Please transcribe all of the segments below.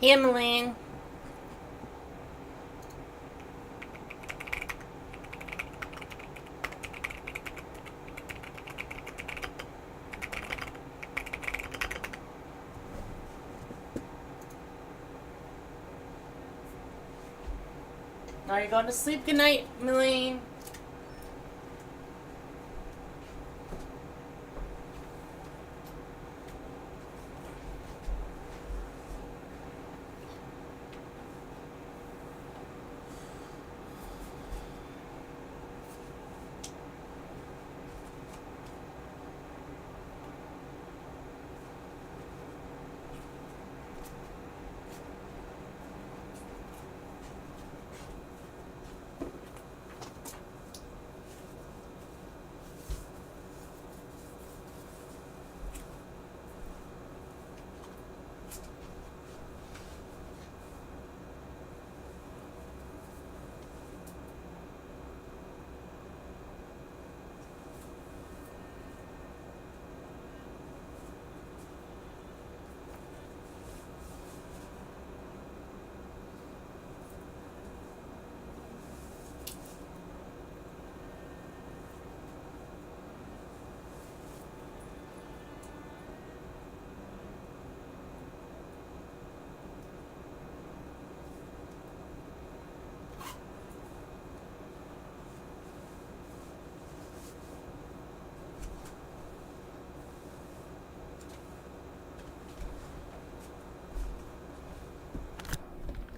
Emmeline. Are you going to sleep? Good night, Emmeline.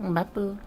Bye, boo.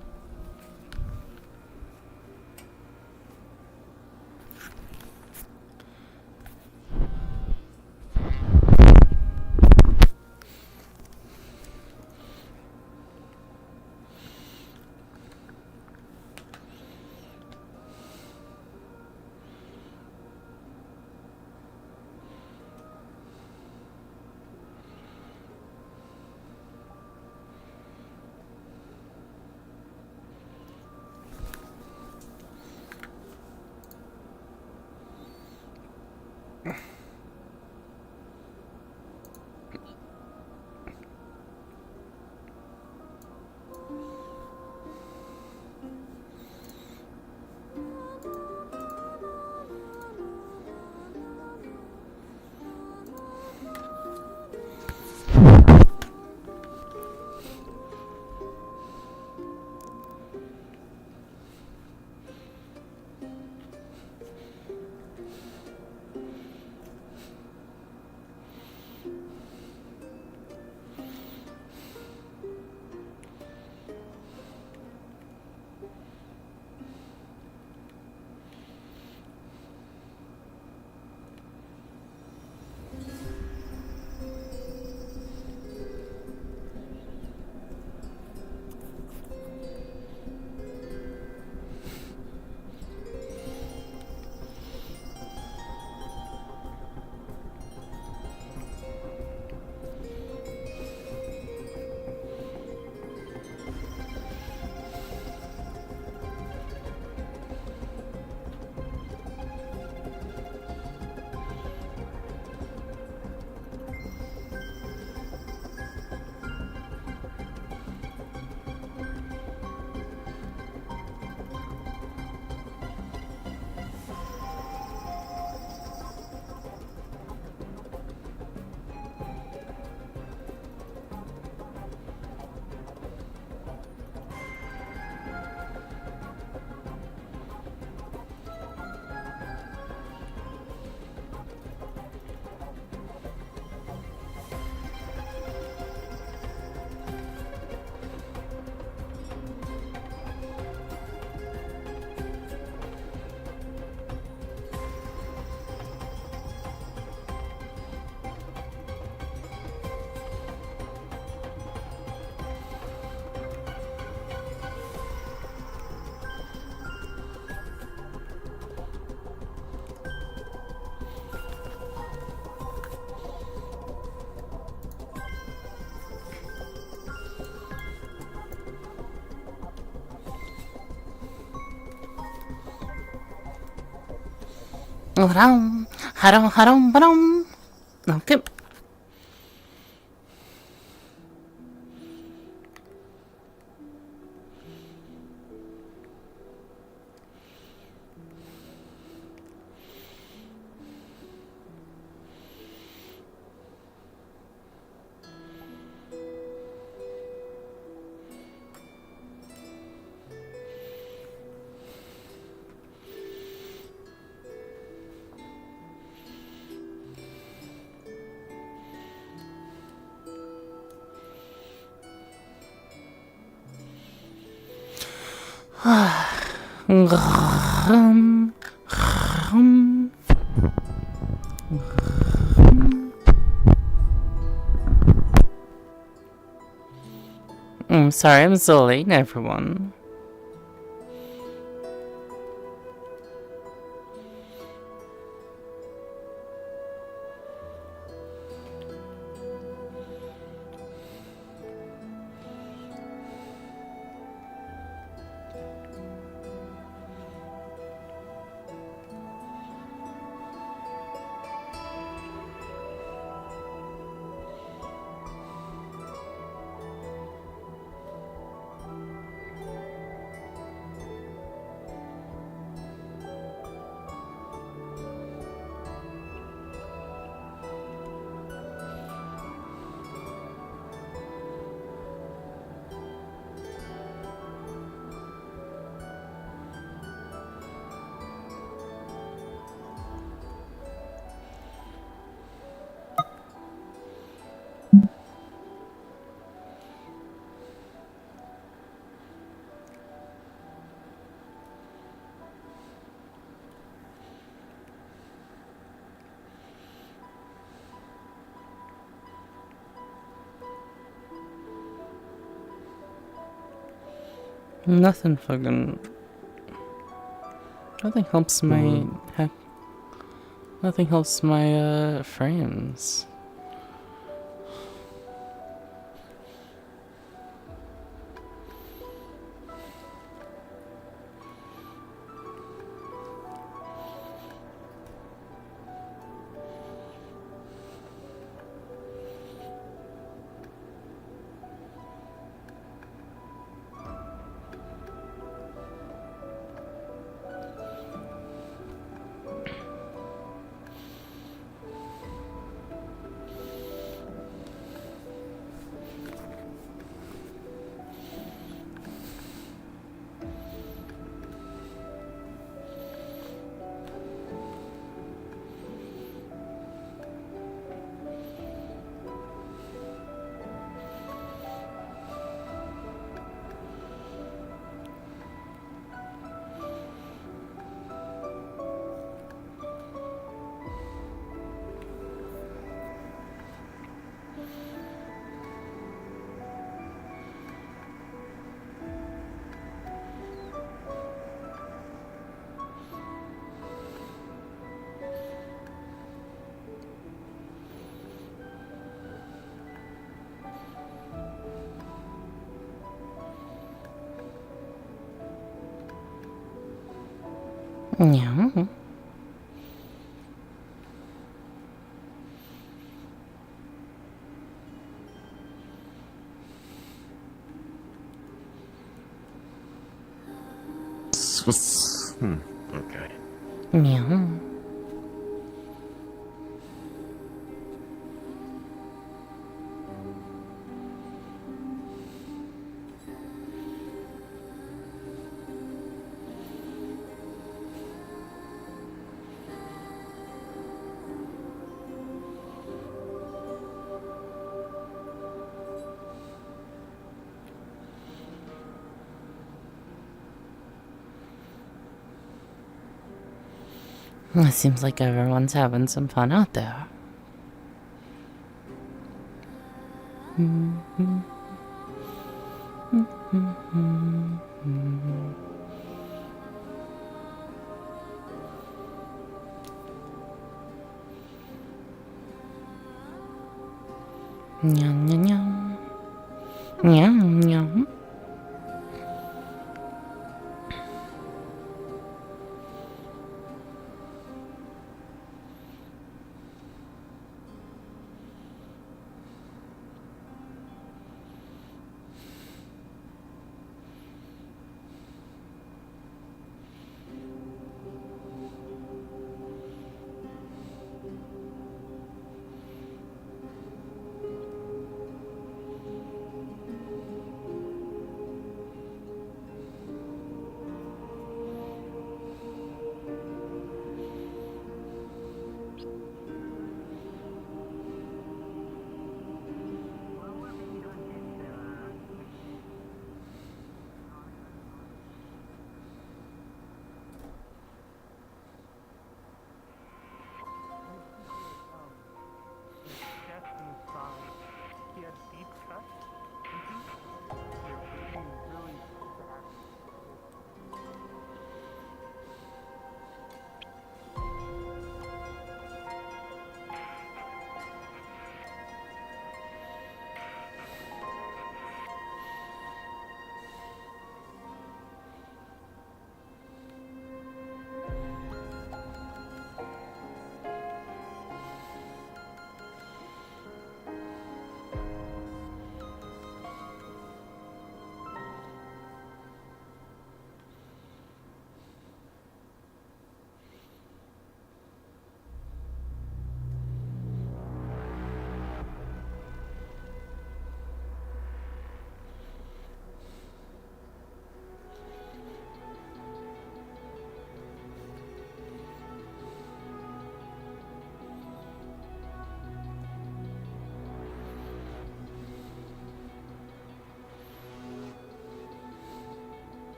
Haram, haram, haram, haram. Okay. I'm sorry I'm so late, everyone. Nothing helps my nothing helps my frames. Yeah. Okay. Yeah. It seems like everyone's having some fun out there. Yum, yum, yum. Yum, yum.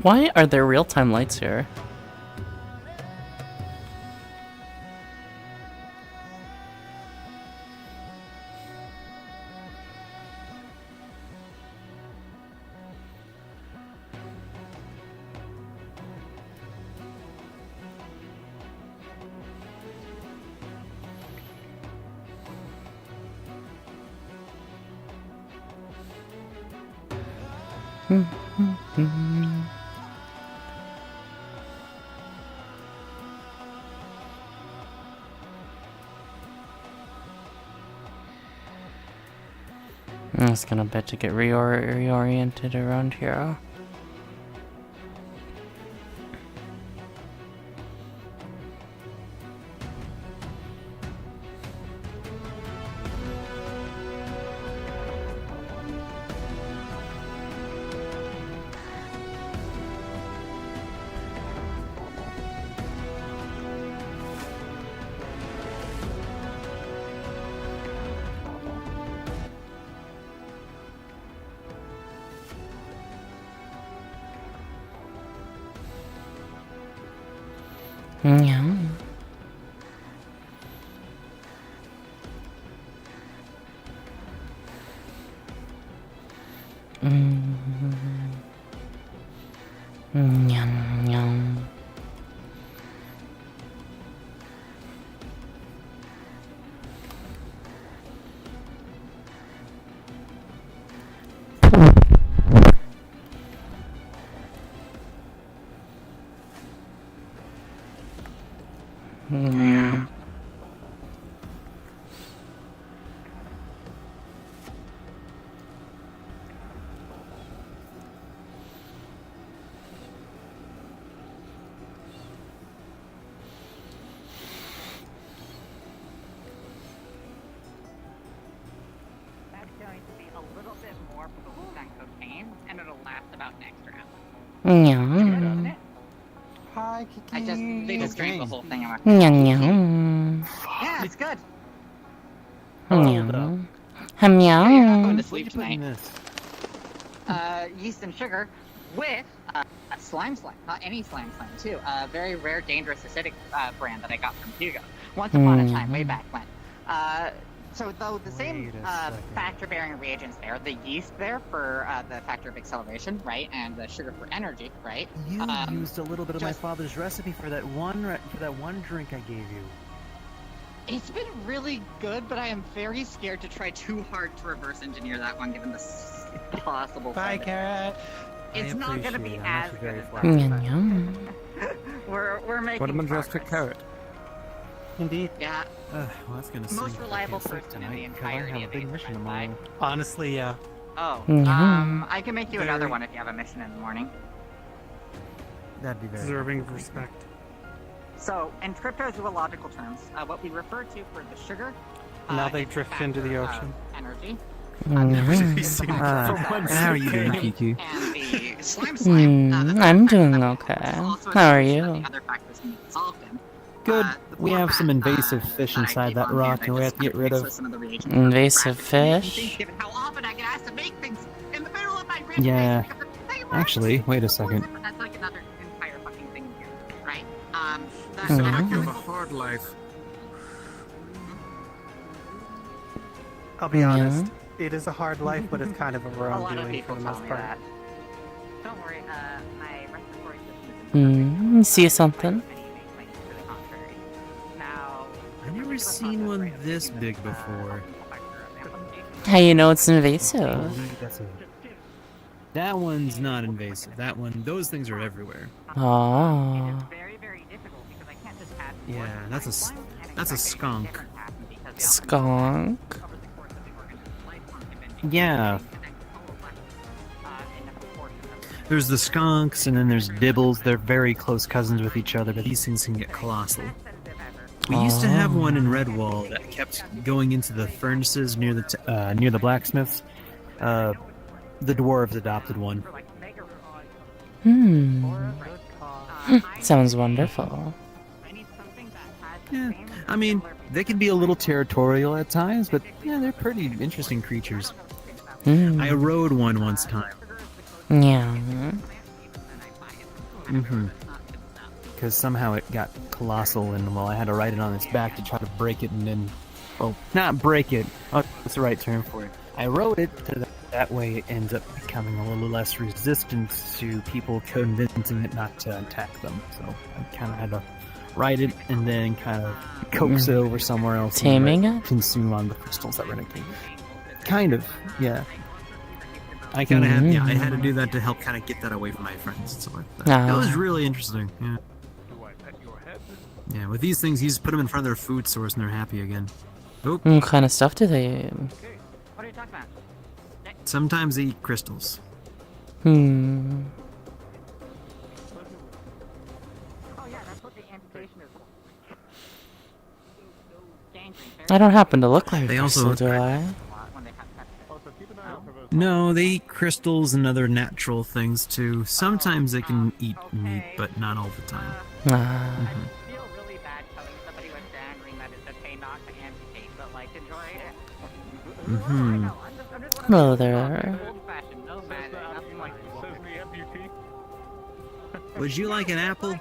Why are there real-time lights here? I was gonna bet to get reoriented around here. Yeah. Yum, yum. Yeah. That's going to be a little bit more potent than cocaine, and it'll last about an extra hour. Yeah. Hi, Kiki. They just drank the whole thing. Yeah, yeah. Yeah, it's good. Yeah. Yeah, you're not going Meow. to sleep tonight. Yeast and sugar with slime, not any slime, too. A very rare, dangerous acidic brand that I got from Hugo. Once upon a time, way back when. So though the same factor-bearing reagents there, the yeast there for the factor of acceleration, right, and the sugar for energy, right? You used a little bit of my father's recipe for that one drink I gave you. It's been really good, but I am very scared to try too hard to reverse engineer that one, given the possible. Bye, Carrot. It's not going to be as good as that. Yum, yum. We're making. What am I dressed to progress. carrot? Indeed. Yeah. Well, that's gonna Most sink. reliable I can't sleep person in the tonight, 'cause I entirety have a of big Aether mission Chronicles. tomorrow. Honestly, yeah. Oh, Yeah. I can make you another one if you have a mission in the morning. That'd be very Deserving of respect. So, in cryptozoological terms, what we refer to for the sugar. Now they is drift factor into the of ocean. Energy. Yeah. How are you doing, Kiki? And the slime. I'm doing okay. How are you? The other factors can be solved in. Good. The We have some format, invasive fish that I inside keep that on rock, hand, and we I have to just get rid mix of. with some of the reagents Invasive for practice. fish? Given how often I get asked to make things in the middle of my Yeah. Hey, Actually, wait a second. That's like another entire fucking thing here, right? The So you have chemical- hard life. I'll be Yeah. honest. It is a hard life, but it's kind of a A lot of wrongdoing people for the tell most me part. that. Don't worry, my respiratory system is See something? I never seen one this big before. How you know it's invasive? That one's not invasive. That one, those things are everywhere. Oh. Yeah, that's a skunk. Skunk? Yeah. There's the skunks, and then there's dibbles. They're very close cousins with each other, but these things can get colossal. We used to have one in Redwall that kept going into the furnaces near the blacksmiths. The dwarves adopted one. Sounds wonderful. Yeah, I mean, they can be a little territorial at times, but yeah, they're pretty interesting creatures. I rode one once time. Yeah. Mm-hmm. Because somehow it got colossal, and well, I had to write it on its back to try to break it, and then, well, not break it. Oh, that's the right term for it. I wrote it to that way it ends up becoming a little less resistant to people convincing it not to attack them. So I kind of had to write it and then kind of coax it over somewhere else. Taming and it? consume on the crystals that were in a cave. Kind of, yeah. I kind of had, yeah, I had to do that to help kind of get that away from my friends and stuff like that. That was really interesting, yeah. Yeah, with these things, you just put them in front of their food source and they're happy again. Oop. What kind of stuff do they eat? What are you talking about? Sometimes they eat crystals. Hmm. Oh yeah, that's what the amputation is for. Gangrene. I don't happen to look like They a also- crystal, do I? When they have sex. No, they eat crystals and other natural things too. Sometimes they can eat meat, but not all the time. Ah. I feel really bad telling somebody with gangrene that it's okay not to amputate, but like enjoy it. Mm-hmm. Hello there. Old-fashioned, no magic, nothing like Would you like an apple?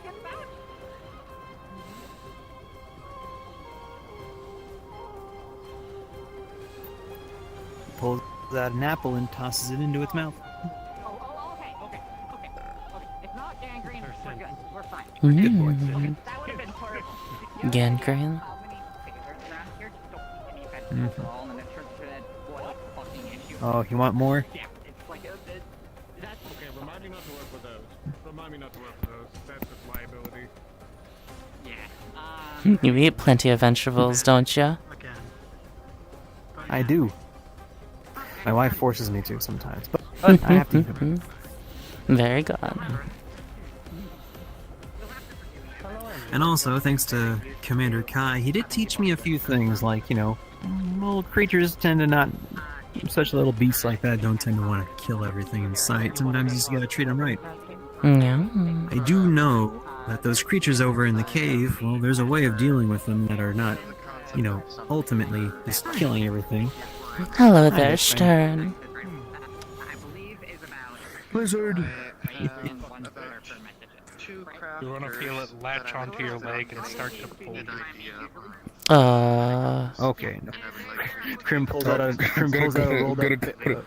Pulls out an apple and tosses it into its mouth. Okay. It's not gangrene, we're good. We're fine. Mm. That would have been horrible. Gangrene? How many figures around here just don't eat any vegetables at all, and it turns into what a fucking issue. Oh, you want more? Yeah, it's like that's Okay, remind me not to work with those. Remind me not to work with those. That's just liability. yeah. You eat plenty of vegetables, don't you? I do. My wife forces me to sometimes, but I have to eat them. Very good. And also, thanks to Commander Kai, he did teach me a few things, like, you know, little creatures tend to not, such little beasts like that don't tend to want to kill everything in sight. Sometimes you just gotta treat them right. Yeah. I do know that those creatures over in the cave, well, there's a way of dealing with them that are not, you know, ultimately just killing everything. Hello there, Stern. I believe is about Blizzard. You want to feel it latch onto your leg and start to pull you. Okay. No. Crim pulls out a rolled up.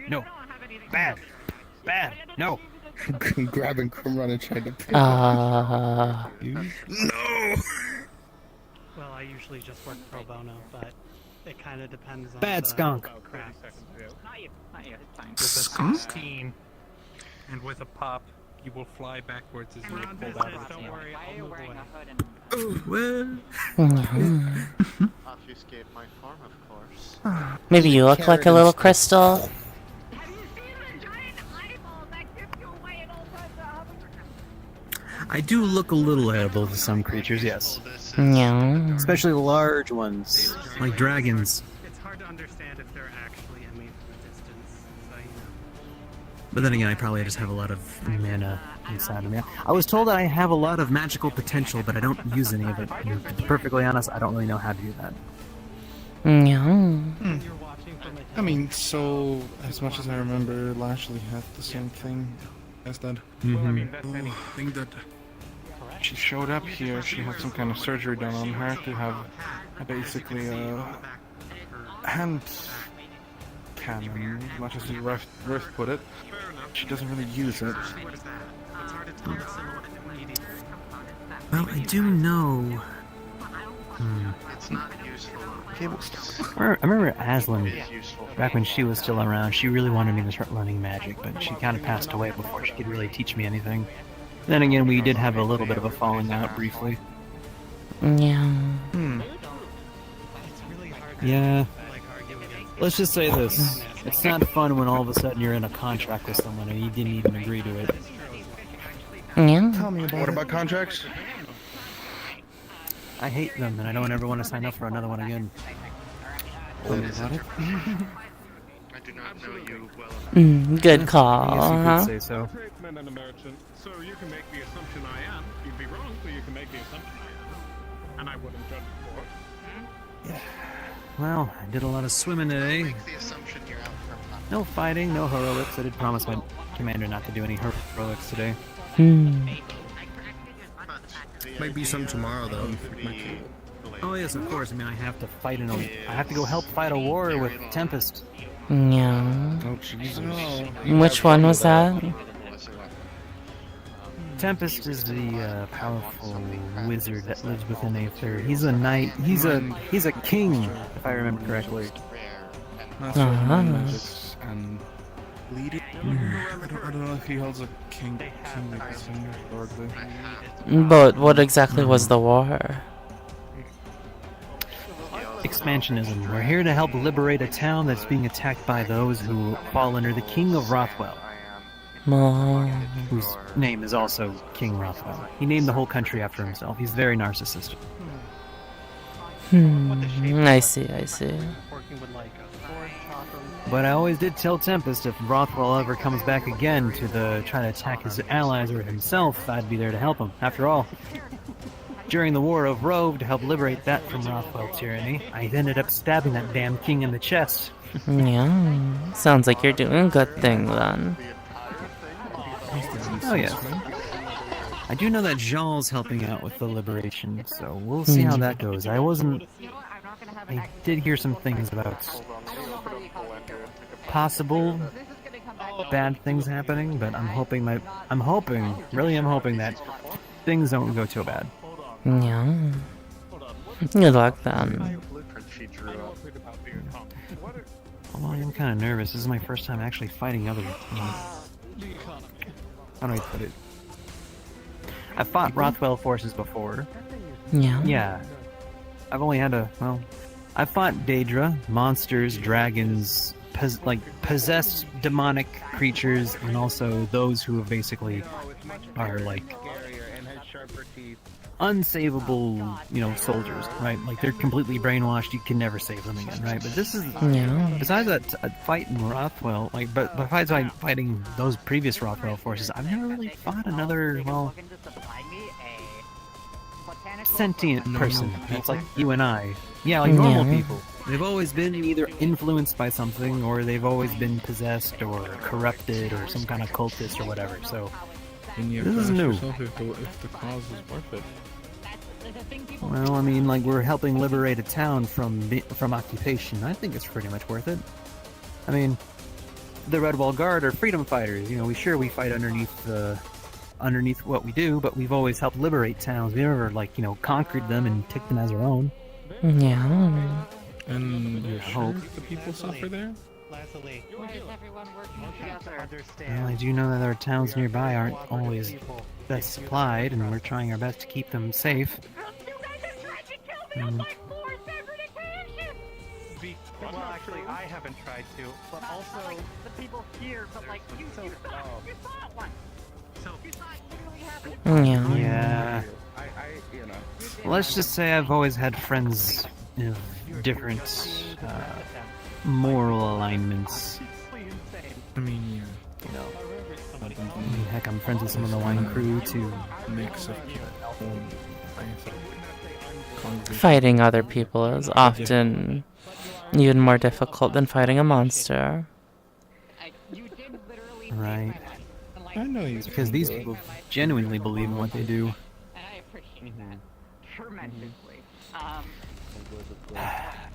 No. Bad. No. Grabbing Crim and trying to pick Uh, No. Well, I usually just work pro bono, but it kind of depends on Bad the skunk. craft. not you, it's fine. With a 16 and with a pop, you will fly backwards as you are Around pulled business, out of the don't tail. worry, Why are I'll you move wearing away. a hood and Well. obfuscate my form, of course. maybe you look like a little crystal. have you seen the giant eyeball that gives you away at all times? I do look a little edible to some creatures, yes. Yeah. Especially large ones, like dragons. It's hard to understand if they're actually immune from a distance, so you know. But then again, I probably just have a lot of mana inside of me. I was told that I have a lot of magical potential, but I don't use any of it. And to be perfectly honest, I don't really know how to do that. Yeah. You're watching from a I mean, so, as much as I remember, Lashley had the same thing as that. Well, I mean, that's anything that... She showed up here, she had some kind of surgery done on her to have basically a hand cannon, much as Ruth put it. She doesn't really use it. Well, I do know. It's not useful. I remember Aslan, back when she was still around, she really wanted me to start learning magic, but she kind of passed away before she could really teach me anything. Then again, we did have a little bit of a falling out briefly. Yeah. Yeah. Let's just say this. It's not fun when all of a sudden you're in a contract with someone and you didn't even agree to it. Yeah. Tell me about What about contracts? I hate them and I don't ever want to sign up for another one again. Tell me about it. I do not know you well Good I call, guess you huh? could say so. tradesman and a merchant, so you can make the assumption I am. You'd be wrong, so you can make the assumption I am. And I wouldn't judge for it. Well, I did a lot of swimming today. The assumption you're out for No fighting, no heroics. I did promise my commander not to do any heroics today. Might be some tomorrow though. Oh yes, of course. I mean, I have to fight I have to go help fight a war with Tempest. Yeah. Oh Jesus. Which one was that? Tempest is the powerful wizard that lives within Aether. He's a knight. He's a king, if I remember correctly. Master of magics and leader. I don't know if he holds a king position lordly. But what exactly was the war? Expansionism. We're here to help liberate a town that's being attacked by those who fall under the King of Rothwell, Oh. whose name is also King Rothwell. He named the whole country after himself. He's very narcissistic. I see. Working with like a sword shop or But I always did tell Tempest if Rothwell ever comes back again to try to attack his allies or himself, I'd be there to help him. After all, during the War of Rove, to help liberate that from Rothwell tyranny, I ended up stabbing that damn king in the chest. Yeah. Sounds like you're doing a good thing then. Oh yes. I do know that Jean's helping out with the liberation, so we'll see how that goes. I did hear some things about possible bad things happening, but I'm hoping that things don't go too bad. Yeah. Good luck then. Although I am kind of nervous. This is my first time actually fighting other. How do I put it? I've fought Rothwell forces before. Yeah. Yeah. I've only had I've fought Daedra, monsters, dragons, possessed demonic creatures, and also those who have basically are like unsavable, soldiers, right? Like they're completely brainwashed. You can never save them again, right? But this is besides that fight in Rothwell, but besides fighting those previous Rothwell forces, I've never really fought another sentient person. It's like you and I. Yeah, like normal people. They've always been either influenced by something, or they've always been possessed, or corrupted, or some kind of cultist, or whatever. So this is new. If the cause is worth it. Well, I mean, like we're helping liberate a town from occupation. I think it's pretty much worth it. I mean, the Redwall Guard are freedom fighters. We fight underneath what we do, but we've always helped liberate towns. We never conquered them and took them as our own. Yeah. And you're sure the people suffer there? Leslie. Well, I do know that our towns nearby aren't always best supplied, and we're trying our best to keep them safe. Well, actually, I haven't tried to, but also the people here, but like you saw it once. So You saw it literally happen. Yeah. Yeah. Let's just say I've always had friends of different moral alignments. I mean, Heck, I'm friends with some of the wine crew too. mix of Fighting other people is often even more difficult than fighting a monster. Right. I know you. Because these people genuinely believe in what they do. And I appreciate that tremendously.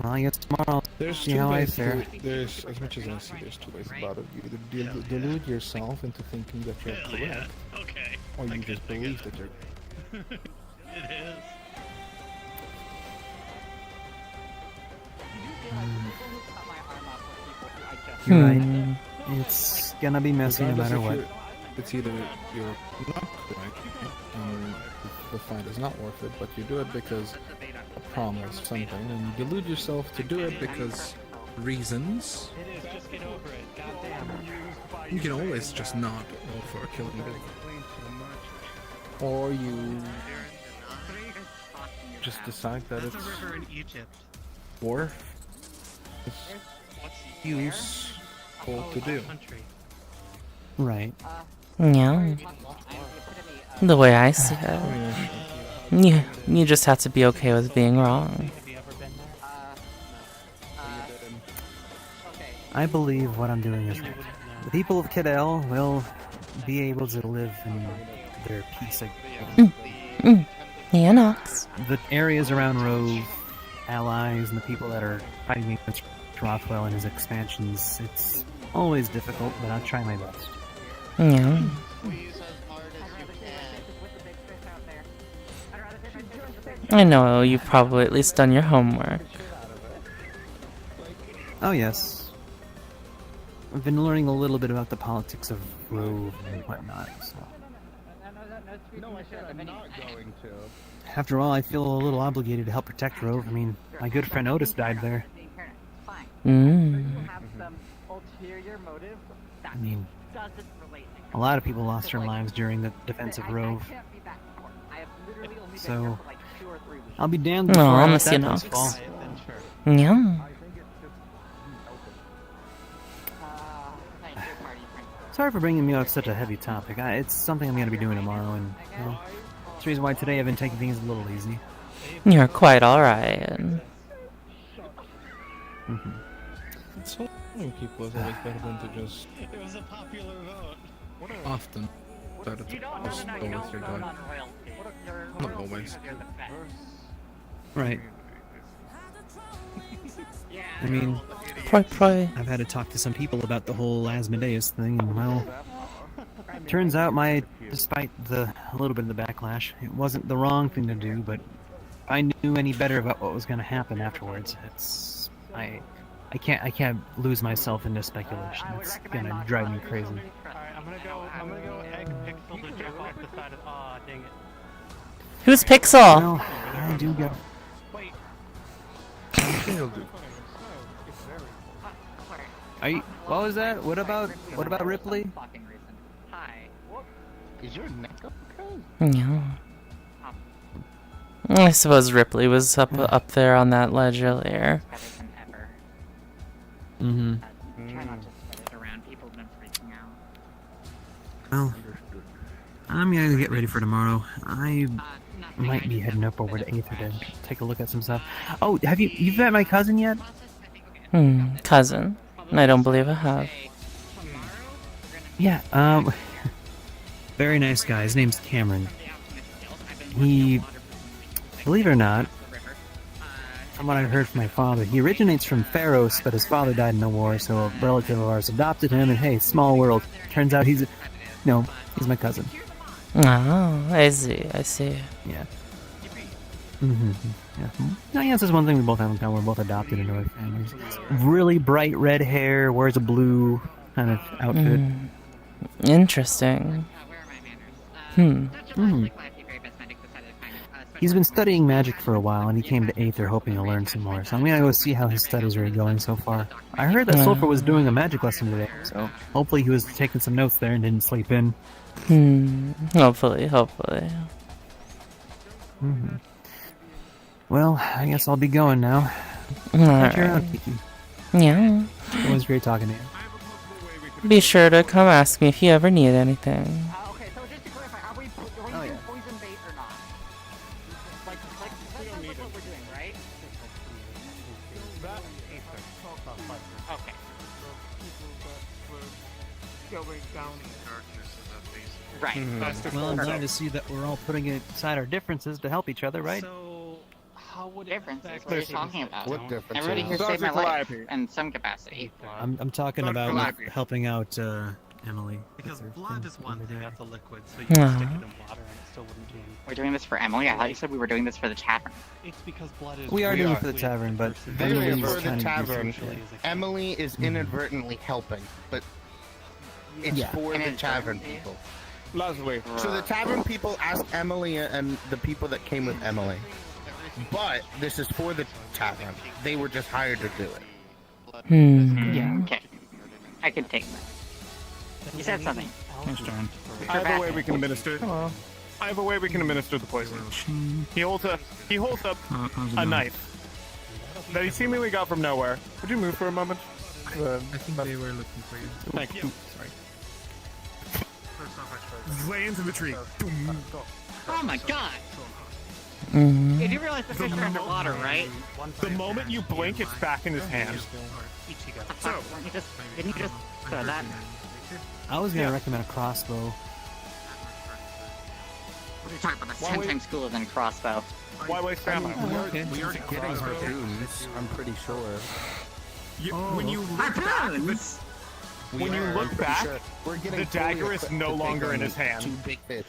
Well, I guess tomorrow. There's See two how I ways. fare. There's as much as I see. There's two ways about it. You either delude yourself into thinking that you're correct, Okay. or you just believe that you're. It is. You're right. It's gonna be messy no Regardless matter if what. It's either you're not correct, and the fight is not worth it, but you do it because a promise, something, and you delude yourself to do it because reasons. it is. Just get over it. Goddamn. You can always just not go for a killing bit. Or you just decide that That's it's a river in Egypt. worth its useful to do. Country. Right. Yeah. The way I see it. You just have to be okay with being wrong. Have you ever been there? I believe what I'm doing is right. The people of Cadell will be able to live in their peace again. Yeah, Nox. The areas around Rove, allies, and the people that are fighting against Rothwell and his expansions, it's always difficult, but I'll try my best. Yeah. I know you've probably at least done your homework. Oh yes. I've been learning a little bit about the politics of Rove and whatnot, so... No, I said I'm not going to. After all, I feel a little obligated to help protect Rove. I mean, my good friend Otis died there. I mean, a lot of people lost their lives during the defense of Rove. So, I'll be damned before I let that place fall. Yeah. Sorry for bringing me up such a heavy topic. It's something I'm going to be doing tomorrow, and that's the reason why today I've been taking things a little easy. You're quite alright. Telling people is always better than to just It was a popular vote. often better to just go with your gut. Not always. Right. I mean, I've had to talk to some people about the whole Asmodeus thing, and well, turns out despite a little bit of the backlash, it wasn't the wrong thing to do, but if I knew any better about what was going to happen afterwards, I can't lose myself into speculation. It's gonna drive me crazy. Alright, I'm gonna go egg Pixel to jump off the side of. Aw, dang it. Who's Pixel? Well, I do go. Wait. What was that? What about Ripley? Is your neck okay? Yeah. I suppose Ripley was up there on that ledge earlier. Mm-hmm. Try not to spread it around. People have been freaking out. Well, I'm gonna get ready for tomorrow. I might be heading up over to Aether to take a look at some stuff. Oh, you've met my cousin yet? Cousin. I don't believe I have. Yeah, very nice guy. His name's Cameron. He, believe it or not, from what I heard from my father, he originates from Pharos, but his father died in the war, so a relative of ours adopted him, and hey, small world. Turns out he's my cousin. Oh, I see. Yeah. Mm-hmm. Yeah. I guess that's one thing we both have in common. We're both adopted into our families. Really bright red hair, wears a blue kind of outfit. Interesting. He's been studying magic for a while, and he came to Aether hoping to learn some more, so I'm gonna go see how his studies are going so far. I heard that Sulfur was doing a magic lesson today, so hopefully he was taking some notes there and didn't sleep in. Hopefully. Well, I guess I'll be going now. Alright. Kiki. Yeah. It was great talking to you. Be sure to come ask me if you ever need anything. Okay, so just to clarify, are we doing poison bait or not? Like that's what we're doing, right? Okay. Going down. Right. Well, I'm glad to see that we're all putting aside our differences to help each other, right? So, how would it Differences? affect What are you talking about? What difference? Everybody here saved my life in some capacity. I'm talking about helping out Emily. Because with her blood thing is one over thing there. that's a liquid, so you can stick it in water and it still wouldn't do anything. We're doing this for Emily? I thought you said we were doing this for the tavern. It's because blood is. We are doing it for the liquid tavern, but versus They Emily's are for the kind of tavern. different. Emily is inadvertently helping, but it's Yeah. for the tavern people. Lovely. So the tavern people asked Emily and the people that came with Emily. But this is for the tavern. They were just hired to do it. Yeah, okay. I can take that. You said something. I have a way we can administer. I have a way we can administer the poison. He holds up a knife that he seemingly got from nowhere. Would you move for a moment? I think they were looking for you. Thank you. Sorry. Lands in the tree. Oh my god! You do realize the fish are underwater, right? The moment you blink, it's back in his hand. So, didn't you just throw that? I was gonna recommend a crossbow. We're talking about that's 10 times cooler than crossbow. Why waste ammo? We are getting harpoons, I'm pretty sure. When you Harpoons! when you look back, the dagger is no longer in his hand. Two big fish.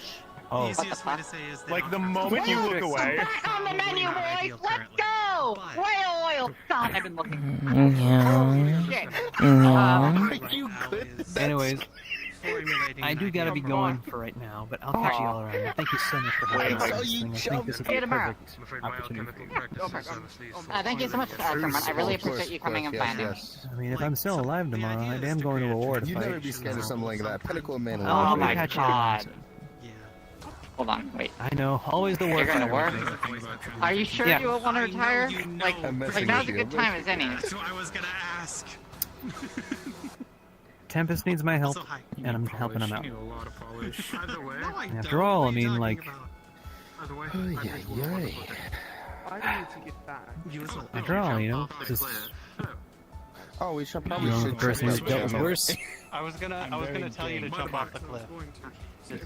The easiest way to say is they Like don't the have moment you look away. Back on the menu, boys! Let's go! Whale oil! God, I've been looking. Yeah. Shit. Yeah. You could. Anyways, formulating I an do gotta idea. be going for right now, but I'll catch you all around. Thank you so much for having Wait, me. so you I think this is See you a tomorrow. perfect opportunity. Thank you so much, Sherman. I really appreciate you coming and finding me. Yes. I mean, if I'm still alive tomorrow, I damn going to a war to You'd never fight. be scared of something like that. Pinnacle of man. Oh my catch you god. tomorrow. Yeah. Hold on, wait. I know, always the worst. You're gonna work? Are you sure Yeah. you want to retire? Like, I'm messing now's a with you. good time as any. That's what I was gonna ask. Tempest needs my help, So hi. and I'm helping him out. Either way. No, I After don't. all, What I are you mean, talking like- about? Either way, Yay. After all, you know, this is Oh, we should you probably know, the should person who's dealt with worse. I was gonna tell you to jump off the cliff.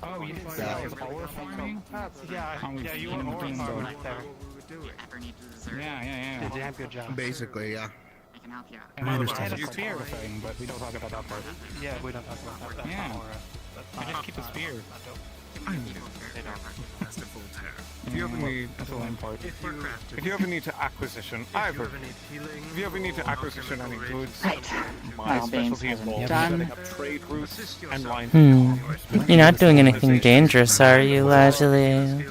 Oh, you didn't say I was power farming? Yeah, you were ore farming right there. Ever need dessert? Yeah. Did damn good job. Basically, yeah. I can help you out. I understand. Your spear thing, but we don't talk about that part. Yeah, we don't talk about that. That's Yeah. not aura. That's I just keep a spear. They don't work. If you ever need, that's the one part. If you ever need to acquisition, either. If you ever need to acquisition any goods, Right. my Well, being specialty is both done. setting up trade routes and line. You're not doing anything dangerous, are you, Lazuli?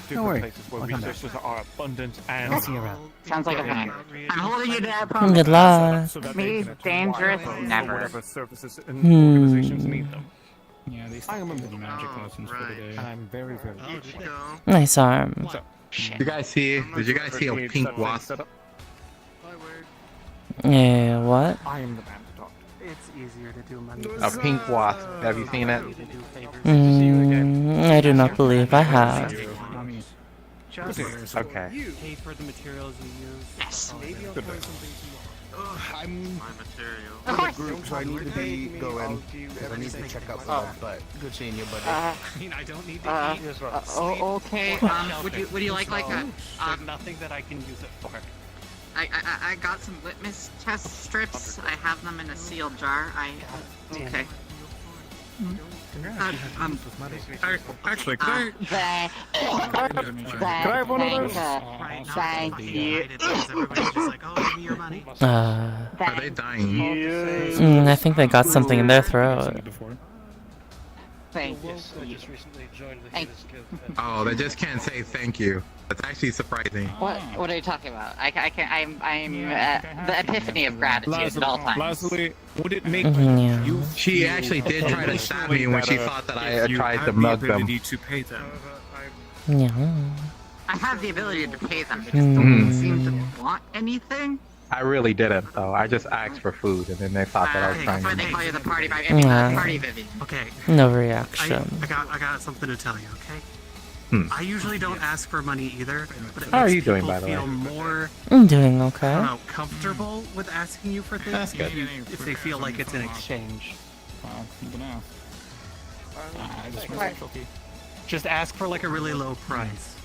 Different worry. places where I'll come back. resources are abundant I'll and see you around. Sounds like a plan. I'm holding you to that promise. Good luck. so that Me, they can dangerous, acquire never. whatever services and Hmm. organizations need them. Yeah, they I am a the magic lessons for the day. and I'm very, very Oh, did you? Nice arm. Shit. You guys see? Did you guys see a pink wasp? Yeah, what? I am the man to talk to. It's easier to do money. A pink wasp. Have you seen it? To do favors. I do not believe I have. Just Okay. pay for the materials you use. Yes. I'm Of in a course. group, so I need to be going. Because I need to check up Oh. blood, but good seeing you, buddy. I mean, I don't need to eat. Oh, okay. Would you like a There's nothing that I can use it for. I got some litmus test strips. I have them in a sealed jar. Okay. Actually, could I? Can I have one of those? Thank you. Everybody's just like, oh, give me your money. Are they dying? I think they got something in their throat. Thank you. Thank Oh, they just can't say thank you. That's actually surprising. What are you talking about? I'm the epiphany of gratitude at all times. Leslie, would it make Yeah. you? She actually did try to stab me when she thought that I tried to the mug them. ability to pay them. Yeah. I have the ability to pay them. They just don't seem to want anything. I really didn't, though. I just asked for food, and then they thought that I was That's trying why to. they call you the party Vivian. Party Vivian. Okay, No reaction. I got something to tell you. Okay. I usually don't ask for money either, but it How are makes you doing, people by the way? feel more I'm doing I okay. don't know, comfortable with asking you for things if they feel like it's an exchange. Well, you can ask. Just my specialty. Just ask for like a really low price.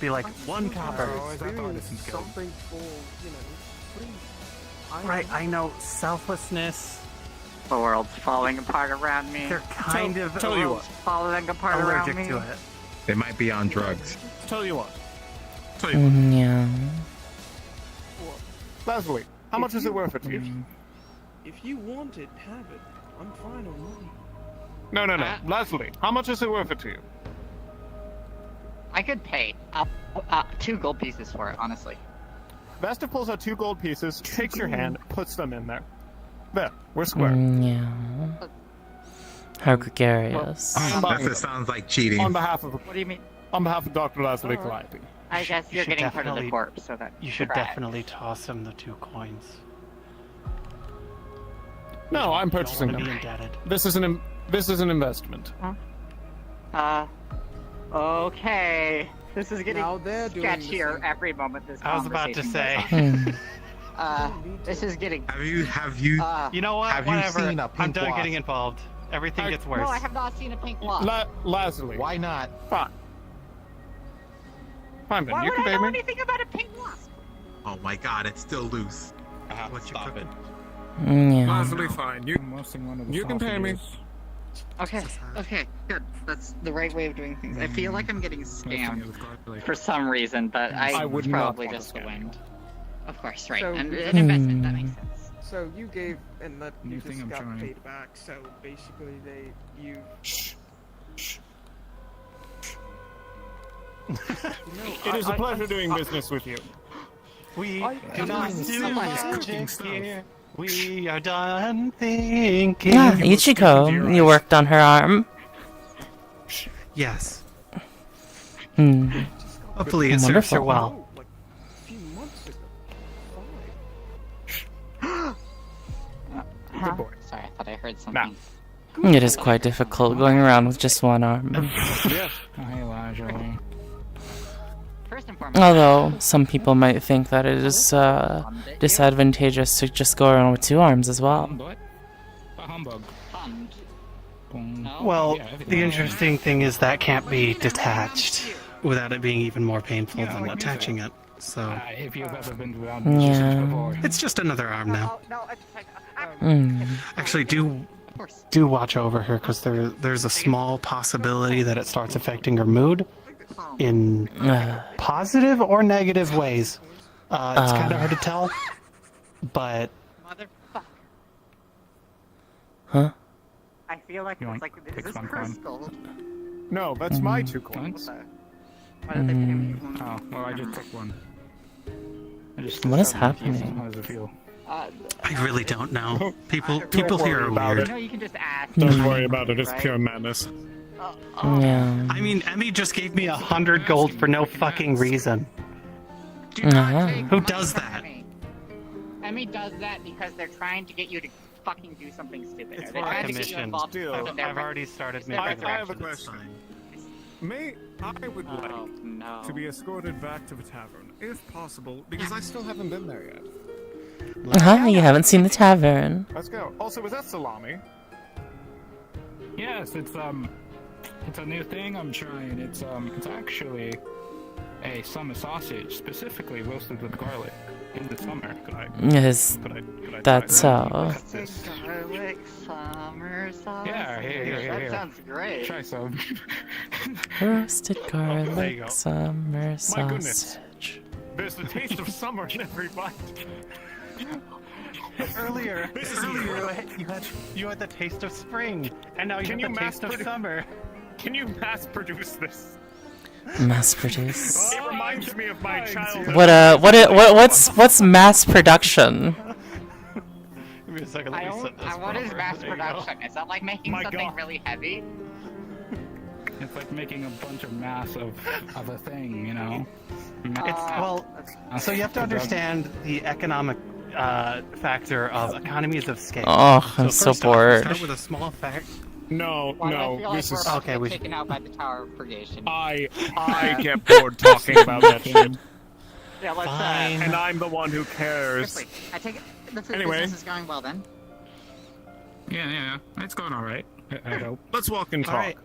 Be like 1 copper. Right, I know selflessness. The world's falling apart around me. They're kind of tell you what. Falling apart around allergic me. to it. They might be on drugs. Tell you what. Yeah. Leslie, how much is it worth it to you? If you want it, have it. I'm fine on money. No. Leslie, how much is it worth it to you? I could pay 2 gold pieces for it, honestly. Vesta pulls out 2 gold pieces, takes your hand, puts them in there. There, we're square. Yeah. How gregarious. That sounds like cheating. On behalf of What do you mean? on behalf of Dr. Leslie Calliope. I guess You you're should getting part of the definitely- corpse, so that You should Correct. definitely toss him the 2 coins. No, I'm You don't purchasing want to be them. indebted. This is an investment. Okay. This is getting Now they're doing the sketchier same. every moment this I was about to conversation say. goes on. This is getting Have you? You know what? Have you Whatever. seen a I'm pink done wasp? getting involved. Everything gets worse. No, I have not seen a pink wasp. Leslie. Why not? Fine. Fine, then. Why You would can I pay know me. anything about a pink wasp? Oh my god, it's still loose. What you cooking? Yeah. Leslie, fine. You can pay me. Okay, okay, good. That's the right way of doing things. I feel like I'm getting scammed for some reason, but I would not probably want to just the scam wind. Of course, right. So- And an investment, that makes sense. So you gave, and that you think just I'm got trying? paid back. So basically, you. It is a pleasure doing business with you. We do not do magic here. We are done thinking. Yeah, Ichiko, you worked on her arm. Yes. Hmm. Hopefully it serves her Wonderful. well. Like a few months ago. Good boy. Sorry, I thought I heard something. It is quite difficult going around with just one arm. Yes. Hey, Elijah. First and foremost, Although, some people might think that it is disadvantageous to just go around with two arms as well. What? A humbug. bummed. No? Well, Yeah, everything- the interesting thing is that can't be detached without it being even more painful than attaching it. So If you've ever been around Yeah. musicians before. it's just another arm now. No, Actually, do watch over her because there's a small possibility that it starts affecting her mood in positive or negative ways. It's kind of hard to tell, but Motherfucker. Huh? I feel like You it's want like, is pick this some cursed fun? gold? No, that's my 2 coins. Coins? Why did they pay me? Oh, well, I just took one. What is happening? How does it feel? I really don't know. People worry here are about weird. You know, you can just ask. Don't worry about it. It's Right? pure madness. Yeah. I mean, Emmy just gave me 100 gold for no fucking reason. Do not Uh-huh. take Who money does from that? Emmy. Emmy does that because they're trying to get you to fucking do something stupid. It's They're for a trying to get you commission. involved in Still, something they're I've already started I- making I have a arrangements. question. I would like Oh, no. to be escorted back to the tavern, if possible, because I still haven't been there yet. You haven't seen the tavern. Let's go. Also, is that salami? Yes, it's a new thing I'm trying. It's actually a summer sausage, specifically roasted with garlic in the summer. Yes, Could I that's try that? so. Roasted garlic summer sauce. Yeah, here. That sounds great. Try some. Roasted There you garlic go. summer My goodness. sausage. There's the taste of summer in every bite. Earlier, you had the taste of spring, and now you Can have you the taste of mass-produ- summer. Can you mass produce this? Mass produce. It reminds me of my childhood. What's mass production? Give me a second, let I me don't, set this what is proper. mass There you go. production? Is that like making My something God. really heavy? It's like making a bunch of mass of a thing, you know? Well, so you have to understand the economic factor of economies of scale. Oh, I'm so first off, bored. Start with a small fact. No, Why do I feel no, like this we're is. about to okay, get we should- taken out by the Tower of Purgation? I get bored talking about that shit, Yeah, let's Fine. and I'm the one who cares. Quickly, I take it the food Anyway. business is going well then. Yeah. It's going alright. I hope. Let's walk and All talk. right,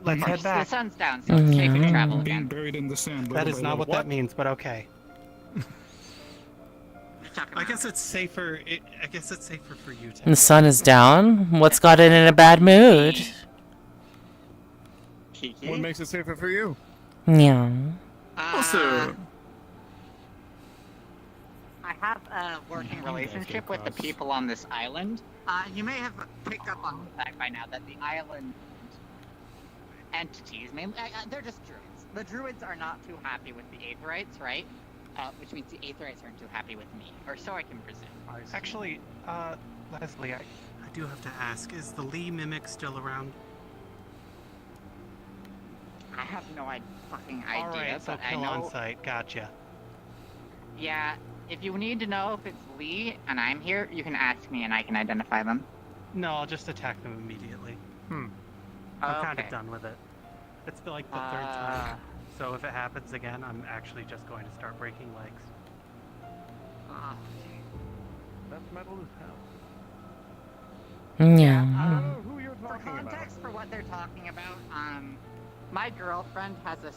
let's head The back. sun's down, so it's safe to travel Being again. buried in the sand. That little is by not little. what that means, but okay. Just talking I about guess it's safer. I guess it's safer for you to. The sun is down. What's got it in a bad mood? Kiki. What makes it safer for you? Yeah. Also, I have a working relationship with the people on this island. You may have picked up on the fact by now that the island entities, mainly, they're just druids. The druids are not too happy with the Aetherites, right? Which means the Aetherites aren't too happy with me, or so I can presume. Actually, Leslie, I do have to ask: is the Lee mimic still around? I have no fucking All idea, right, so but I kill on know. sight. Gotcha. Yeah, if you need to know if it's Lee and I'm here, you can ask me and I can identify them. No, I'll just attack them immediately. I'm kind of Okay. done with it. It's been like the third time. So if it happens again, I'm actually just going to start breaking legs. that's metal as hell. Yeah. I don't know who you're For context for what they're talking about, my girlfriend has a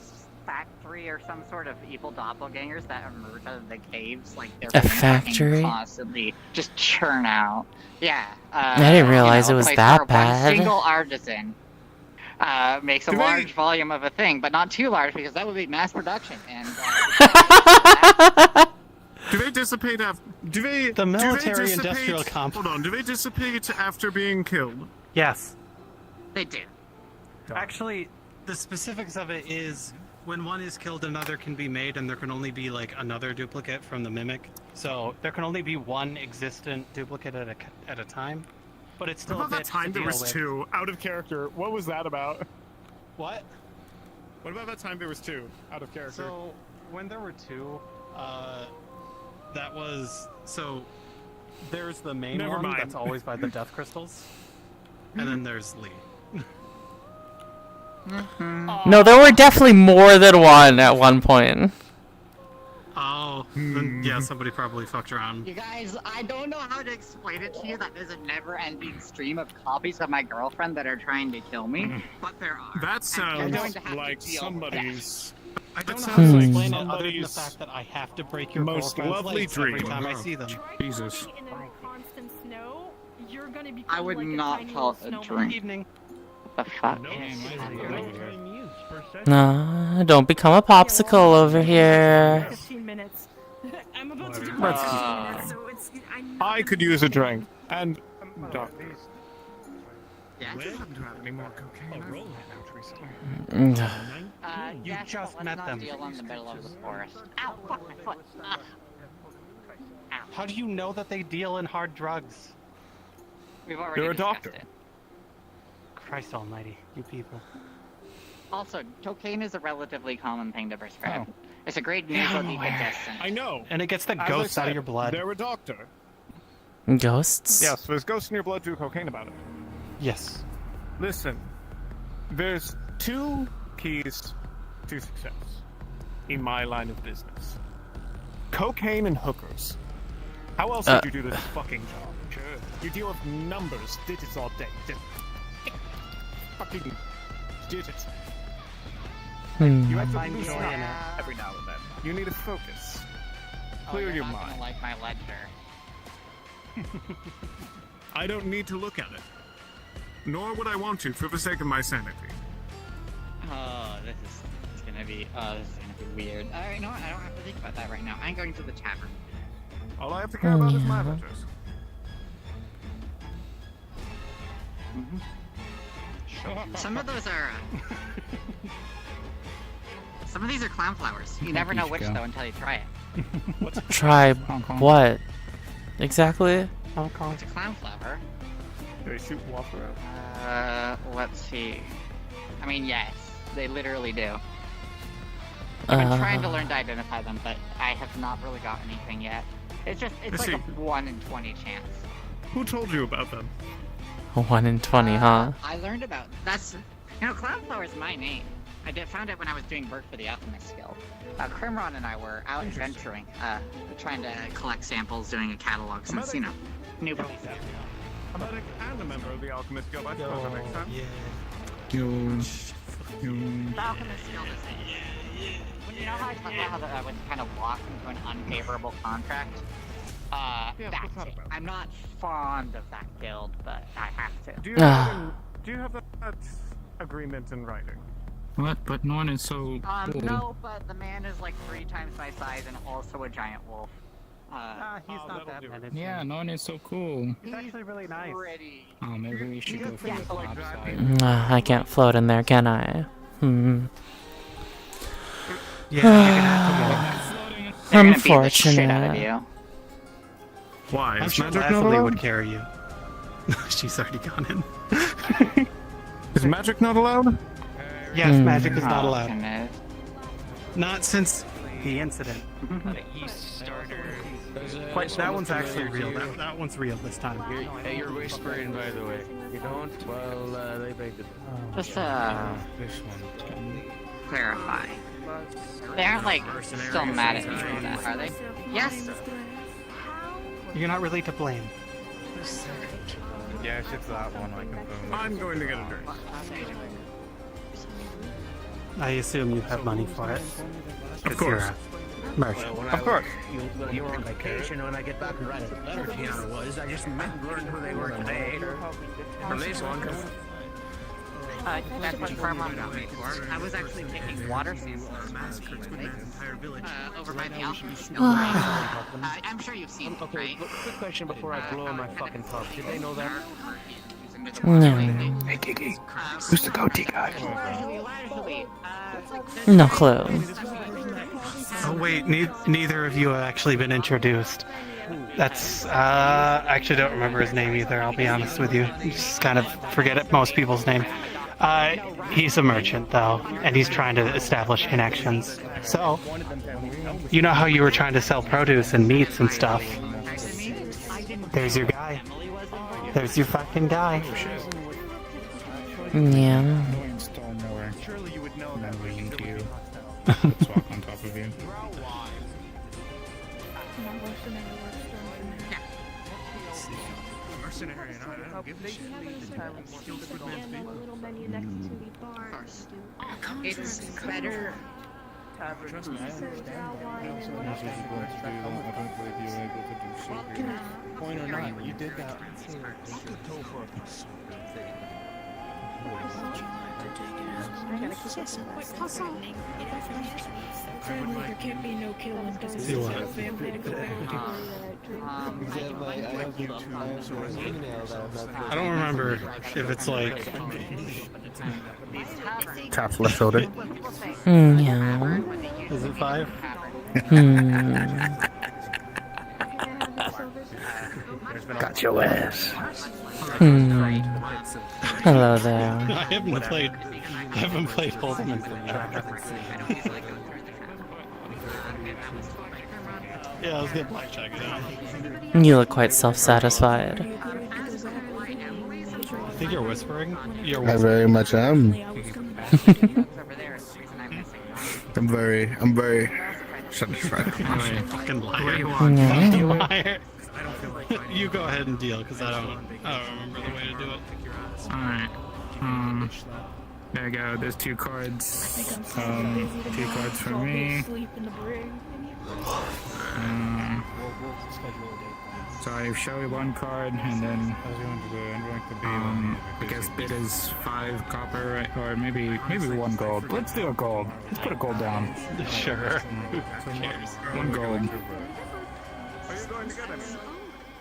factory or some sort of evil doppelgangers that emerge out of the caves, like they're A factory? constantly just churn out. Yeah. I didn't realize it was place that where bad. One single artisan makes a Do large volume of a thing, but not too large because that would be mass production. And do they dissipate after? The military-industrial complex. Hold on. Do they dissipate after being killed? Yes. they do. Actually, the specifics of it is when one is killed, another can be made, and there can only be like another duplicate from the mimic. So there can only be one existent duplicate at a time. But it's still What a about bit that time to there deal was with. 2 out of character? What was that about? What? What about that time there was 2 out of character? So when there were 2, that was there's the main Never one mind. that's always by the death crystals, and then there's Lee. No, there were definitely more than one at one point. Oh, then, yeah, somebody probably fucked around. You guys, I don't know how to explain it to you. That there's a never-ending stream of copies of my girlfriend that are trying to kill me, but there are. That And sounds you're going to have to like deal with somebody's. I don't know That how to sounds explain like it other than the somebody's fact that I have to break your most girlfriend's lovely legs dream. every time I see them. Jesus. I would not call it a dream. Evening. What the fuck? No, don't become a popsicle over here. 15 minutes. I'm about to do Let's- 15 minutes, so it's. I could use a drink. And. Doctor. Yeah. We haven't had any more cocaine. You Yes, just but met let's them. not deal in the middle of the forest. Ow! Fuck my foot! How do you know that they deal in hard drugs? We've already You're a discussed doctor. it. Christ almighty, you people. Also, cocaine is a relatively common thing to prescribe. Oh. It's a great nasal decongestant. I know. And it gets the As I ghosts out said, of your blood. They're a doctor. Ghosts? Yes, there's ghosts in your blood. Do cocaine about it. Yes. Listen, there's 2 keys to success in my line of business: cocaine and hookers. How else would you do this fucking job? Sure. You deal with numbers, digits all day. Fucking digits. You have to find loosen joy up in it. every now and then. You need to focus. Oh, Clear you're your not mind. gonna like my ledger. I don't need to look at it. Nor would I want to for the sake of my sanity. Oh, this is gonna be weird. You know what? I don't have to think about that right now. I'm going to the tavern. All I have to care about is my ledgers. Some of those are. Some of these are clown flowers. You never know which though until you try it. Try what? Exactly? Hong Kong. It's a clown flower. Do they shoot water out? Let's see. I mean, yes, they literally do. I've been trying to learn to identify them, but I have not really got anything yet. It's like a 1 in 20 chance. Who told you about them? 1 in 20, huh? I learned about Cloudflower is my name. Found it when I was doing work for the Alchemist Guild. Crimron and I were out adventuring, trying to collect samples, doing a catalog since, newbies. I'm a member of the Alchemist Guild. I suppose that makes sense. The Alchemist Guild is you know how I talked about how I was kind of locked into an unfavorable contract? Yeah, That's what's that it. about? I'm not fond of that guild, but I have to. Do you have that agreement in writing? What? But no one is so cool. No, but the man is like 3 times my size and also a giant wolf. He's not that bad. Yeah, no one is so cool. He's actually really nice. Pretty. Oh, maybe we should go for the top side. I can't float in there, can I? Yeah, you're gonna have to walk. They're gonna beat the shit out of Unfortunate. you. Why? I'm Is sure magic not Leslie allowed? would carry you. She's already gone in. Is magic not allowed? Yes, magic is not allowed. Goodness. Not since the incident. That one's actually real. That one's real this time. You're whispering, by the way. You don't? Well, they begged it. Just This one. clarify. They aren't like still mad at me for that, are they? Yes. You're not really to blame. Yes, it's that one. I confirm. I'm going to get a drink. I assume you have money for it. Of course. You're a merchant. Of course. You were on vacation when I get back and write a letter to you. I just meant learn who they were today. From this one. That's what Carmon got me for. I was actually taking water samples over by the alchemist. I'm sure you've seen it, right? Quick question before I blow my fucking top. Did they know that? Hey, Kiki. Who's the goatee guy? No clue. Oh, wait. Neither of you have actually been introduced. That's, I actually don't remember his name either, I'll be honest with you. Just kind of forget it, most people's name. He's a merchant, though, and he's trying to establish connections. So, you know how you were trying to sell produce and meats and stuff? There's your guy. There's your fucking guy. Yeah. Surely you would know that. Let's walk on top of you. Mercenary, and I don't give a shit. It's better. Trust me, I understand that. I also understand what you want to do. I don't believe you were able to do so here. Point or not, you did that. Apparently there can't be no killing dogs. See what? I don't remember if it's like... Taps left shoulder. Yeah. Is it 5? Got your ass. Hello there. I haven't played Hold'em in forever. Yeah, I was getting blackjack now. You look quite self-satisfied. I think you're whispering. I very much am. I'm very satisfied. Fucking liar. Liar. You go ahead and deal, because I don't remember the way to do it. Alright. There you go. There's 2 cards. 2 cards for me. So I show you 1 card, and then I guess bid is 5 copper, right? Or maybe 1 gold. Let's do a gold. Let's put a gold down. Sure. 1 gold.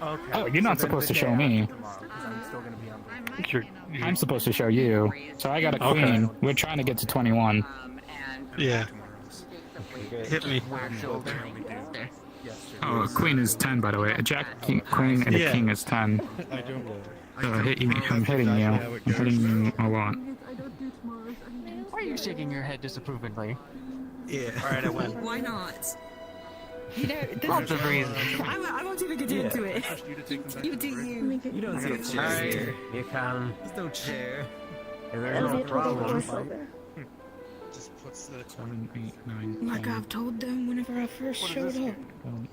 Oh, you're not supposed to show me. I'm supposed to show you. So I got a queen. Okay. We're trying to get to 21. Yeah. Hit me. Oh, a queen is 10, by the way. A jack, king, queen, and a king is 10. I'm hitting you. I'm hitting you a lot. Why are you shaking your head disapprovingly? Yeah. Alright, I win. Why not? Lots of reasons. I won't even get into it. You do you. You don't see a chair. You can. There's no chair. There's no problem. Just puts the 7, 8, 9, Like 10, I've told them whenever I first showed up. 11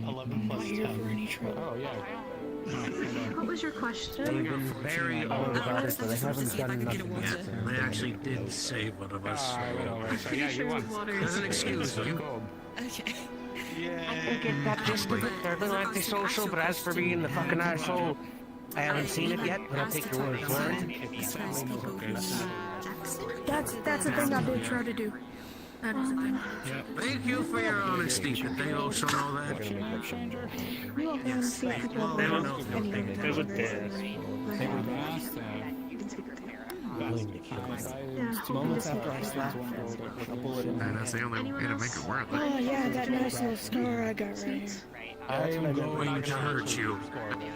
I'm plus not here 10. for any trouble. Oh, yeah. What was your question? They've been very old about it, but they haven't done nothing yet. They actually did save one of us. So yeah, you won. There's an excuse. You Okay. I can get that just a bit. They're a little antisocial, but as for being the fucking asshole, I haven't seen it yet, but I'll take your word for it. That's a thing I did try to do. That is a thing. Thank you for your honesty, but they also know that. You won't want to see people They don't know. They would dare. Moments after I slapped And that's the only way to make it worth it. Oh yeah, that nice little scar I got right here. I'm going to hurt you.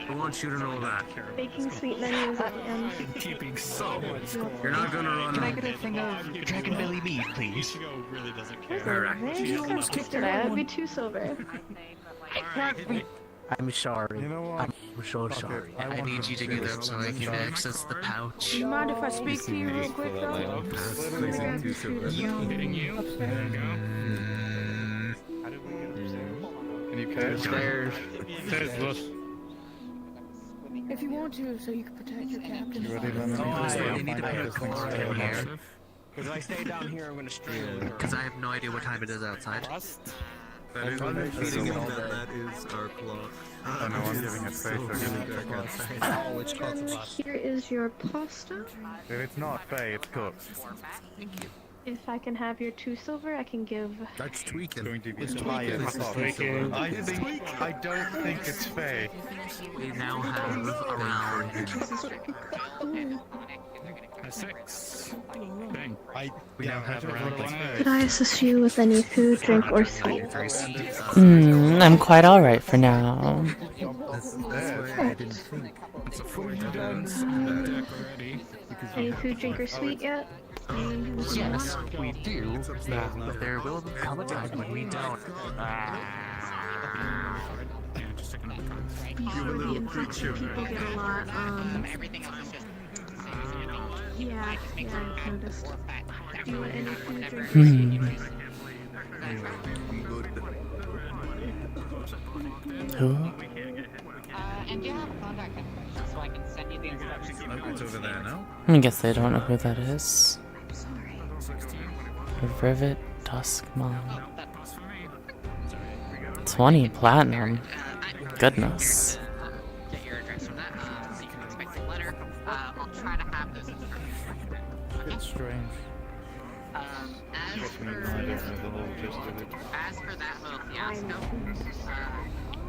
I want you to know that. baking sweet menus at the end. Keeping so. You're not gonna run. Can I get a thing of dragon belly meat, please? really doesn't care. Alright. That'd be 2 silver. I'm sorry. You know what? I'm so sorry. I need you to get up so I can access the pouch. Do you mind if I speak to you real quick though? Hitting you. There you go. And you catch. There's There's look. If you want to, so you can protect your captain. You ready, Lemon? They need to put a car in here. Because if I stay down here, I'm gonna strain. Because I have no idea what time it is outside. That is Assuming that is our clock. Oh no, I'm giving it faith. They're really dark outside. Here is your pasta. If it's not Faye, it's cooked. If I can have your 2 silver, I can give. That's tweaking. It's tweaking. I don't think it's Faye. We now have around a 6. Bang. We now have around Could I assist you with any food, drink, or sweet? I'm quite alright for now. Any food, drink, or sweet yet? Yes, we do. But there will come a time when we don't. The infection people get a lot. Yeah, I noticed. Do you want any food, drink, or sweet? Who? And do you have contact information so I can send you the instructions? It's over there now. I guess they don't know who that is. Rivet Dusk Mom. 20 platinum. Goodness. Get your address from that, so you can expect a letter. I'll try to have those instructions. It's strange. As for that little fiasco,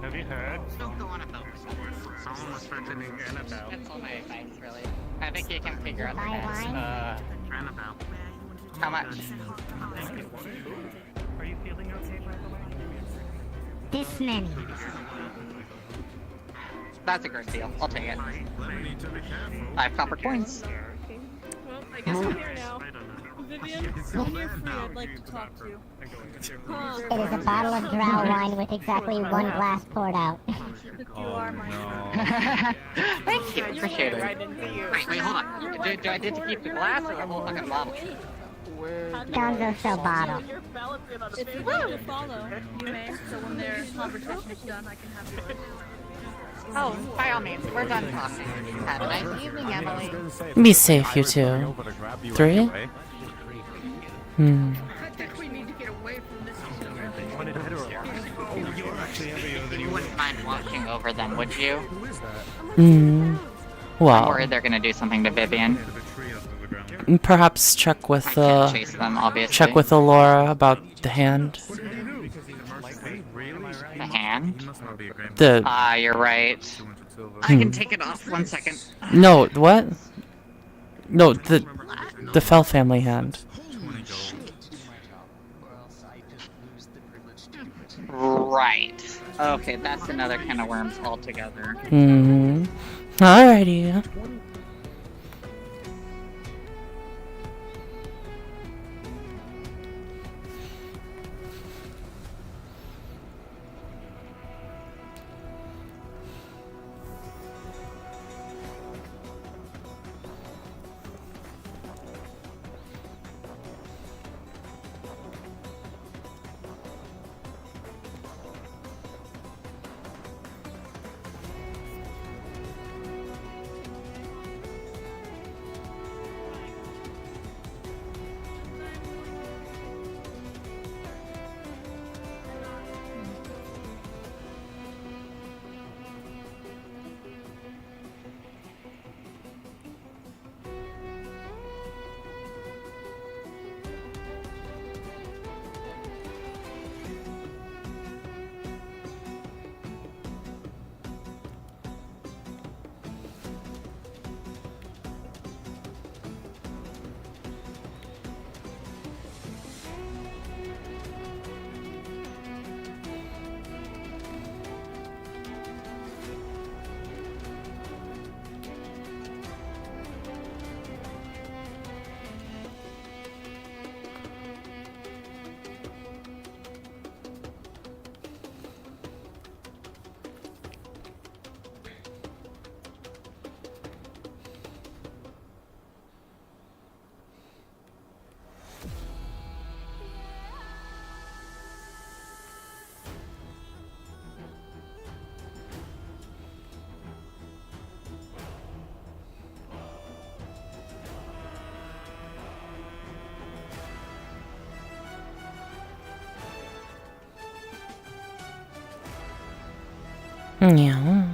Have you heard? don't go on a boat. Someone was threatening Annabelle. That's all my advice, really. I think you can figure out the Bye, best. Annabelle. How much? Are you feeling okay, by the way? This many. That's a great deal. I'll take it. 5 copper coins. Well, I guess I'm here now. Vivian, when you're free, I'd like to talk to you. It is a bottle of drow wine with exactly 1 glass poured out. You are my friend. Thank you. Appreciate it. Right into you. Wait, hold on. Do I get to keep the glass or the whole fucking bottle? Gonzo still bottle. If you want to follow, you may. So when their conversation is done, I can have yours. Oh, by all means, we're done talking. Have a nice evening, Emily. Be safe, you two. 3? I think we need to get away from this. You wouldn't mind watching over them, would you? I'm Well, worried they're gonna do something to Vivian. perhaps check with I can't chase them, obviously. check with Alora about the hand. The hand? The You're right. I can take it off. 1 second. no, what? No, the Fell family hand. Right. Okay, that's another can of worms altogether. Alrighty. Yeah.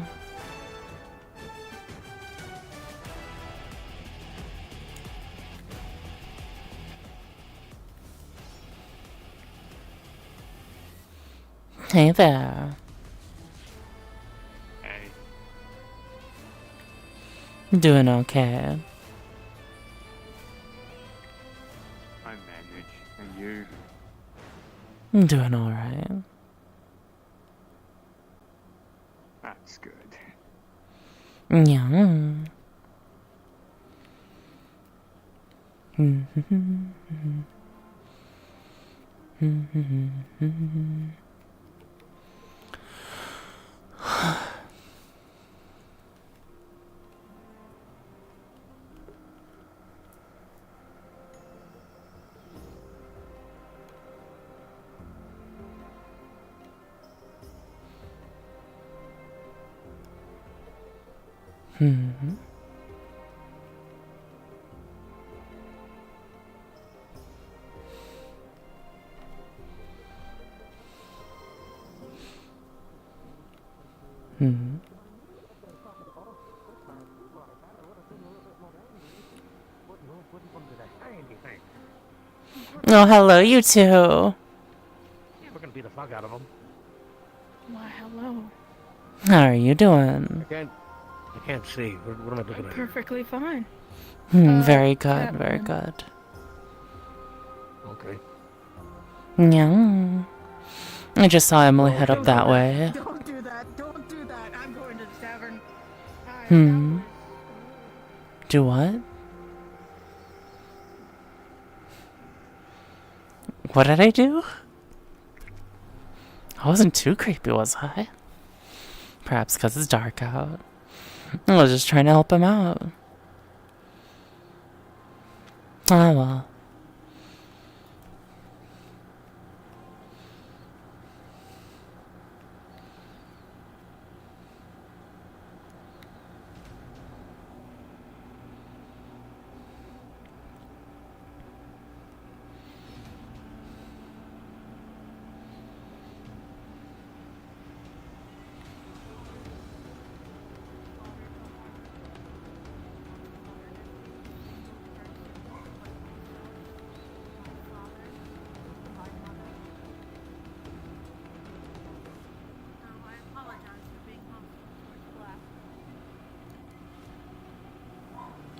Hey there. Hey. Doing okay. I manage. And you? I'm doing alright. That's good. Yeah. Oh, hello, you two. We're gonna beat the fuck out of them. Why, hello. How are you doing? I can't see. What am I looking at? Perfectly fine. Very good, very Catwoman. good. Okay. Yeah. I just saw Emily head up that way. Don't do that. Don't do that. I'm going to the tavern. Do what? What did I do? I wasn't too creepy, was I? Perhaps because it's dark out. I was just trying to help him out. Ah, well.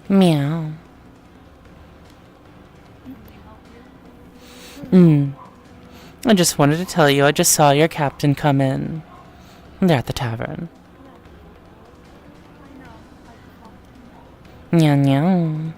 Meow. I just wanted to tell you I just saw your captain come in. They're at the tavern. Meow meow.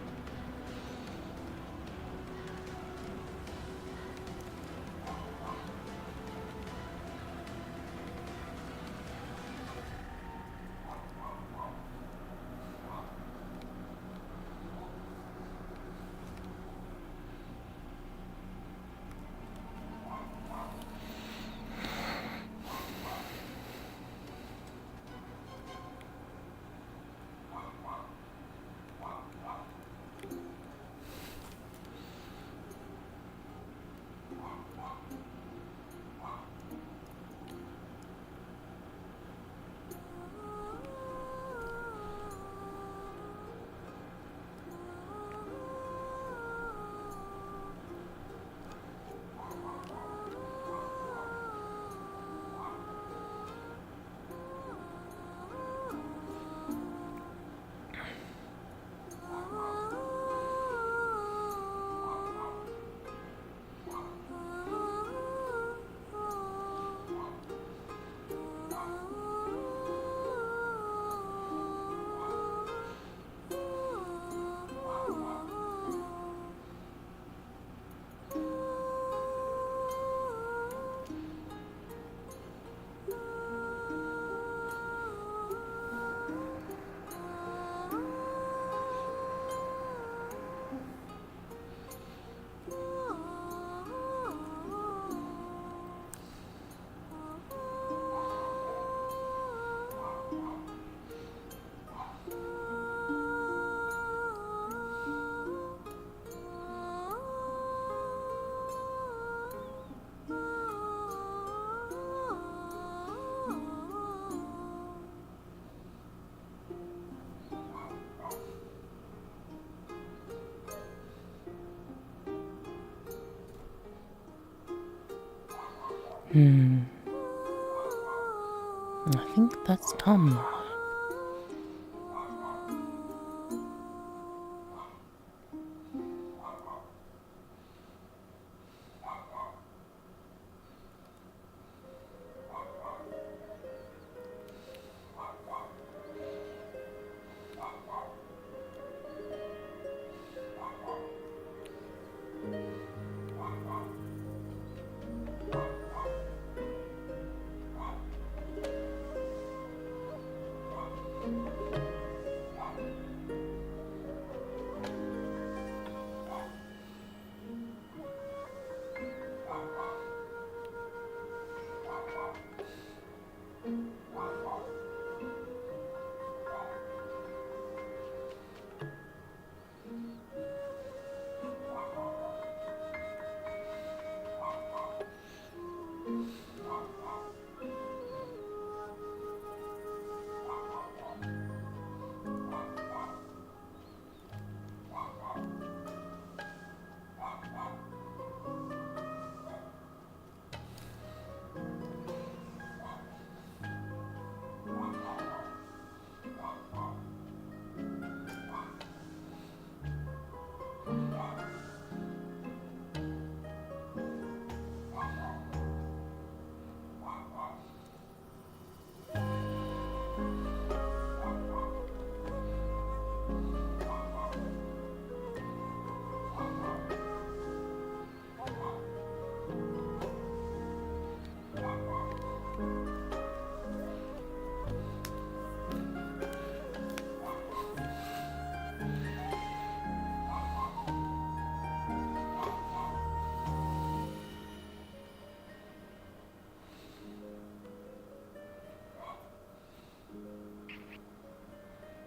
I think that's Tom.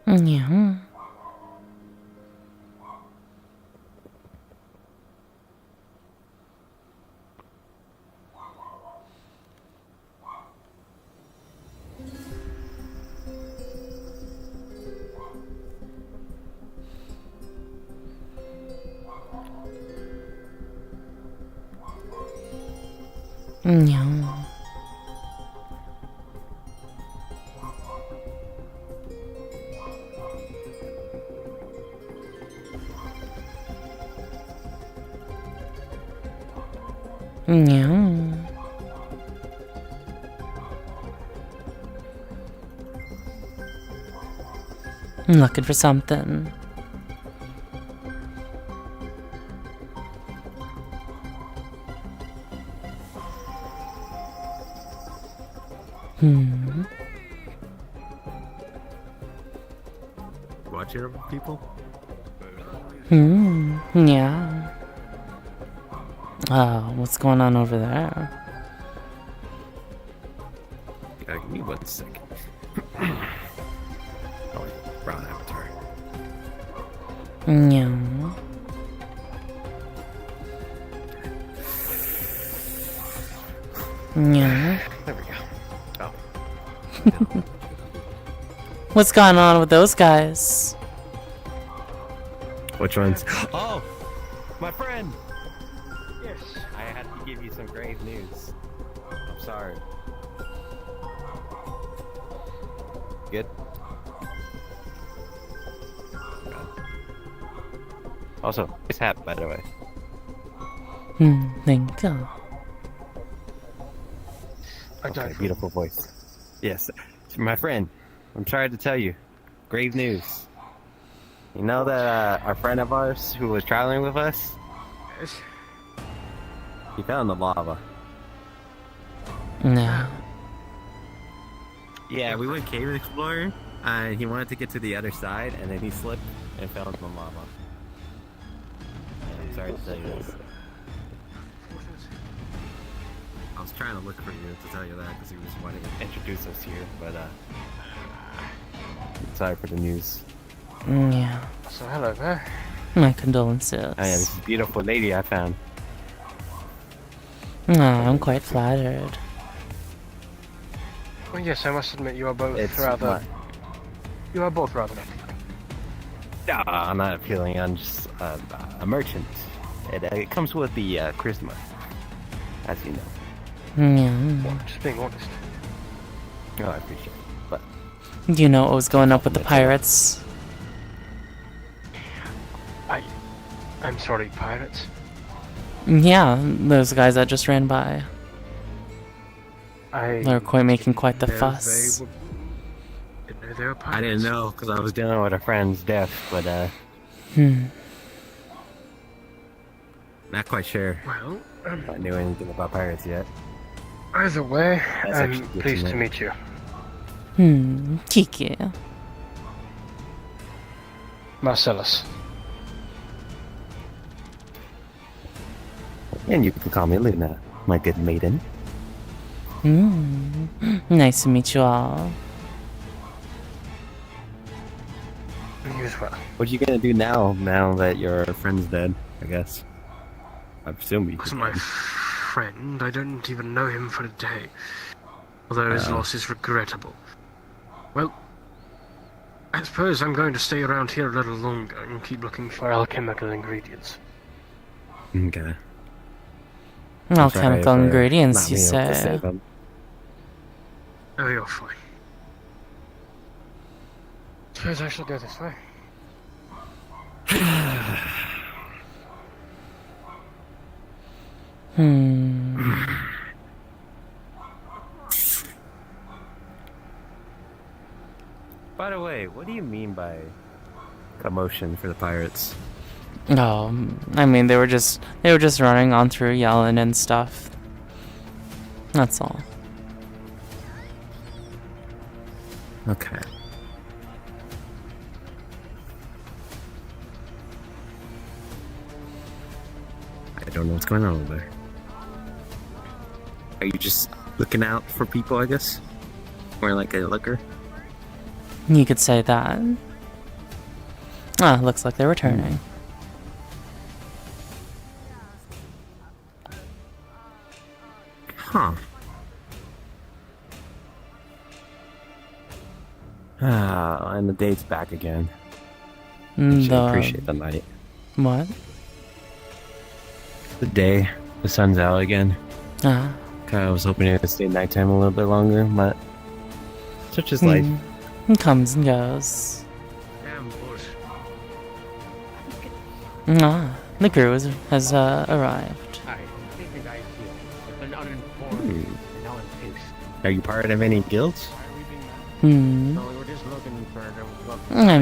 Yeah. Yeah. Yeah. I'm looking for something. Watch your people? Yeah. Oh, what's going on over there? Give me 1 second. Oh, brown avatar. Yeah. Yeah. There we go. Oh. What's going on with those guys? Which ones? Oh, my friend. Yes. I had to give you some grave news. I'm sorry. Good. Also, nice hat, by the way. Thank you. Okay, beautiful voice. Yes, my friend. I'm sorry to tell you, grave news. You know that our friend of ours who was traveling with us? Yes. He fell in the lava. No. Yeah, we went cave exploring, and he wanted to get to the other side, and then he slipped and fell into the lava. I'm sorry to tell you this. I was trying to look for you to tell you that because he was wanting to introduce us here, but sorry for the news. Yeah. So hello there. My condolences. Oh yeah, this is a beautiful lady I found. Oh, I'm quite flattered. Well, yes, I must admit you are both It's rather. not- You are both rather. No, I'm not appealing. I'm just a merchant. It comes with the charisma, as you know. Yeah. Just being honest. Oh, I appreciate it. But You know what was going up with the pirates? I'm sorry, pirates. Yeah, those guys that just ran by. They're quite making quite the fuss. I didn't know because I was dealing with a friend's death, but not quite sure. Well, if I knew anything about pirates yet. Either way, That's I'm actually good pleased to to know. meet you. Kiki. Marcellus. And you can call me Luna, my good maiden. Nice to meet you all. You as well. What are you gonna do now that your friend's dead, I guess? I presume you Wasn't my friend. I didn't even know him for a day. Although his loss is regrettable. Well, I suppose I'm going to stay around here a little longer and keep looking for alchemical ingredients. Okay. Alchemical ingredients, you say? Oh, you're fine. Suppose I shall go this way. By the way, what do you mean by commotion for the pirates? Oh, I mean they were just running on through yelling and stuff. That's all. Okay. I don't know what's going on over there. Are you just looking out for people, I guess? Or like a looker? You could say that. Ah, looks like they're returning. Huh. Ah, and the date's back again. I appreciate the night. What? The day, the sun's out again. Ah. I was hoping it would stay nighttime a little bit longer, but such is life. It comes and goes. Ah, the crew has arrived. Are you part of any guilds? I'm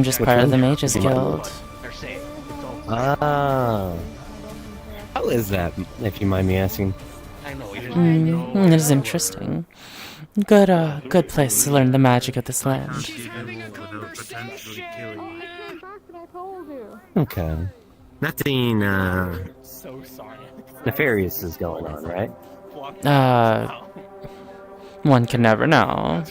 just part of the Mages Guild. Ah. How is that, if you mind me asking? It is interesting. Good place to learn the magic of this land. Okay. Nothing, nefarious is going on, right? One can never know.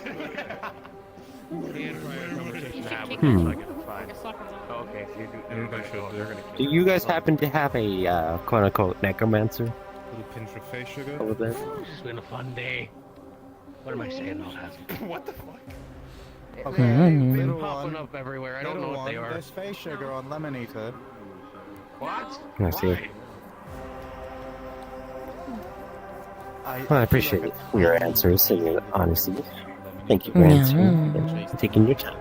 Do you guys happen to have a, quote-unquote, necromancer? Little pinch of face sugar. Over there? It's been a fun day. What am I saying? What the fuck? Okay, they're popping up everywhere. I don't know what they are. There's face sugar on Lemon Eater. What? I see. Well, I appreciate your answers and your honesty. Thank you for answering and taking your time.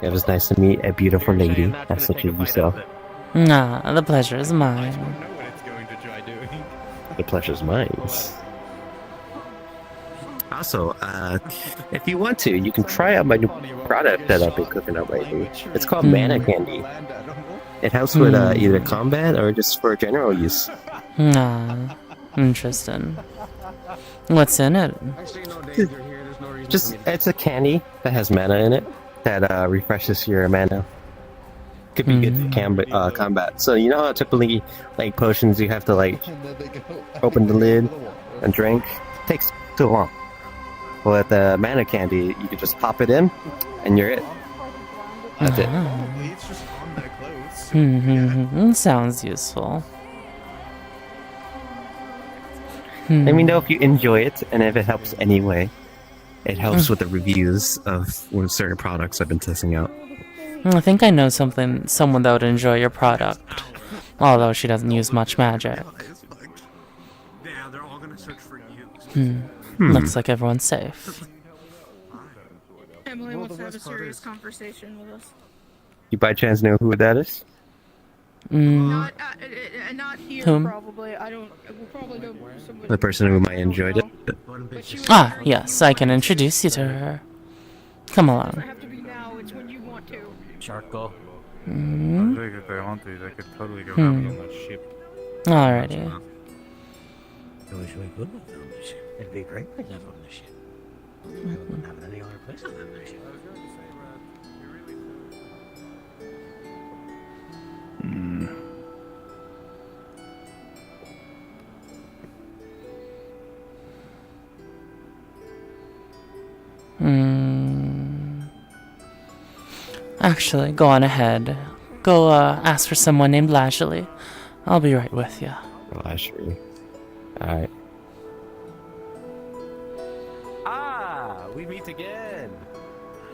It was nice to meet a beautiful lady such as yourself. Nah, the pleasure is mine. The pleasure's mine. Also, if you want to, you can try out my new product that I've been cooking up lately. It's called Mana Candy. It helps with either combat or just for general use. Nah, interesting. What's in it? Just, it's a candy that has mana in it that refreshes your mana. Could be good for combat. So you know how typically, like potions, you have to like open the lid and drink. It takes too long. Well, with the mana candy, you can just pop it in, and you're it. That's it. It's just on their clothes. Sounds useful. Let me know if you enjoy it and if it helps anyway. It helps with the reviews of certain products I've been testing out. I think I know someone that would enjoy your product, although she doesn't use much magic. Yeah, they're all gonna search for Looks like everyone's safe. Emily wants to have a serious conversation with us. You by chance know who that is? Not here, Whom? probably. I don't. We'll probably know somebody. The person whom I enjoyed it. Ah, yes, I can introduce you to her. Come along. have to be now. It's when you want to. Sharko. Hmm? If they want to, they could totally go Hmm. on that ship. Alrighty. It was really good with them on the ship. It'd be a great place to have on the ship. We wouldn't have any other place to have on the ship. Actually, go on ahead. Go, ask for someone named Lashley. I'll be right with you. Lashley. Alright. Ah, we meet again.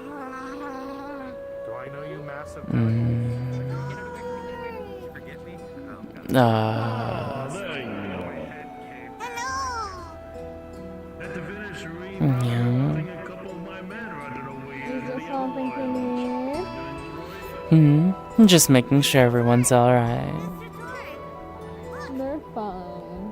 Do I know you, massive? Forget me? Is there something you need? Just making sure everyone's alright. They're fine.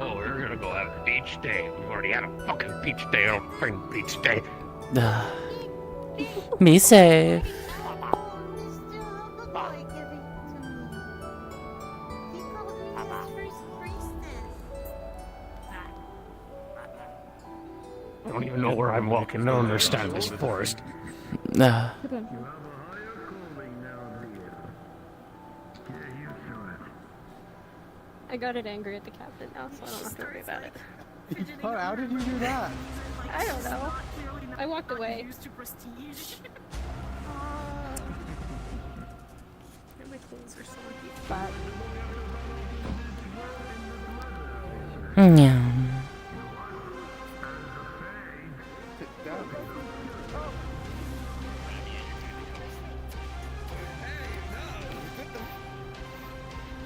Oh, we're gonna go have a beach day. We've already had a fucking beach day. I don't bring beach day. Be safe. I don't even know where I'm walking. I don't understand this forest. I got it angry at the captain now, so I don't have to worry about it. How did you do that? I don't know. I walked away. My clothes are so fat. Yeah.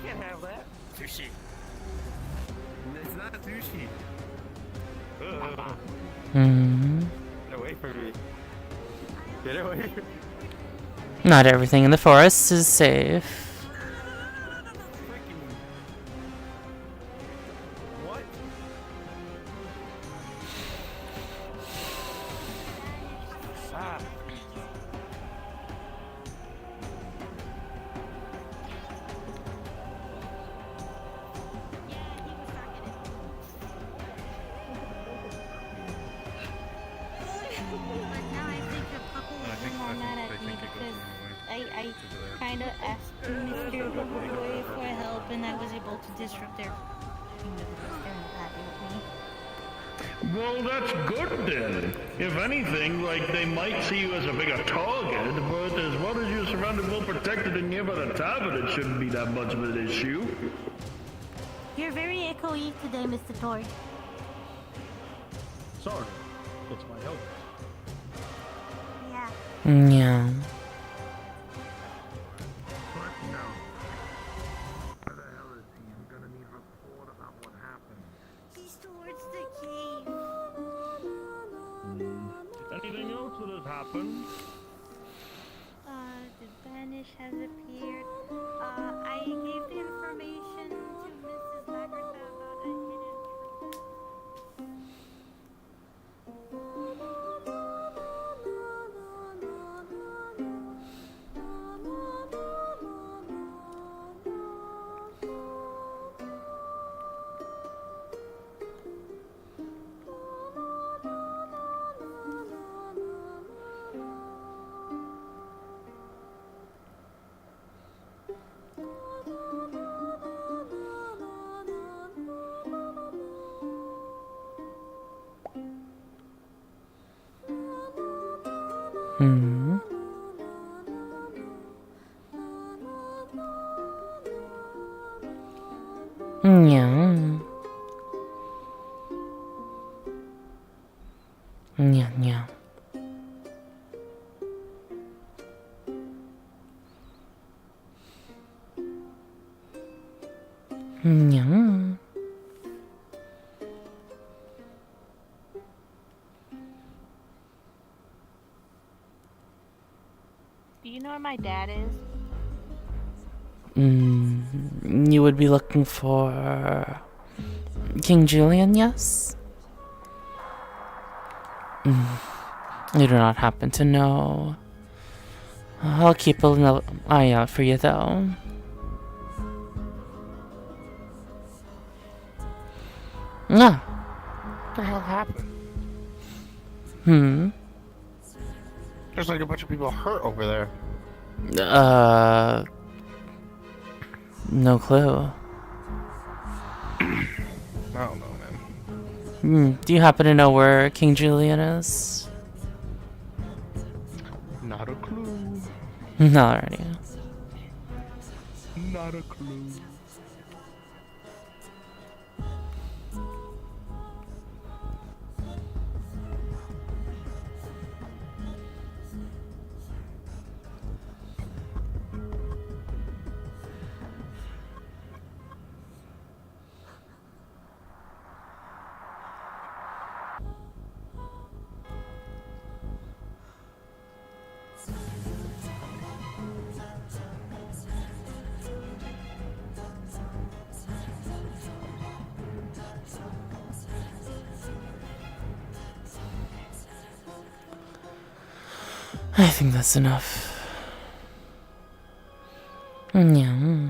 Can't have that. Sushi. It's not sushi. Get away from me. Get away. Not everything in the forest is safe. What? Ah. I kind of asked Mr. Boy for help, and I was able to disrupt their. Well, that's good then. If anything, like, they might see you as a bigger target, but as long as you're surrounded, well protected, and near by the tavern, it shouldn't be that much of an issue. You're very echoey today, Mr. Toy. Sorry, it's my help. Yeah. He's towards the cave. Anything else that has happened? The banish has appeared. I gave the information to Mrs. Lagarta about a hidden Yeah. Yeah, yeah. Yeah. Do you know where my dad is? You would be looking for King Julian, yes? You do not happen to know. I'll keep an eye out for you, though. Ah. What the hell happened? There's like a bunch of people hurt over there. No clue. I don't know, man. Do you happen to know where King Julian is? Not a clue. Alrighty. Not a clue. I think that's enough. Yeah.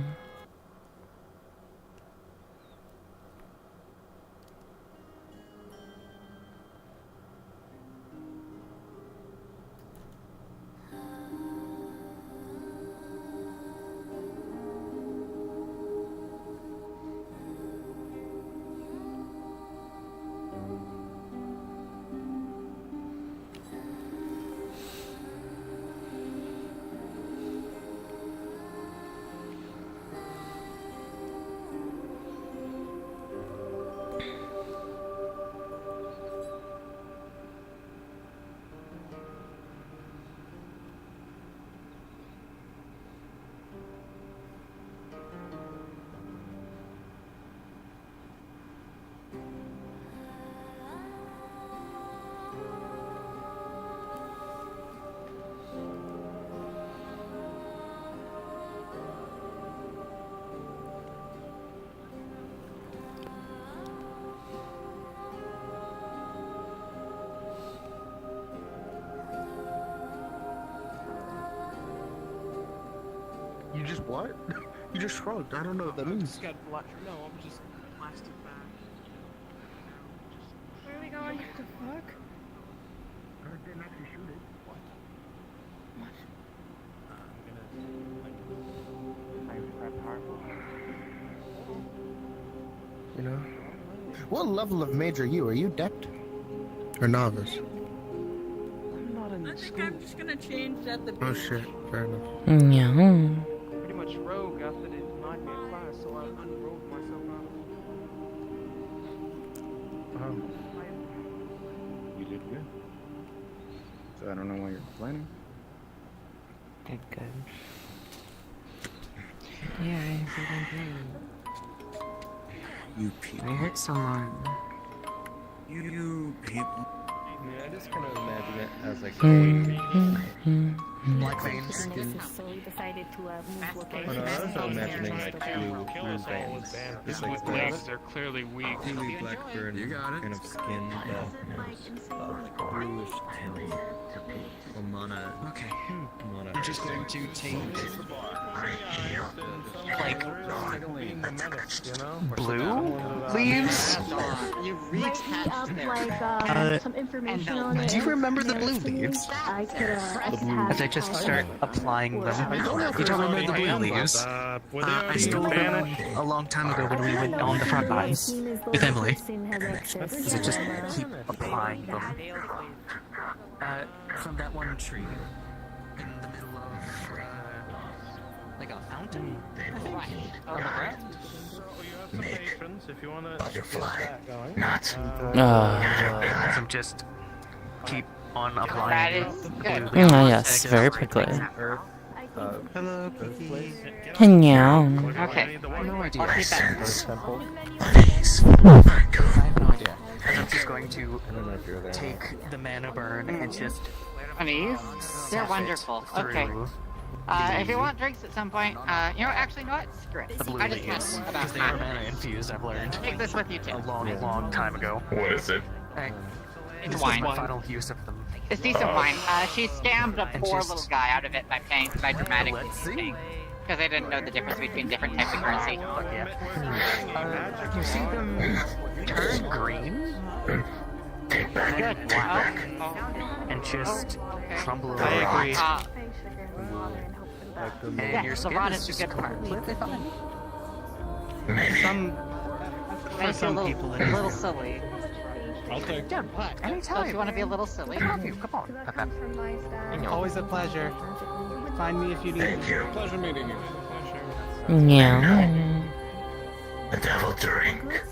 You just what? You just shrugged. I don't know what that means. Just got no, I'm just plastic bag. Where are we going? What the fuck? I didn't actually shoot it. What? I'm gonna prep powerful. You know? What level of mage are you? Are you adept? Or novice? I'm not in I think I'm just gonna change that the Oh shit, fair enough. Yeah. pretty much rogue after they denied me a class, so I unrolled myself out of it. You did good. So I don't know why you're complaining. Did good. Yeah, I did good. You people. I hurt someone. You people. I just kind of imagine it as like Black veins. decided to move location. Oh no, I was imagining like blue veins. Just like Legs, they're clearly weak. Clearly blackburn kind of skin, bluish tint. Or mana. Okay. Mana. I'm just going to take like blue leaves. You retouched Like some information on it. Do you remember the blue to me, leaves? I could As I just start applying them. You don't remember the blue leaves? I stole them a long time ago when we went on the front lines with Emily. So just keep applying them. From that one tree in the middle of like a fountain, I think. On the ground. If you want to butterfly, Not. So just keep on applying. Yes, very quickly. Hello, Kiki. Hello. Okay. No idea. I'll keep that. I have no idea. I'm just going to take the mana burn and just. Honeys, they're wonderful. Okay. If you want drinks at some point, you know, actually, you know what? Screw it. The blue I just leaves, want because about they are mana infused, I've learned. Take this with you too. A long time ago. What is it? It's This wine. is my final use of them. It's decent wine. She scammed a And poor just- little guy out of it by dramatically paying. Because they didn't know the difference between different types of currency. You see them turn green? Good. And just crumble away. I agree. And your skin Savant is is just the good part. completely fine. Some Makes you a little, people, a little silly. I'll take. Yeah, but anytime. Don't you want to be a little silly? I love you. Come on. Okay. Always a pleasure. Find me if you need me. Pleasure meeting you. Yeah. The devil drink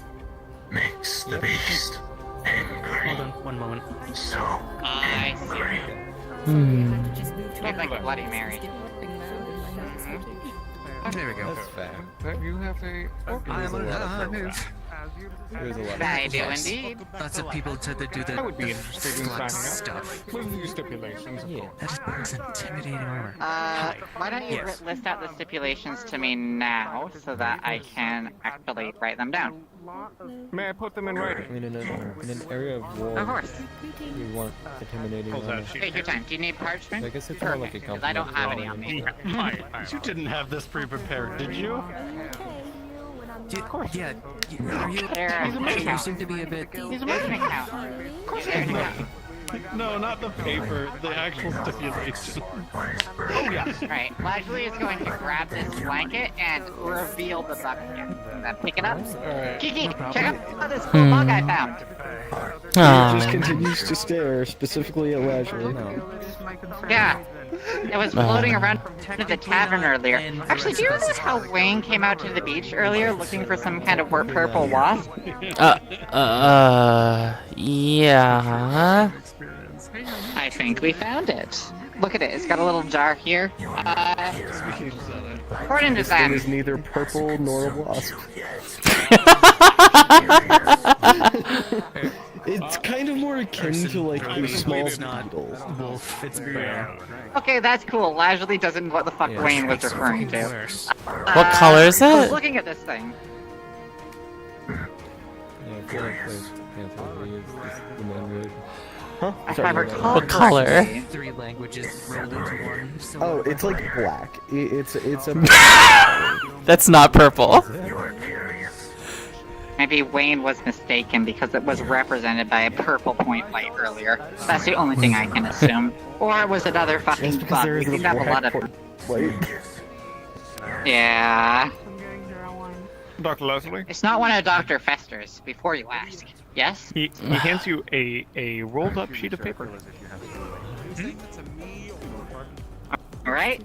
makes the beast angry. Hold on, one moment. So I see. Hmm. Look like a Bloody Mary. There we go. That's fair. You have a. I'm alive. There's a lot. I do indeed. Lots of people said they do the, I would be interested in flex signing up. stuff. With your stipulations, of course. That is intimidating armor. Why don't you Yes. list out the stipulations to me now so that I can actually write them down? May I put them in writing? I mean, in an area of war, Of course. you want intimidating armor. Take your time. Do you need parchment? I guess it's more like a Because I don't have any on me. You didn't have this pre-prepared, did you? Yeah, are you? You seem to be a bit. He's a merchant account. Of course there's an account. No, not the paper, the actual stipulation. Oh, yes. Right. Leslie is going to grab this blanket and reveal the bucket. Then pick it up. Kiki, check out this cool mug I found. He just continues to stare specifically at Lashley. Yeah. It was floating around in the tavern earlier. Actually, do you remember how Wayne came out to the beach earlier looking for some kind of purple wasp? Yeah. I think we found it. Look at it. It's got a little jar here. According to This thing them, is neither purple nor a wasp. It's kind of more akin to like a small beetle. Wolf, it's bear. okay, that's cool. Lashley doesn't know what the fuck Wayne was referring to. What color is I was it? looking at this thing. Yeah, I feel like there's Panther Lee is the main word. Huh? If Sorry, I what? recall What color? correctly. 3 languages rolled into one. So Oh, it's like black. It's a. That's not purple. Maybe Wayne was mistaken because it was represented by a purple point light earlier. That's the only thing I can assume. Or it was another fucking Just because bug. there We is a seem to have a lot black of. Wait. Yeah. Dr. Leslie? It's not one of Dr. Fester's, before you ask. Yes? He hands you a rolled up sheet of paper. Alright?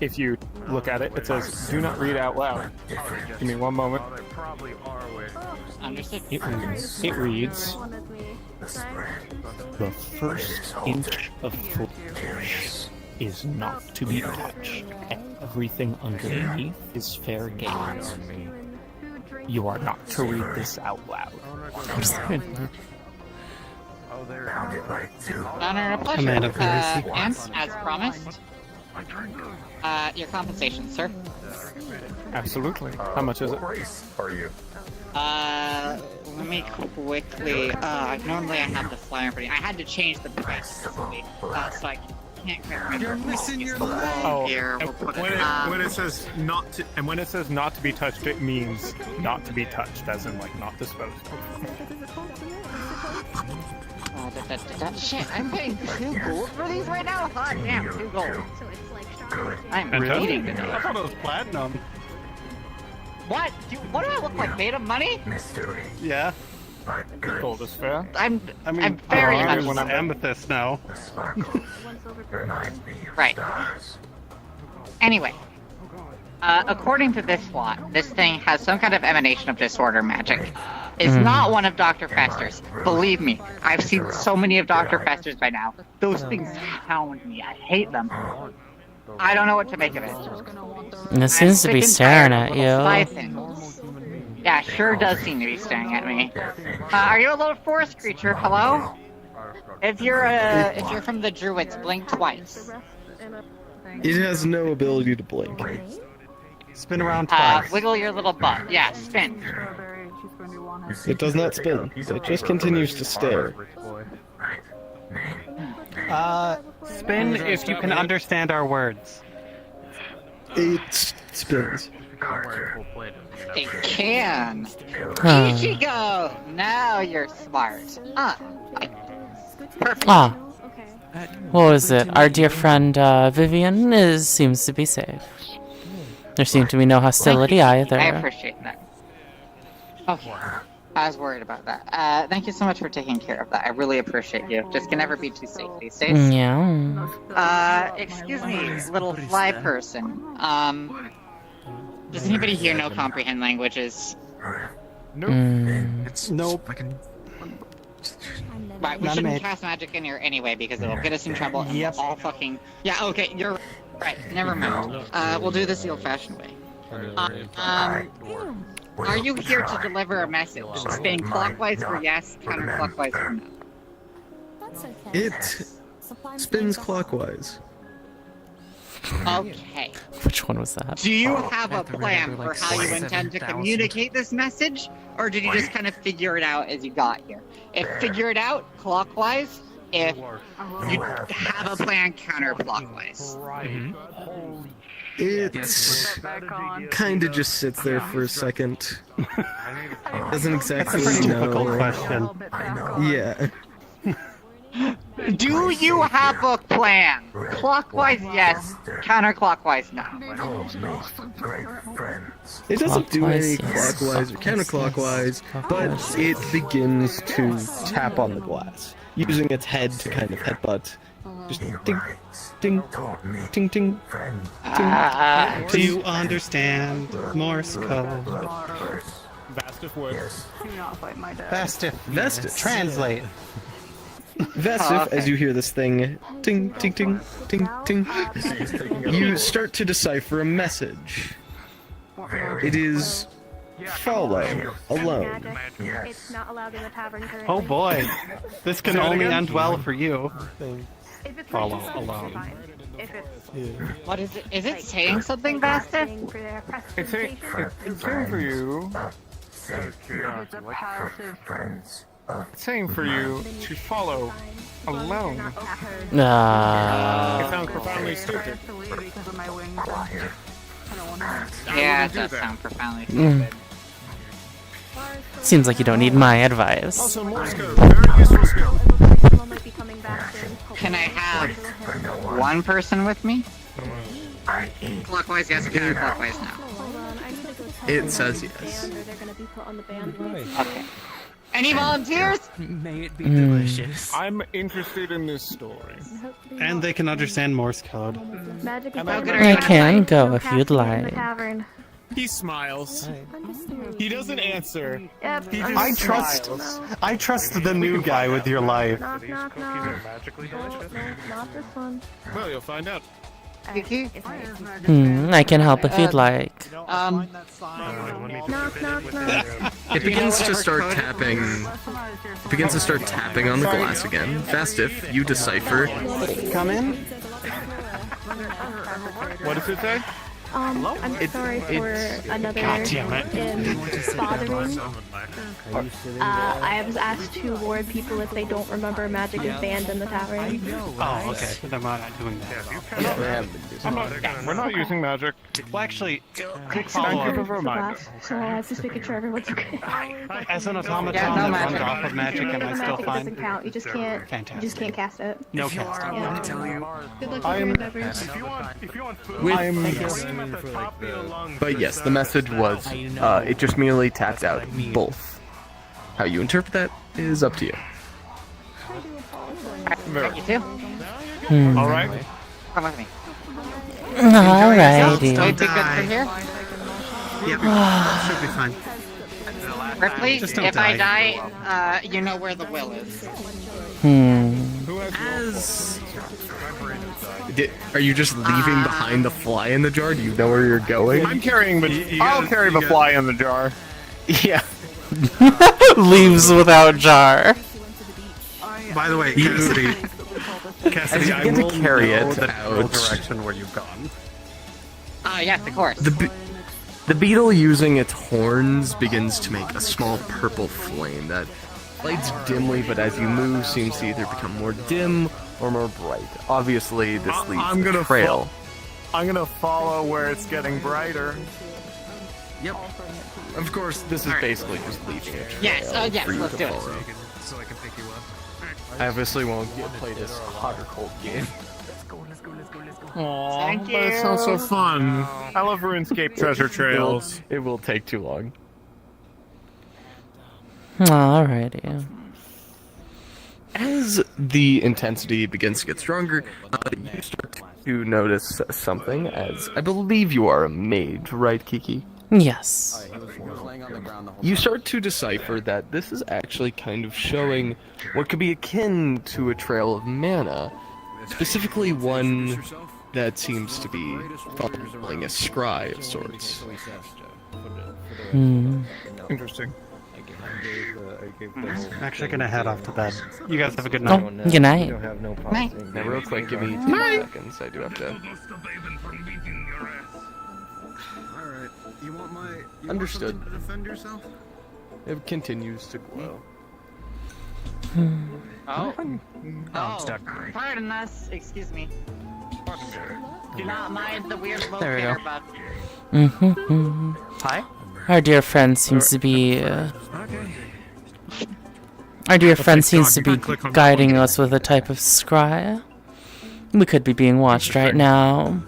If you look at it, it says, "Do not read out loud." Give me one moment. Understood. It reads, "The first inch of flesh is not to be touched. Everything underneath is fair game. You are not to read this out loud." Honor and a pleasure. Amanda Pierce. And, as promised, your compensation, sir. Absolutely. How much is it? Let me quickly, normally I have the flyer in front of me. I had to change the price, so I can't quite remember. You're missing your Oh, Here, we'll put it, when it says not to, and when it says not to be touched, it means not to be touched, as in like not disposed of. Shit, I'm paying 2 gold for these right now? Hot damn, 2 gold. I'm And reading I today. thought it was platinum. What? What do I look like? Made of money? Yeah. Gold is fair. I'm very there's much an so. amethyst now. Right. Anyway, according to this plot, this thing has some kind of emanation of disorder magic. is not one of Dr. Fester's. Believe me, I've seen so many of Dr. Fester's by now. Those things hound me. I hate them. I don't know what to make of it. It seems to be staring at you. Yeah, sure does seem to be staring at me. Are you a little forest creature? Hello? If you're from the Druids, blink twice. It has no ability to blink. Spin around twice. Wiggle your little butt. Yeah, spin. It does not spin. It just continues to stare. Spin if you can understand our words. It spins. It can. Huh. Ichigo! Now you're smart. Perfect. Ah. What was it? Our dear friend Vivian seems to be safe. There seemed to be no hostility either. I appreciate that. Okay. I was worried about that. Thank you so much for taking care of that. I really appreciate you. Just can never be too safe these days. Yeah. Excuse me, little fly person. Does anybody here know comprehend languages? Nope. Right, we shouldn't cast magic in here anyway because it'll get us in trouble. And we'll all fucking. Yeah, okay, you're right. Never mind. We'll do this the old-fashioned way. Are you here to deliver a message? Spin clockwise for yes, counterclockwise for no. It spins clockwise. Okay. Which one was that? Do you have a plan for how you intend to communicate this message, or did you just kind of figure it out as you got here? If figure it out clockwise, if you have a plan counterclockwise. It kind of just sits there for a second. Doesn't exactly That's a know. difficult question. Yeah. Do you have a plan? Clockwise, yes. Counterclockwise, no. It doesn't do any clockwise or counterclockwise, but it begins to tap on the glass, using its head to kind of headbutt. Just ding, ding, ding, ding, ding. Do you understand Morse code? Vastif works. Vastif. Translate. Vastif, as you hear this thing, ting, ting, ting, ting, ting, you start to decipher a message. It is follow alone. It's not allowed in the tavern currently. Oh boy, this can only end well for you. If it's Follow registered, it's alone. fine. If it's What is it? Is it saying something, Vastif? It's saying for you. It's saying for you to follow alone. It sounds profoundly stupid. Yeah, it does sound profoundly stupid. Seems like you don't need my advice. Also, Morse code, very useful skill. Can I have one person with me? Clockwise, yes. Counterclockwise, no. It says yes. Okay. Any volunteers? May it be delicious. I'm interested in this story. And they can understand Morse code. Magic is I can go if you'd like. He smiles. He doesn't answer. Yep. He just I trust the new guy with your life. Knock, knock, knock. Not this one. Well, you'll find out. I can help if you'd like. Knock, knock, knock. It begins to start tapping. It begins to start tapping on the glass again. Vastif, you decipher. Come in. What does it say? I'm sorry for another bothering. I was asked to warn people if they don't remember magic is banned in the tavern. Oh, okay. Then we're not doing that. We're not using magic. Well, actually, quick Thank you follow-up. for the reminder. So I was just making sure everyone's okay. As an automaton Yeah, no that runs magic. off of magic, am I still Magic fine? doesn't count. You just can't. Fantastic. You just can't cast it. No casting. Yeah. Good luck with your endeavors. But yes, the message was, it just merely tapped out both. How you interpret that is up to you. You too? All right. Come with me. Alrighty. Wait, be good for here? Yep. Should be fine. Ripley, Just don't if I die. die, you know where the will is. Are you just leaving behind the fly in the jar? Do you know where you're going? I'm carrying the. I'll carry the fly in the jar. Yeah. Leaves without jar. By the way, Cassidy, As you I begin to will carry know it the general out. direction where you've gone. Yes, of course. The beetle using its horns begins to make a small purple flame that lights dimly, but as you move seems to either become more dim or more bright. Obviously, this leads to the trail. I'm gonna follow where it's getting brighter. Yep. Of course, this is basically just leaving a trail Yes, yes, for you let's to do it. follow. So I can pick you up. I obviously won't play this hot or cold game. Aww, Thank but it sounds so you. fun. I love RuneScape treasure trails. It will take too long. Alrighty. As the intensity begins to get stronger, you start to notice something, as I believe you are a mage, right, Kiki? Yes. You start to decipher that this is actually kind of showing what could be akin to a trail of mana, specifically one that seems to be following a scry of sorts. Interesting. I'm actually gonna head off to bed. You guys have a good Oh, night. good night. Now, real quick, give me 2 seconds. I do have to. Alright, you want my... Understood. To defend yourself? It continues to glow. Oh, pardon us. Excuse me. Do not mind the weird low There we there, go. bud. Hi. Our dear friend seems to be. Our dear friend seems to be guiding us with a type of scry. We could be being watched right now.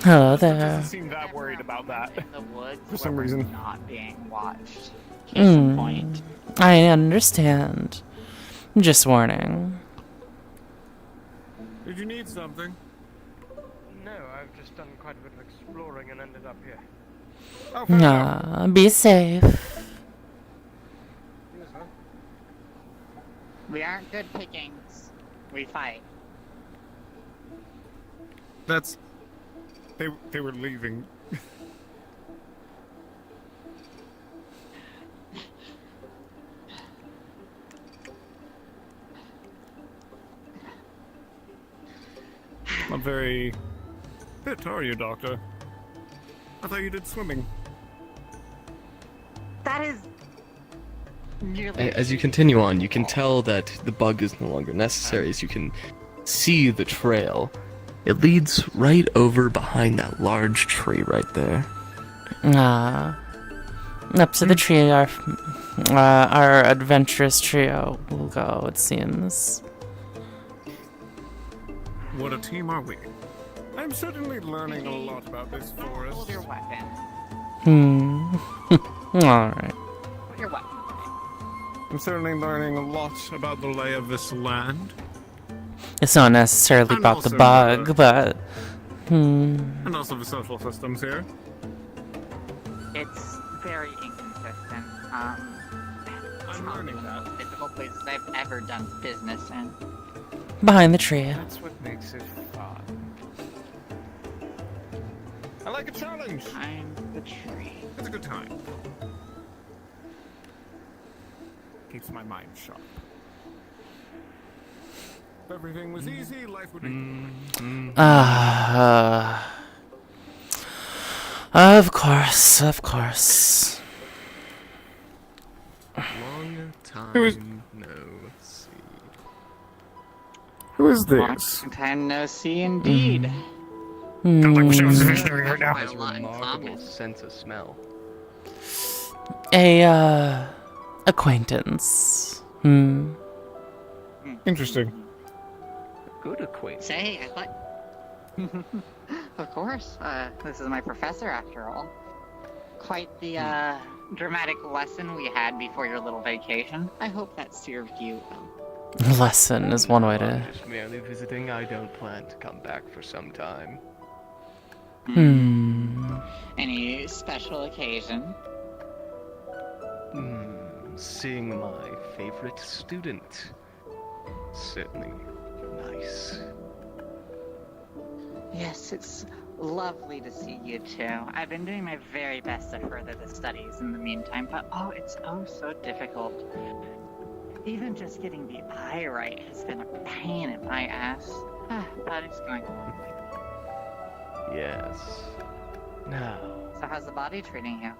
Hello there. Doesn't seem that worried about that. In the woods, For some where we're reason. not being watched. Case in point. I understand. Just warning. Did you need something? No, I've just done quite a bit of exploring and ended up here. Be safe. We aren't good pickings. We fight. That's. They were leaving. Not very fit, are you, Doctor? I thought you did swimming. That is nearly. As you continue on, you can tell that the bug is no longer necessary, as you can see the trail. It leads right over behind that large tree right there. Up to the tree our adventurous trio will go, it seems. What a team are we? I'm certainly learning a lot about this forest. Hold your weapon. Alright. Hold your weapon. I'm certainly learning a lot about the lay of this land. It's not necessarily And about the also, bug, but... And also the social systems here. It's very inconsistent. It's not one of the most difficult places I've ever done business in. Behind the tree. That's what makes it fun. I like a challenge. I'm the tree. It's a good time. Keeps my mind sharp. If everything was easy, life would be. Of course, of course. Long time Who is- no see. Who is this? Long time no see, indeed. Has a Remarkable remarkable sense of smell. Acquaintance. Interesting. Good acquaintance. Say, I thought. Of course. This is my professor, after all. Quite the dramatic lesson we had before your little vacation. I hope that served you well. Lesson is one way to... Just merely visiting. I don't plan to come back for some time. Any special occasion? Seeing my favorite student. Certainly nice. Yes, it's lovely to see you too. I've been doing my very best to further the studies in the meantime, but it's so difficult. Even just getting the eye right has been a pain in my ass. But it's going along. Yes. Now. So how's the body treating you?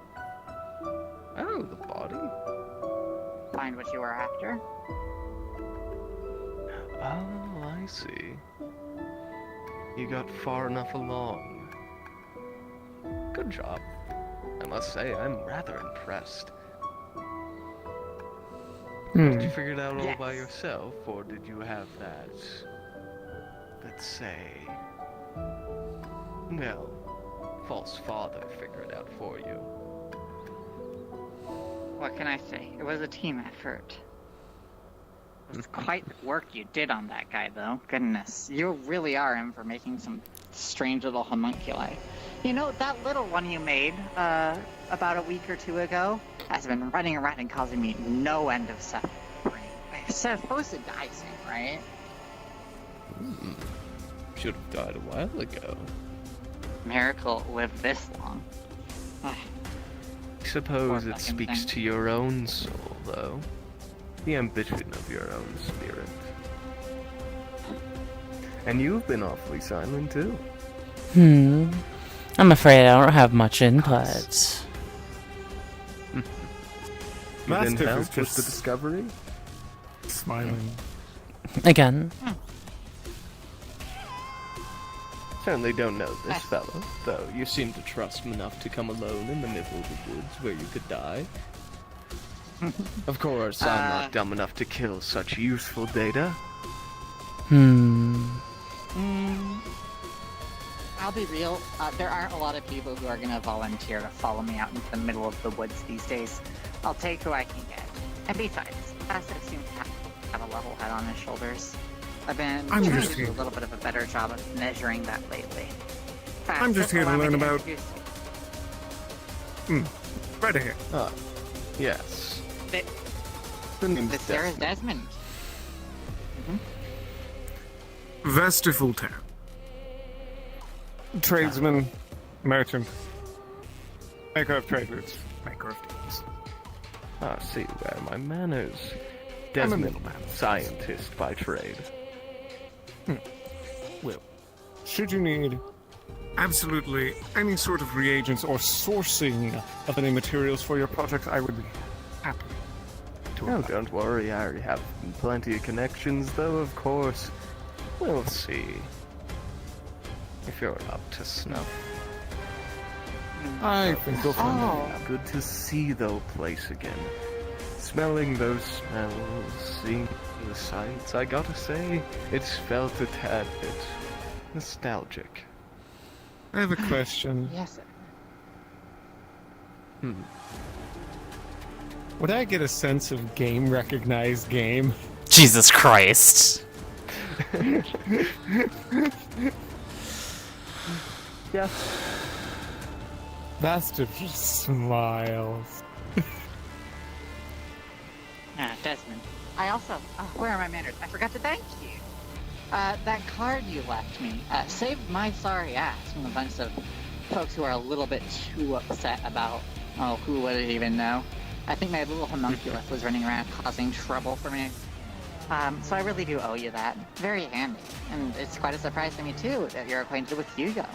Oh, the body? Find what you were after? Oh, I see. You got far enough along. Good job. I must say, I'm rather impressed. Did you figure it out all by yourself, or did you have that, let's say, well, false father figure it out for you? What can I say? It was a team effort. It's quite the work you did on that guy, though. Goodness, you really are in for making some strange little homunculi. You know, that little one you made, about a week or two ago, has been running around and causing me no end of suffering. It's supposed to die soon, right? Should have died a while ago. Miracle lived this long. I suppose it speaks to your own soul, though. The ambition of your own spirit. And you've been awfully silent, too. I'm afraid I don't have much input. You didn't help with the discovery? Smiling. Again. Certainly don't know this fellow, though you seem to trust him enough to come alone in the middle of the woods where you could die. Of course, I'm not dumb enough to kill such useful data. I'll be real, there aren't a lot of people who are gonna volunteer to follow me out into the middle of the woods these days. I'll take who I can get. And besides, Bassett seems to have a level head on his shoulders. I've been trying to do a little bit of a better job of measuring that lately. I'm just here to learn about... Right ahead. Yes. This here is Desmond. Vestiful tradesman, merchant, maker of trade routes, maker of deals. Ah, see where my manners. Desmond, scientist by trade. Well, should you need absolutely any sort of reagents or sourcing of any materials for your project, I would be happy to. Oh, don't worry, I already have plenty of connections, though, of course. We'll see. If you're up to snuff. I think you'll find it. Good to see the place again. Smelling those smells, seeing the sights, I gotta say, it's felt a tad bit nostalgic. I have a question. Yes, sir. Would I get a sense of game recognized game? Jesus Christ. Yeah. Master just smiles. Desmond. I also... where are my manners? I forgot to thank you. That card you left me saved my sorry ass from a bunch of folks who are a little bit too upset about, who would even know. I think my little homunculus was running around causing trouble for me. So I really do owe you that. Very handy. And it's quite a surprise to me, too, that you're acquainted with Hugo.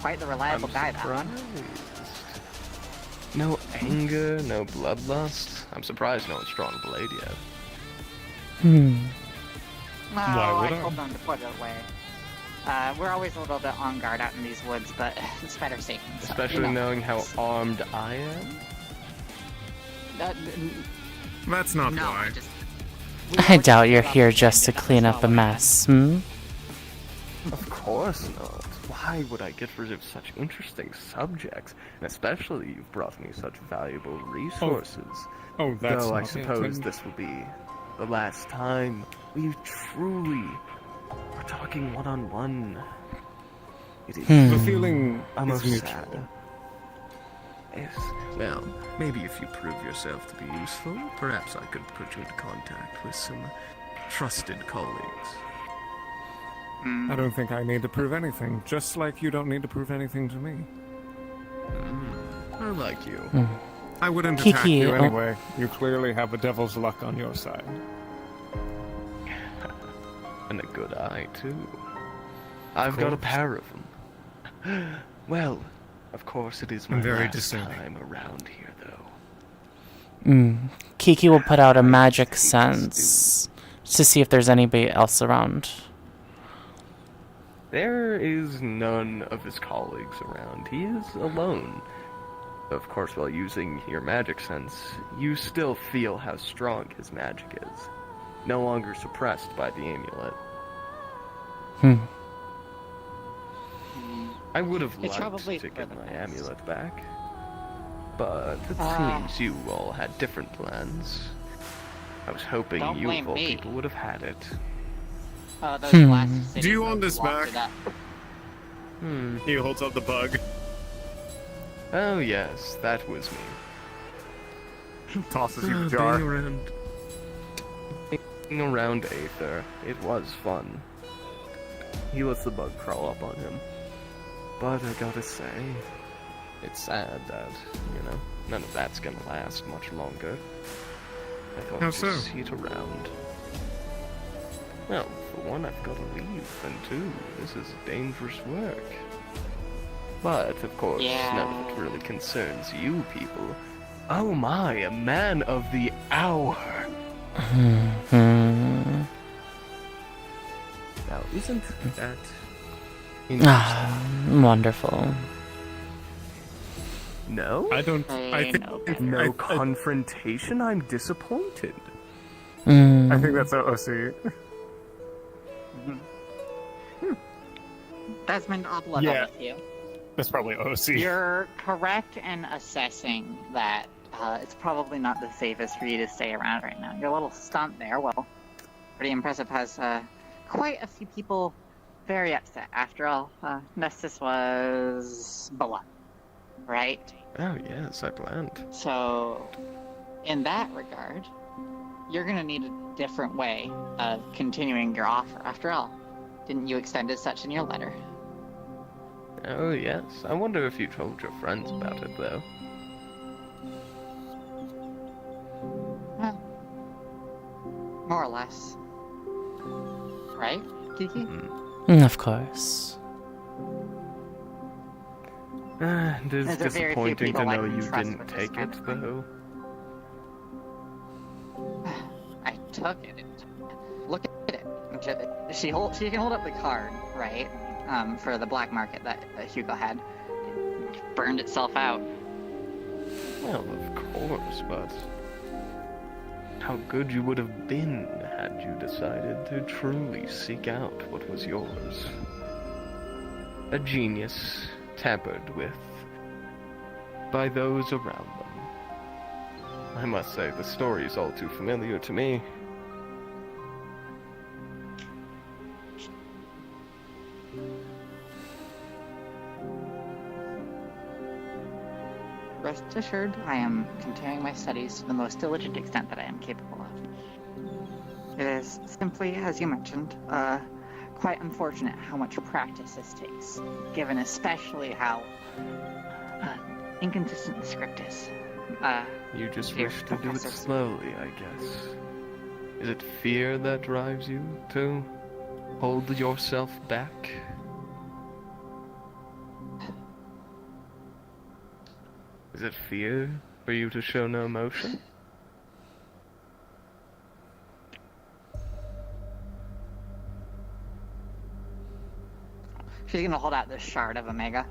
Quite the reliable guy, that one. No anger, no bloodlust. I'm surprised no one's drawn a blade yet. I told them to put it away. We're always a little bit on guard out in these woods, but it's better safe than sorry. Especially knowing how armed I am? That's not why. I doubt you're here just to clean up a mess, Of course not. Why would I get rid of such interesting subjects? And especially you've brought me such valuable resources. That's Though I not suppose it. this will be the last time we truly were talking one-on-one. It is The feeling almost is mutual. sad. Yes. Well, maybe if you prove yourself to be useful, perhaps I could put you in contact with some trusted colleagues. I don't think I need to prove anything, just like you don't need to prove anything to me. I like you. I wouldn't Kiki, attack you oh. anyway. You clearly have the devil's luck on your side. And a good eye, too. I've got a pair of them. Well, of course it is my Very last discerning. time around here, though. Kiki will put out a magic sense to see if there's anybody else around. There is none of his colleagues around. He is alone. Of course, while using your magic sense, you still feel how strong his magic is. No longer suppressed by the amulet. I would have It's liked probably to for get the my best. amulet back. But it seems you all had different plans. I was hoping Don't you blame of all me. people would have had it. Those last Do you want cities this locked back? it up. He holds up the bug. Oh yes, that was me. Tosses you the jar. Being around Aether, it was fun. He lets the bug crawl up on him. But I gotta say, it's sad that, none of that's gonna last much longer. I thought How I'd so? just see it around. Well, for one, I've got to leave, and two, this is dangerous work. But, of course, none of it really concerns you people. Oh my, a man of the hour! Now, isn't that interesting? Wonderful. No? I think no confrontation? I'm disappointed. I think that's OC. Desmond, I'll level Yeah. with you. That's probably OC. You're correct in assessing that it's probably not the safest for you to stay around right now. Your little stunt there, well, pretty impressive, has quite a few people very upset. After all, Nessus was beloved, right? Oh yes, I planned. So, in that regard, you're gonna need a different way of continuing your offer. After all, didn't you extend as such in your letter? Oh yes, I wonder if you told your friends about it though. More or less. Right, Kiki? Of course. It is There's a very few disappointing to people I know can you trust didn't with this take kind it of thing. though. I took it. Look at it. She can hold up the card, right? For the black market that Hugo had. It burned itself out. Well, of course, but how good you would have been had you decided to truly seek out what was yours. A genius tampered with by those around them. I must say, the story's all too familiar to me. Rest assured, I am continuing my studies to the most diligent extent that I am capable of. It is simply, as you mentioned, quite unfortunate how much practice this takes, given especially how inconsistent the script is. You just Fear wish to do it professors. slowly, I guess. Is it fear that drives you to hold yourself back? Is it fear for you to show no emotion? She's gonna hold out this shard of Omega.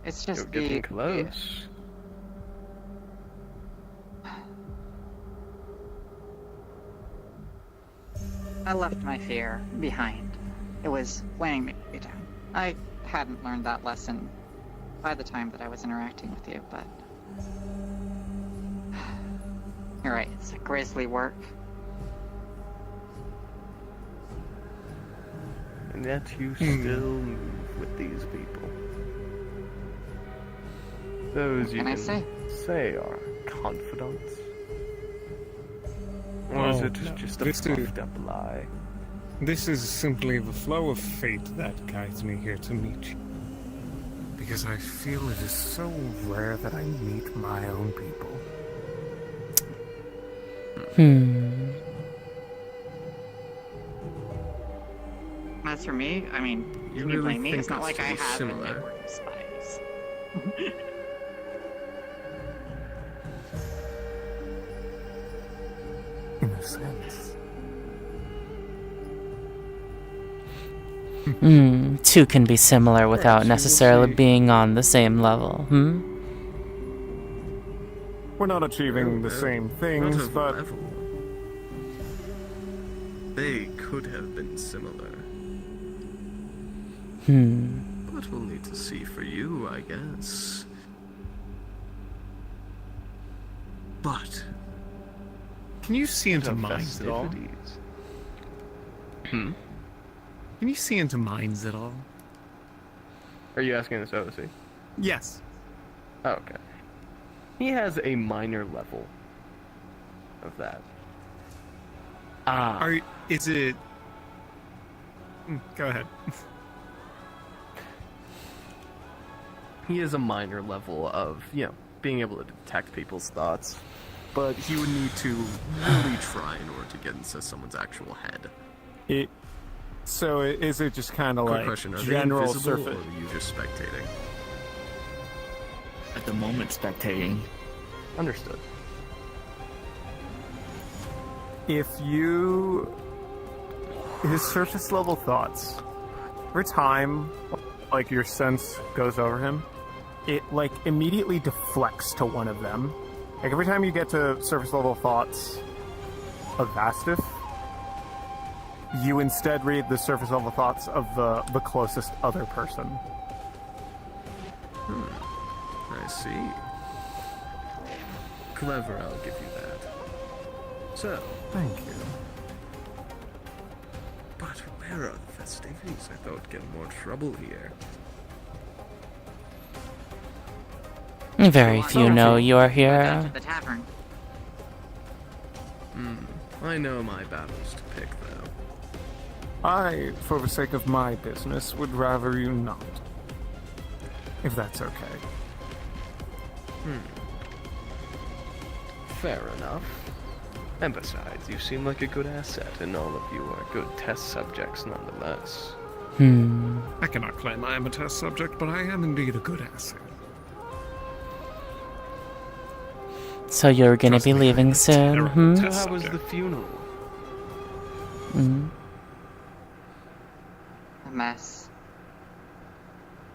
It's just You're getting close. I left my fear behind. It was weighing me down. I hadn't learned that lesson by the time that I was interacting with you, but You're right, it's a grisly work. And yet you still move with these people. Those you Can I can say are confidants. Or is it just a puffed up lie? This is simply the flow of fate that guides me here to meet you. Because I feel it is so rare that I meet my own people. As for me, I mean, You can you really blame me? think It's not us like to I be have similar? a network of spies. In a sense. Two can be similar without necessarily being on the same level. We're not achieving the same things, Not of but level. They could have been similar. But we'll need to see for you, I guess. But can you see into minds at all? Festivities. Hmm? Can you see into minds at all? Are you asking this OC? Yes. Oh, okay. He has a minor level of that. Is it... Go ahead. He has a minor level of, being able to detect people's thoughts. but he would need to really try in order to get into someone's actual head. So is it just kind of Quick like question, are general they invisible, surface? or are you just spectating? At the moment, spectating. Understood. If you... His surface level thoughts, every time like your sense goes over him, it like immediately deflects to one of them. Like every time you get to surface level thoughts of Vastif, you instead read the surface level thoughts of the closest other person. I see. Clever, I'll give you that. So, thank you. But where are the festivities? I thought I'd get more trouble here. Very few know you're here. To the tavern. I know my battles to pick, though. I, for the sake of my business, would rather you not. If that's okay. Fair enough. And besides, you seem like a good asset, and all of you are good test subjects nonetheless. I cannot claim I am a test subject, but I am indeed a good asset. So you're gonna be leaving soon, So how was the funeral? A mess.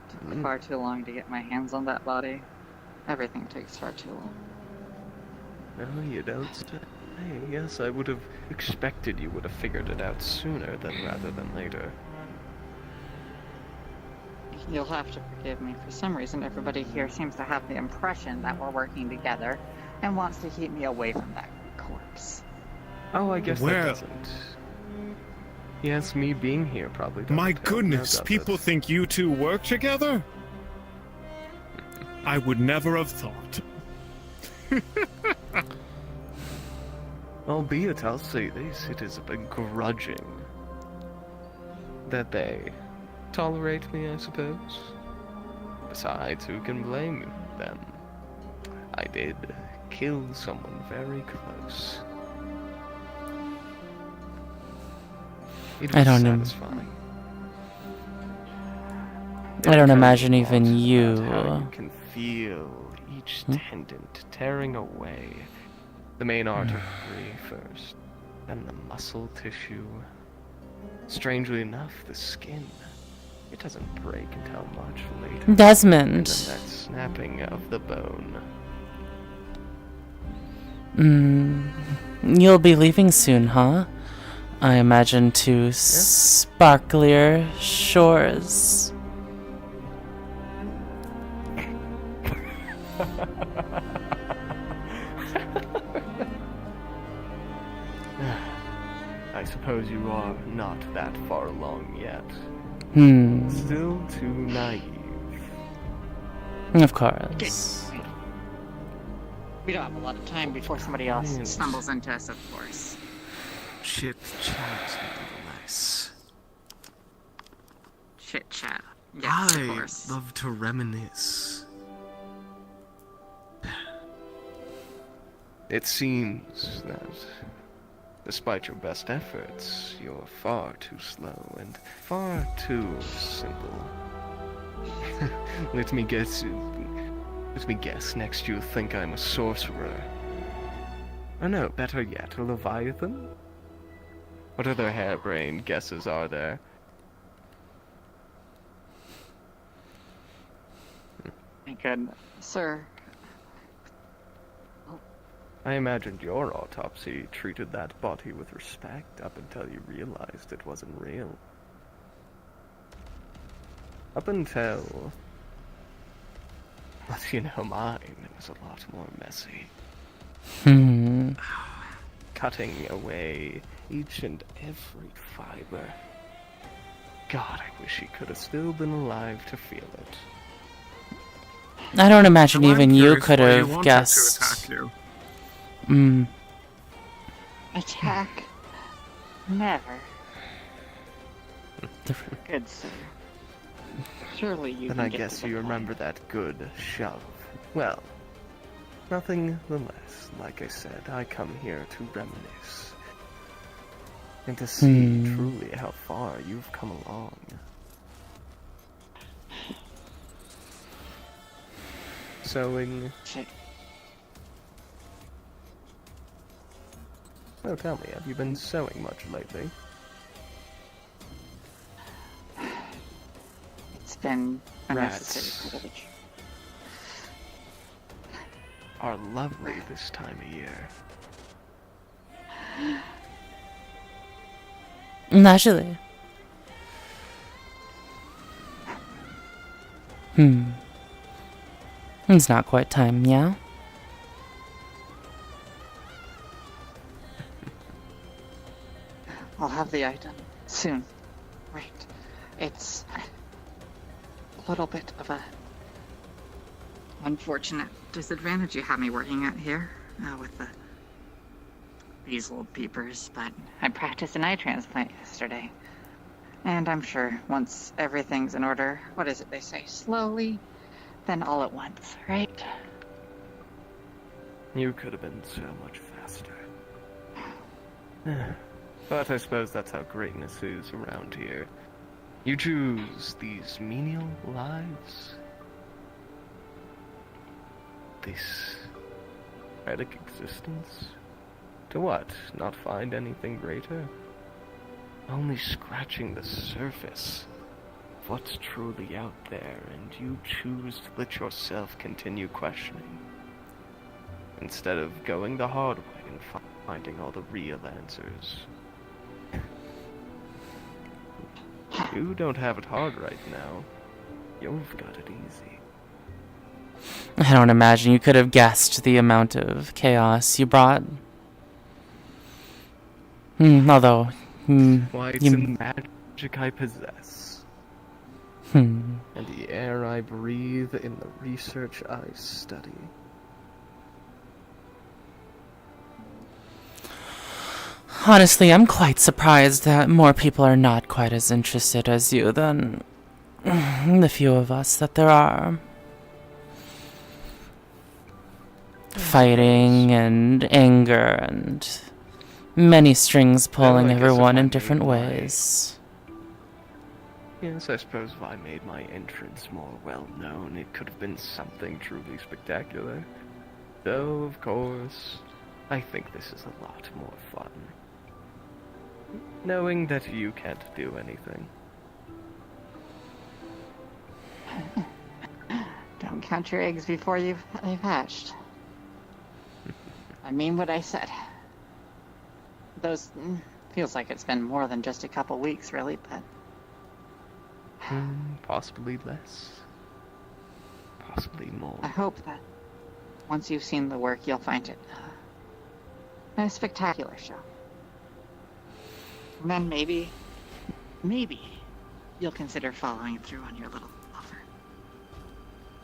Took far too long to get my hands on that body. Everything takes far too long. Oh, you don't say. Yes, I would have expected you would have figured it out sooner rather than later. You'll have to forgive me. For some reason, everybody here seems to have the impression that we're working together and wants to keep me away from that corpse. Oh, I guess Well. that doesn't. Yes, me being here probably doesn't My help, goodness, now does people it? think you two work together? I would never have thought. Albeit, I'll say this, it is begrudging that they tolerate me, I suppose. Besides, who can blame them? I did kill someone very close. It I was don't know. satisfying. I don't It imagine tells a even lot you. about how you can feel each tendon tearing away. The main artery first, then the muscle tissue. Strangely enough, the skin. It doesn't break until much later. Desmond. And then that snapping of the bone. You'll be leaving soon, huh? I imagine to sparklier shores. I suppose you are not that far along yet. Still too naive. Of course. We don't have a lot of time before somebody else stumbles into us, of course. Chit chat, nonetheless. Chit chat. Yes, of I course. love to reminisce. It seems that, despite your best efforts, you're far too slow and far too simple. Let me guess, next you think I'm a sorcerer. Or no, better yet, a leviathan? What other harebrained guesses are there? My goodness, sir. I imagined your autopsy treated that body with respect up until you realized it wasn't real. Up until... But you know, mine was a lot more messy. Cutting away each and every fiber. God, I wish he could have still been alive to feel it. I don't imagine I'm even you curious could why you have want guessed. her to attack you. Attack? Never. Good sir. Surely you Then can I get guess to the you point. remember that good shove. Well, nothing the less. Like I said, I come here to reminisce. And to see truly how far you've come along. Sewing. Oh, tell me, have you been sewing much lately? It's been a Rats necessary privilege. are lovely this time of year. Naturally. It's not quite time, yeah? I'll have the item soon. Right. It's a little bit of a unfortunate disadvantage you have me working at here with these old peepers, but I practiced an eye transplant yesterday. And I'm sure once everything's in order, what is it they say? Slowly, then all at once, right? You could have been so much faster. But I suppose that's how greatness is around here. You choose these menial lives. This pathetic existence. To what? Not find anything greater? Only scratching the surface of what's truly out there, and you choose to let yourself continue questioning. Instead of going the hard way and finding all the real answers. You don't have it hard right now. You've got it easy. I don't imagine you could have guessed the amount of chaos you brought. Although... Why, it's in the magic I possess. And the air I breathe in the research I study. Honestly, I'm quite surprised that more people are not quite as interested as you than the few of us that there are. Fighting and anger and many strings pulling everyone in different ways. Yes, I suppose if I made my entrance more well-known, it could have been something truly spectacular. Though, of course, I think this is a lot more fun. Knowing that you can't do anything. Don't count your eggs before they've hatched. I mean what I said. Those... feels like it's been more than just a couple weeks, really, but... Possibly less. Possibly more. I hope that once you've seen the work, you'll find it a spectacular show. And then maybe you'll consider following through on your little offer.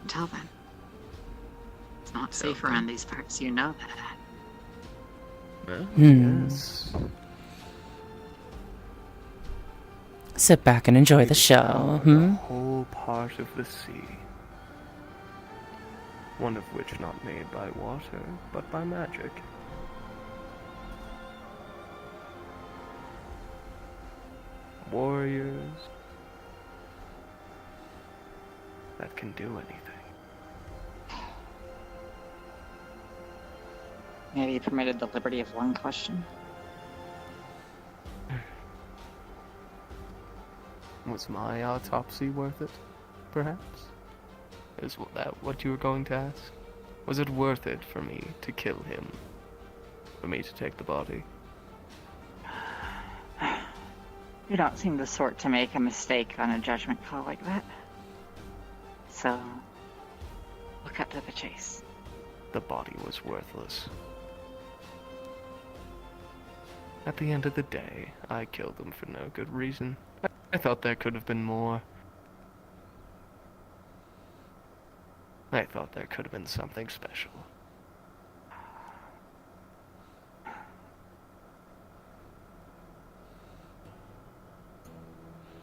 Until then, it's not safe around these parts, you know that. Well, Hmm. yes. Sit back and enjoy the show. The Hmm? whole part of the sea. One of which not made by water, but by magic. Warriors that can do anything. Maybe you permitted the liberty of one question. Was my autopsy worth it, perhaps? Is that what you were going to ask? Was it worth it for me to kill him? For me to take the body? You don't seem the sort to make a mistake on a judgment call like that. So, we'll cut to the chase. The body was worthless. At the end of the day, I killed him for no good reason. I thought there could have been more. I thought there could have been something special.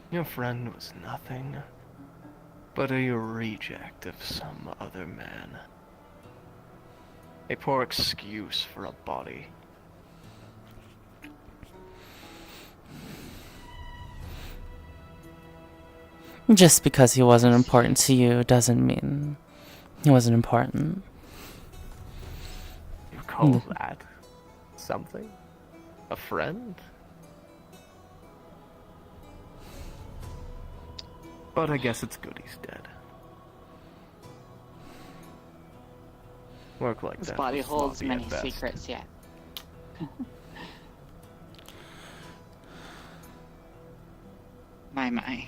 Your friend was nothing but a reject of some other man. A poor excuse for a body. Just because he wasn't important to you doesn't mean he wasn't important. You call that something? A friend? But I guess it's good he's dead. Work like This that. body was holds sloppy at many best. secrets yet. My.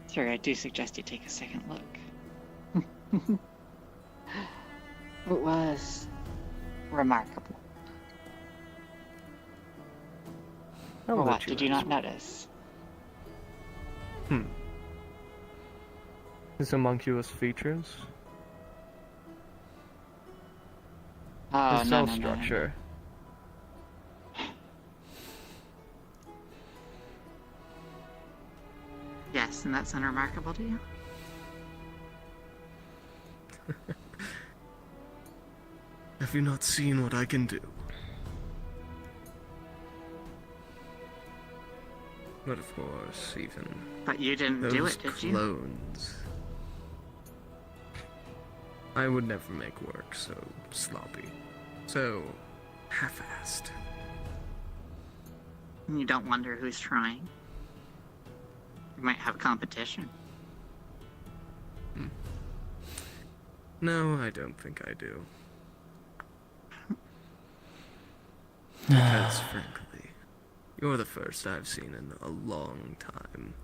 Sir, I do suggest you take a second look. It was remarkable. I'll Or let what, did you not notice? His homunculus features? Oh, His no, cell no, no, no, no. structure? Yes, and that's unremarkable to you? Have you not seen what I can do? But of course, even But you didn't do those it, did you? clones. I would never make work so sloppy, so half-assed. And you don't wonder who's trying? You might have competition. No, I don't think I do. Because, frankly, you're the first I've seen in a long time.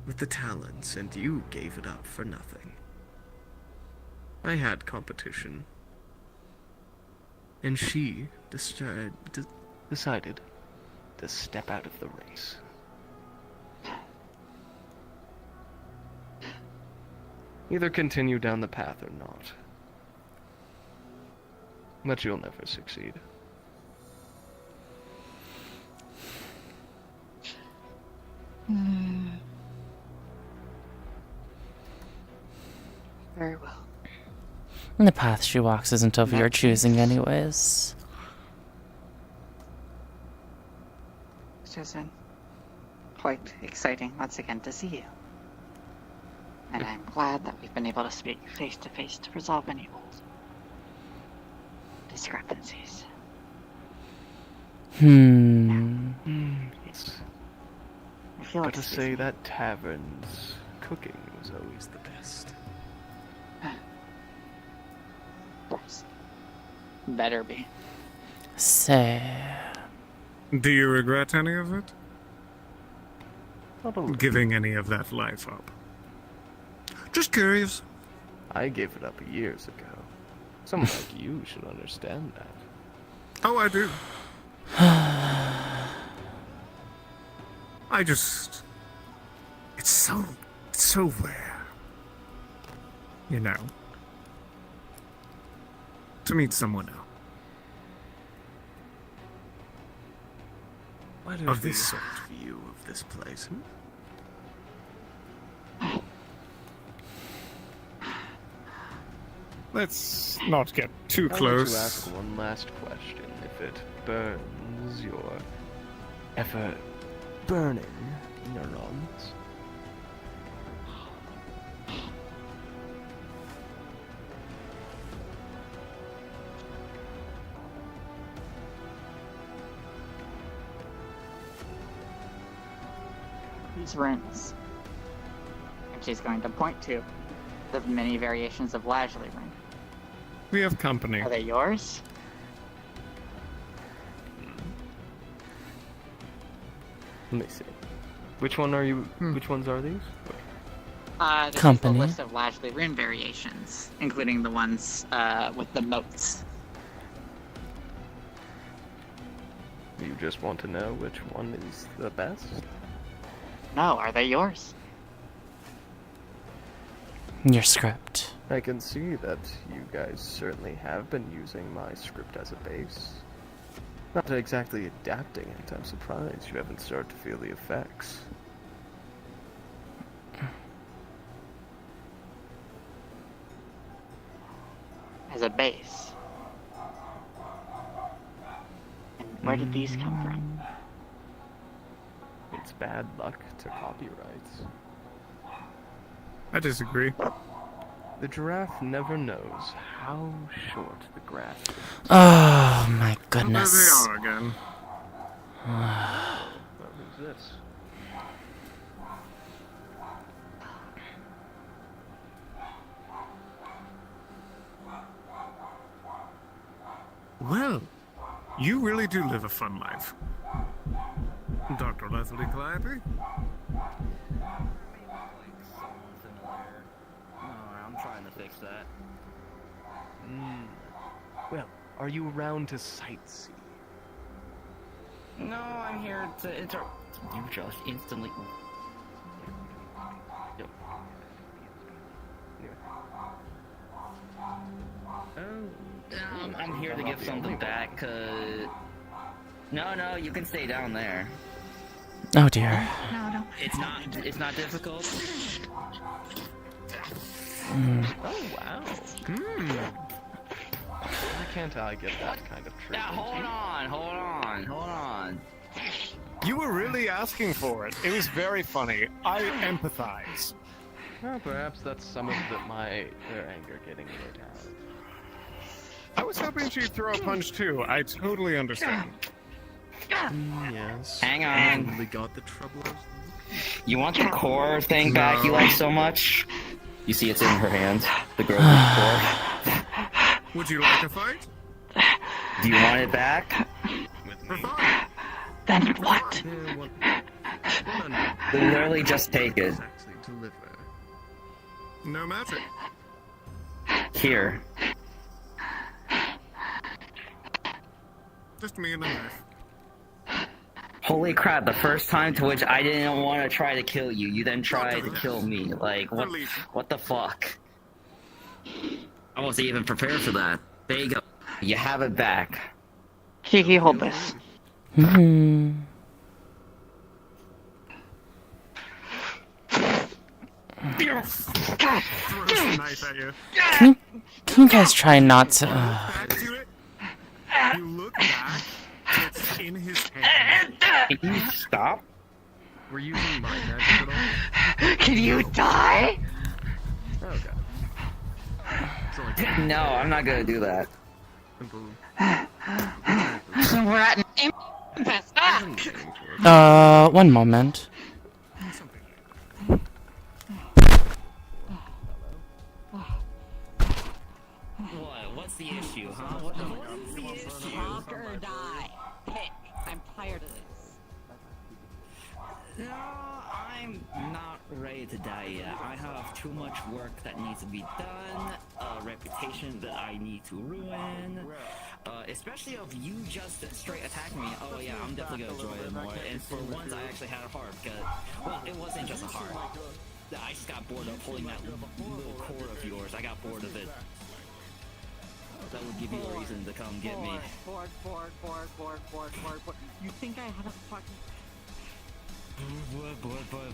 With the talents, and you gave it up for nothing. I had competition. And she decided to step out of the race. Either continue down the path or not. But you'll never succeed. Very well. And the path she walks isn't of your choosing anyways. It has been quite exciting once again to see you. And I'm glad that we've been able to speak face to face to resolve any old discrepancies. Yes. I feel Gotta like say that tavern's cooking was always the best. Better be. Say. Do you regret any of it? Not a little. Giving any of that life up? Just curious. I gave it up years ago. Someone like you should understand that. Oh, I do. It's so rare. You know. To meet someone else. What Of is this the sort. view of this place? Let's not get too I'll close. let you ask one last question. If it burns your ever burning neurons. These runes. And she's going to point to the many variations of Lashley rune. We have company. Are they yours? Let me see. Which one are you? Which ones are these? This is Company. the list of Lashley rune variations, including the ones with the moats. You just want to know which one is the best? No, are they yours? Your script. I can see that you guys certainly have been using my script as a base. Not exactly adapting it, I'm surprised you haven't started to feel the effects. As a base. And where did these come from? It's bad luck to copyrights. I disagree. The giraffe never knows how short the grass is. Oh my goodness. There they are again. Who's this? Well, you really do live a fun life. Dr. Leslie Calliope? I'm trying to fix that. Well, are you around to sightsee? No, I'm here to You just instantly. Yep. I'm here to give something back, cause... No, you can stay down there. Oh dear. No. It's not difficult. Oh, wow. Why can't I get that kind of treatment? Yeah, hold on. You were really asking for it. It was very funny. I empathize. Well, perhaps that's some of their anger getting let out. I was hoping she'd throw a punch too. I totally understand. Yes. Hang on. Finally got the troublers. You want the core thing back you like so much? You see it's in her hand. The girl's core. Would you like a fight? Do you want it back? Then what? Literally just take it. No magic. Here. Just me and a knife. Holy crap, the first time to which I didn't want to try to kill you, you then tried to kill me. Like, what the fuck? I wasn't even prepared for that. There you go. You have it back. Kiki, hold this. Throws the knife at you. Can you guys try not to... Back to it. You look back. It's in his hand. Can you stop? Were you using my magic at all? Can you die? Oh god. No, I'm not gonna do that. We're at an impasse. One moment. What's the issue, huh? What's the issue? Rock or die. Pick. I'm tired of this. No, I'm not ready to die yet. I have too much work that needs to be done, a reputation that I need to ruin. Especially if you just straight attack me. Oh yeah, I'm definitely gonna enjoy it more. And for once, I actually had a heart because, well, it wasn't just a heart. I just got bored of holding that little core of yours. I got bored of it. That would give you a reason to come get me. Bored. You think I had a fucking...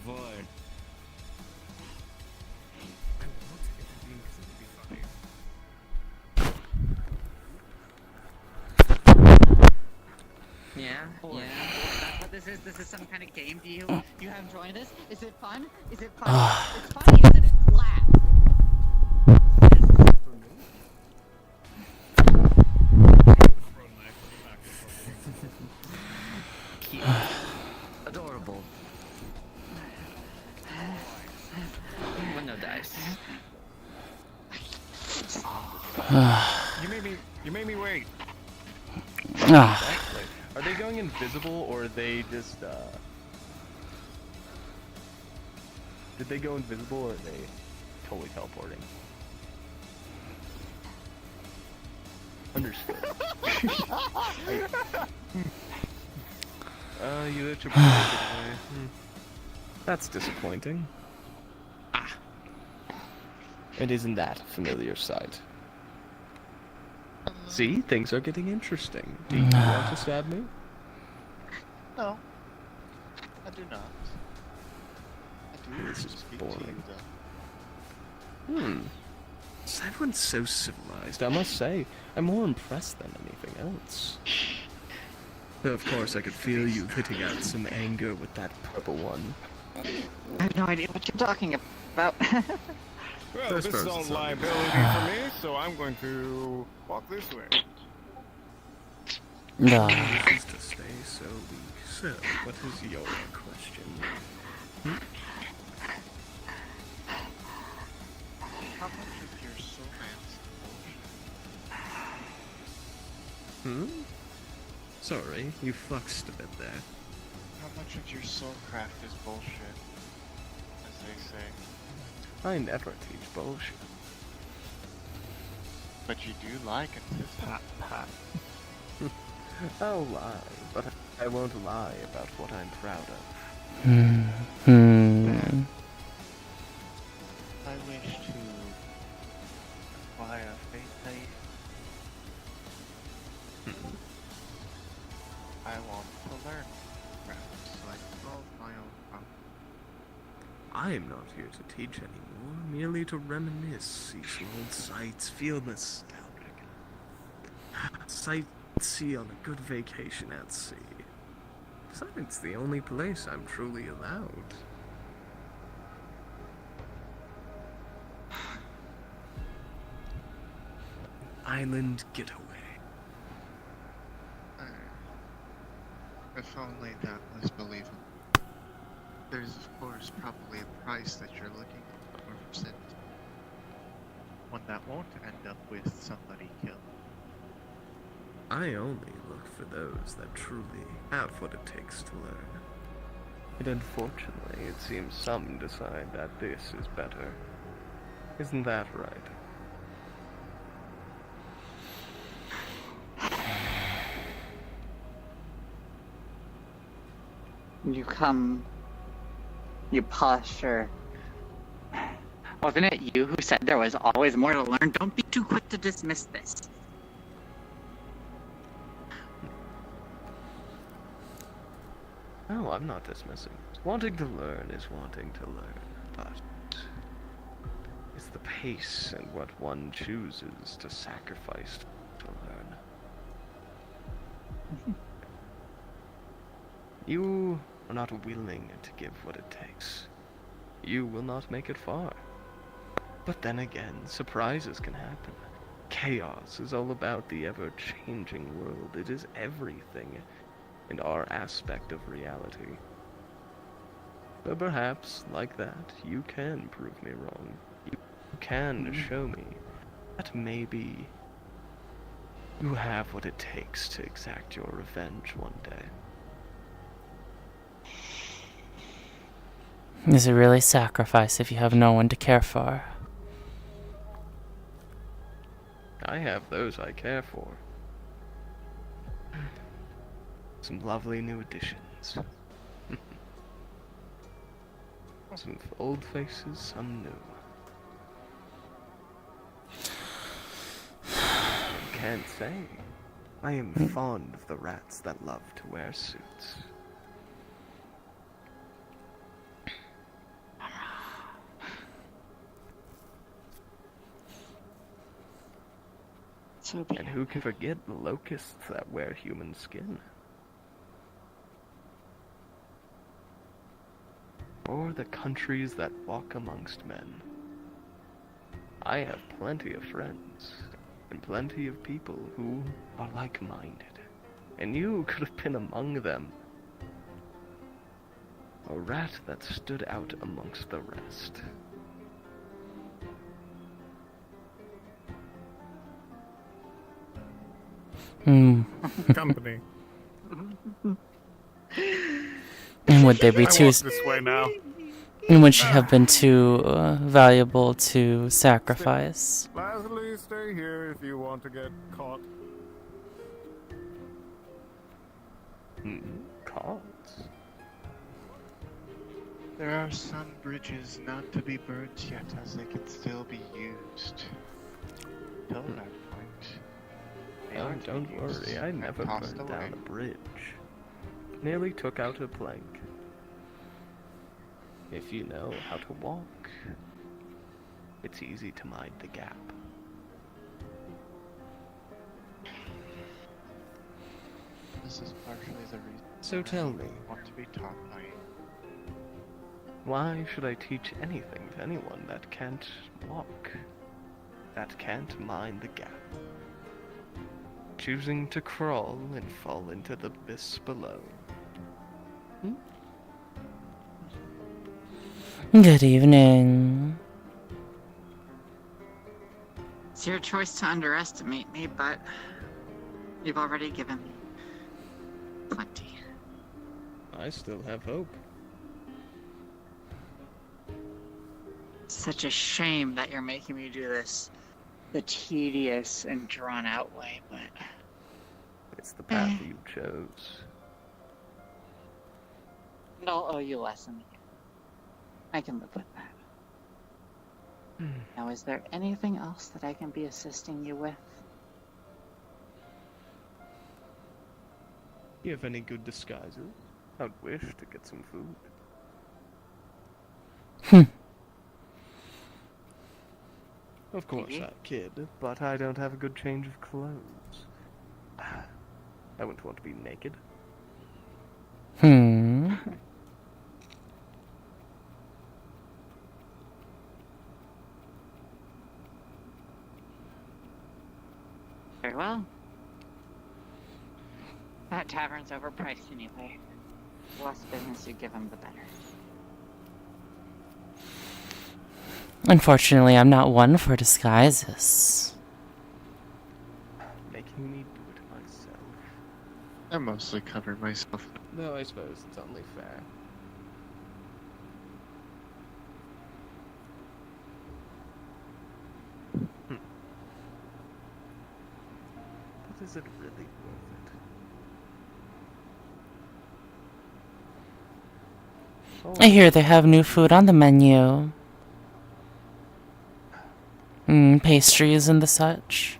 Bored. Yeah. That's what this is. This is some kind of game. Do you have enjoyed this? Is it fun? Is it fun? It's funny, isn't it? Laugh. Cute. Adorable. With no dice. You made me wait. Ah. Are they going invisible, or are they just, Did they go invisible, or are they totally teleporting? Understood. You let your away. That's disappointing. Ah. And isn't that a familiar sight? See, things are getting interesting. Do you want to stab me? No, I do not. This is boring. Everyone's so civilized. I must say, I'm more impressed than anything else. Of course, I could feel you hitting out some anger with that purple one. I have no idea what you're talking about. Well, this is all liability for me, so I'm going to walk this way. No. Reasons to stay so weak. So, what is your question? How much of your romance Sorry, you fluxed a bit there. How much of your soulcraft is bullshit, as they say? I never teach bullshit. But you do like it. Pat. I'll lie, but I won't lie about what I'm proud of. I wish to acquire faith. I want to learn craft so I can solve my own problems. I am not here to teach anymore, merely to reminisce, see some old sights, feel nostalgic. Sightsee on a good vacation at sea. Besides, it's the only place I'm truly allowed. Island getaway. If only that was believable. There's of course probably a price that you're looking for it. One that won't end up with somebody killed. I only look for those that truly have what it takes to learn. And unfortunately, it seems some decide that this is better. Isn't that right? You posture. Wasn't it you who said there was always more to learn? Don't be too quick to dismiss this. Oh, I'm not dismissing. Wanting to learn is wanting to learn, but it's the pace and what one chooses to sacrifice to learn. You are not willing to give what it takes. You will not make it far. But then again, surprises can happen. Chaos is all about the ever-changing world. It is everything in our aspect of reality. But perhaps, like that, you can prove me wrong. You can show me that maybe you have what it takes to exact your revenge one day. Is it really sacrifice if you have no one to care for? I have those I care for. Some lovely new additions. Some old faces, some new. Can't say. I am fond of the rats that love to wear suits. And who can forget the locusts that wear human skin? Or the countries that walk amongst men. I have plenty of friends, and plenty of people who are like-minded, and you could have been among them. A rat that stood out amongst the rest. Company. And would they be I too? walk this way now. And would she have been too valuable to sacrifice? Lazuli, stay here if you want to get caught. Caught? There are some bridges not to be burnt yet, as they can still be used. Till that point. they Oh, aren't don't used worry, I and never tossed burned away. down a bridge. Nearly took out a plank. If you know how to walk, it's easy to mind the gap. This is partially the reason So tell me, I want to be taught by you. why should I teach anything to anyone that can't walk? That can't mind the gap? Choosing to crawl and fall into the abyss below. Good evening. It's your choice to underestimate me, but you've already given me plenty. I still have hope. Such a shame that you're making me do this the tedious and drawn out way, but It's the path you chose. and I'll owe you a lesson. I can live with that. Now, is there anything else that I can be assisting you with? You have any good disguises? I'd wish to get some food. Of course I kid, but I don't have a good change of clothes. I wouldn't want to be naked. Very well. That tavern's overpriced anyway. The less business you give them, the better. Unfortunately, I'm not one for disguises. Making me do it myself. I mostly cover myself. No, I suppose it's only fair. But is it really worth it? I hear they have new food on the menu. Pastries and the such.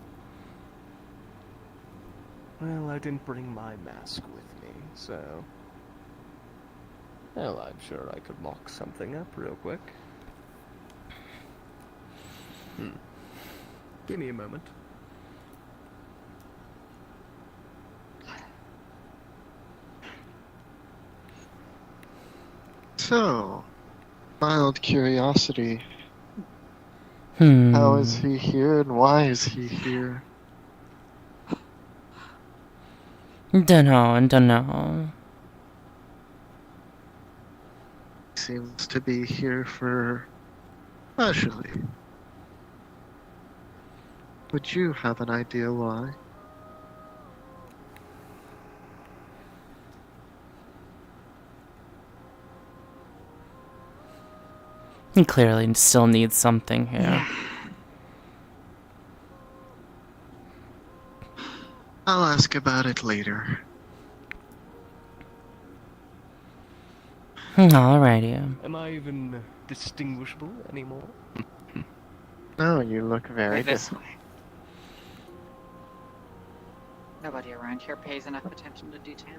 Well, I didn't bring my mask with me, so... Well, I'm sure I could mock something up real quick. Give me a moment. So, mild curiosity. How is he here and why is he here? Dunno. Seems to be here for casually. Would you have an idea why? He clearly still needs something here. I'll ask about it later. Alrighty. Am I even distinguishable anymore? No, you look very Right this different. way. Nobody around here pays enough attention to detail.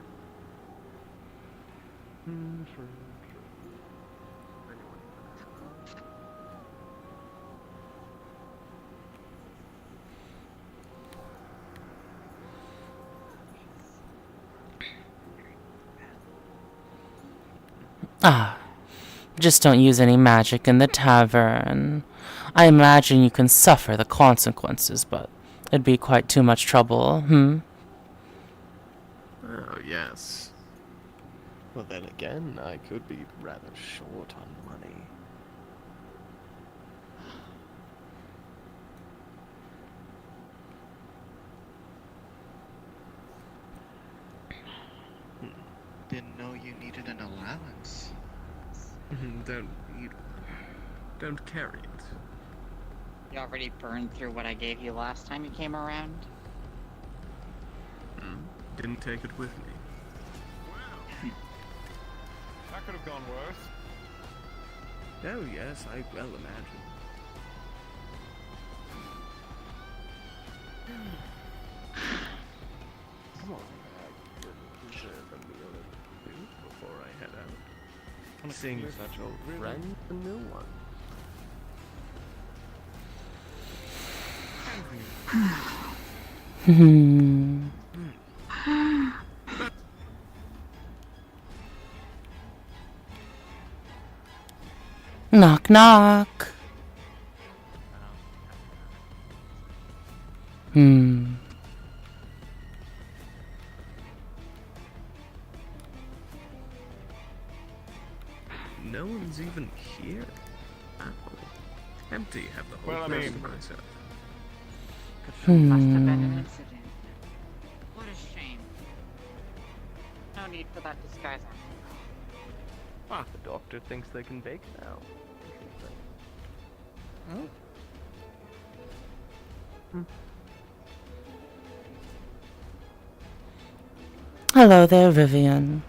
Ah, just don't use any magic in the tavern. I imagine you can suffer the consequences, but it'd be quite too much trouble, Oh, yes. Well, then again, I could be rather short on money. Didn't know you needed an allowance. Don't carry it. You already burned through what I gave you last time you came around? Didn't take it with me. That could have gone worse. Oh, yes, I well imagine. Come on, I reserve a meal or two before I head out. Seeing such old friends, a new one. Knock, knock. No one's even here. Oh. Empty, have the whole Well, I place mean- to myself. Must have been an incident. What a shame. No need for that disguise. The doctor thinks they can bake now. Hello there, Vivian.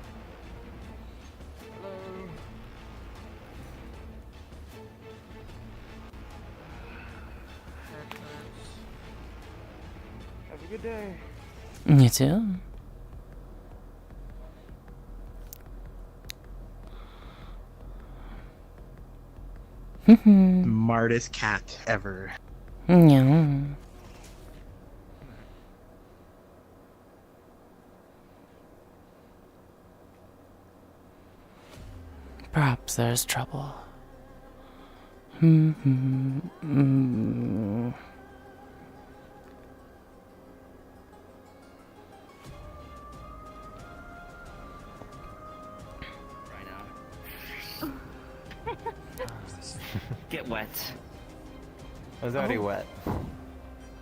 Have a good day. You too. Smartest cat ever. Yeah. Perhaps there's trouble. Get wet. I was already wet.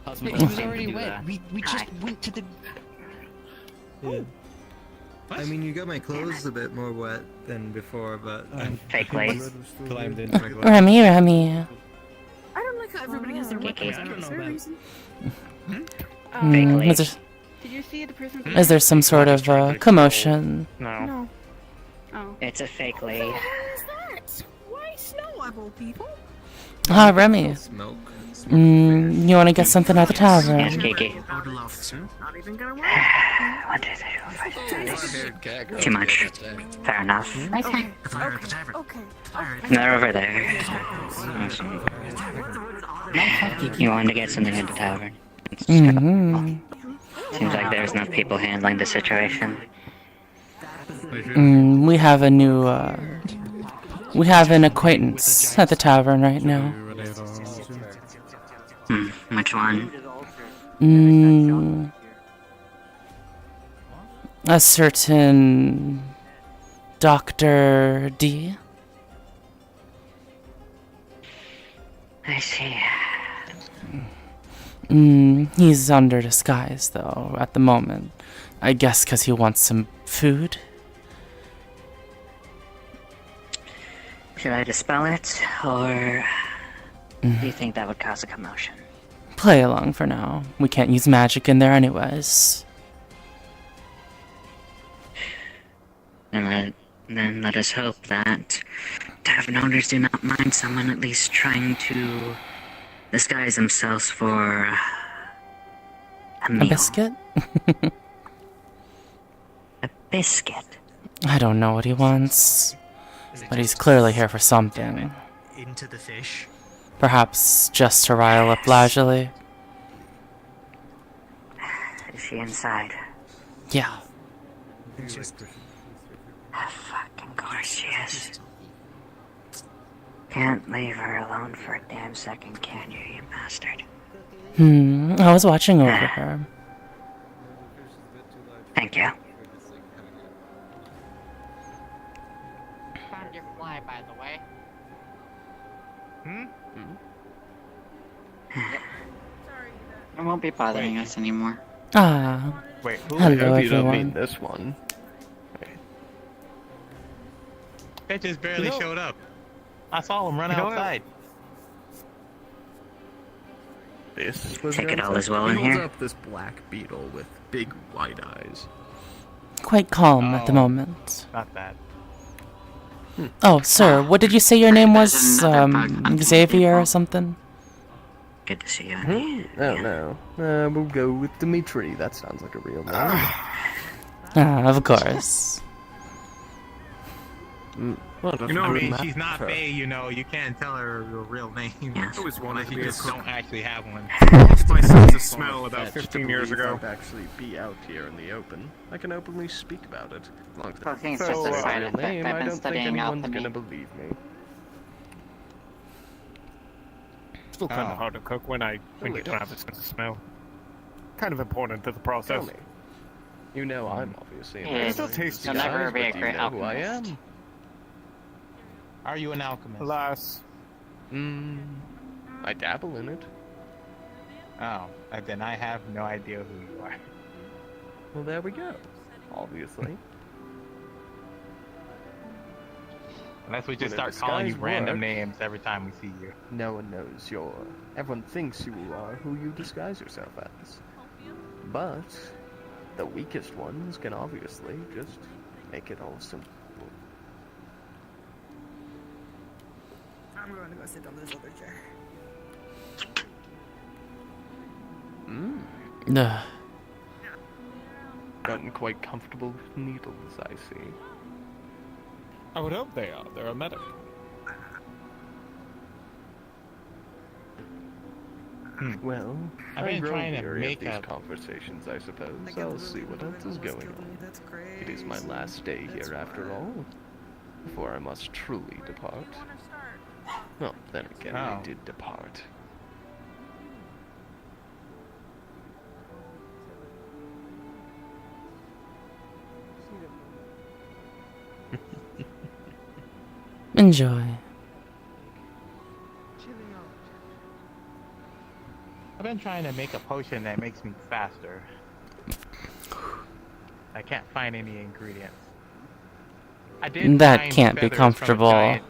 Husband He was seemed to already do wet. that. We just went to the. Yeah. I mean, you got my clothes a bit more wet than before, but I Fake legs. climbed into my clothes. Remy. I don't like how everybody has their Kiki. weapons out. Is there a reason? Is there, Did you see the person? is there some sort of commotion? No. No. Oh. It's a fake leg. What is that? Why snow of all people? Ah, Remy. Smoke. You want to get something at the tavern? Yes, Kiki. Not even gonna work. 1, 2, 3, 4, 5, 6. Too much. Fair enough. Okay. Okay. They're over there. You wanted to get something at the tavern. Seems like there's enough people handling the situation. We have a new, we have an acquaintance at the tavern right now. Which one? A certain Dr. D. I see. He's under disguise, though, at the moment. I guess because he wants some food. Should I dispel it, or do you think that would cause a commotion? Play along for now. We can't use magic in there anyways. Then let us hope that tavern owners do not mind someone at least trying to disguise themselves for a A meal. biscuit? A biscuit. I don't know what he wants, but he's clearly here for something. Into the fish. Perhaps just to rile up Lazuli. Is she inside? Yeah. Fucking course she is. Can't leave her alone for a damn second, can you, you bastard? I was watching over her. Thank you. Found your fly, by the way. It won't be bothering us anymore. Ah. Wait, Hello, I hope you don't everyone. mean this one. It just barely You know- showed up. I saw him run You know what? outside. This was Take it your all answer? as well in He holds here. up this black beetle with big wide eyes. Quite calm at the Oh. moment. Not bad. Oh, sir, what did you say your name was? Xavier or something? Good to see you. Oh no. We'll go with Dimitri. That sounds like a real name. Ah, of course. I mean, she's not Faye, you know. You can't tell her her real name. I always wanted Unless to you be a just cook. don't actually have one. Lost my sense of smell about 15 years ago. I'd actually be out here in the open. I can openly speak about it. As long as Well, I think it's it's just a my side real effect. name, I've I been don't think studying anyone's alchemy. gonna believe me. Still kind of hard to cook when you don't have a sense of smell. Kind of important to the process. Tell me. You know I'm obviously Yeah, It's still tasty. You'll never be a but do great you know who I alchemist. am? Are you an alchemist? Alas. I dabble in it. Oh, then I have no idea who you are. Well, there we go. Obviously. Unless we just When a start calling you disguise random works, names every time we see you. No one knows you're. Everyone thinks you are who you disguise yourself as. But the weakest ones can obviously just make it all simple. I'm going to go sit on this other chair. Ugh. Gotten quite comfortable with needles, I see. I would hope they are. They're a medic. Well, I've been I grow trying to weary make of these a- conversations, I suppose. I'll see what else is going on. It is my last day here after all, before I must truly depart. Well, then again, I Oh. did depart. Enjoy. I've been trying to make a potion that makes me faster. I can't find any ingredients. I did That find can't be feathers from a comfortable. giant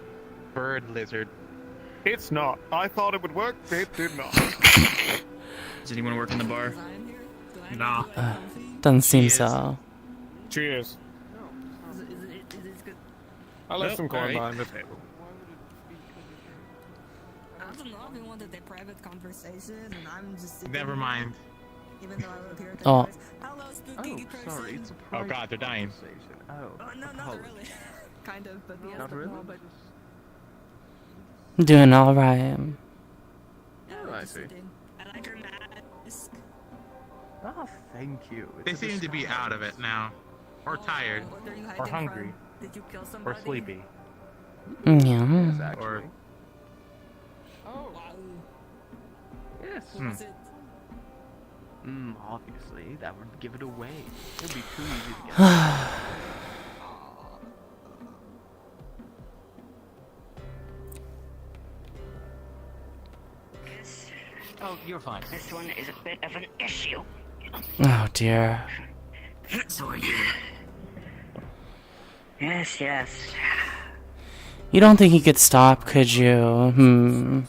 bird lizard. It's not. I thought it would work. It did not. Does anyone work in the bar? Nah. Doesn't seem so. Cheers. I left Nope, some corn alright. behind the table. I don't know. I've been wanting a private conversation, and I'm just sitting Never here, mind. Even though I live here at the Oh. place. Hello, spooky person. Sorry, it's a Oh private god, they're dying. conversation. Oh, No, not really. Kind of, but yes, Not but really? no, but Doing alright. yeah, Oh, we're I just see. sitting. I like your mask. Oh, thank you. They It's a seem to be out of it now. Or tired. What are you Or hiding hungry. from? Did you kill Or somebody? sleepy. Yes, Yeah. actually. Or Oh, wow. Yes. Who was it? Obviously, that would give it away. It would be too easy to get. Oh, you're fine. This one is a bit of an issue. Oh dear. So are you. Yes, yes. You don't think he could stop, could you?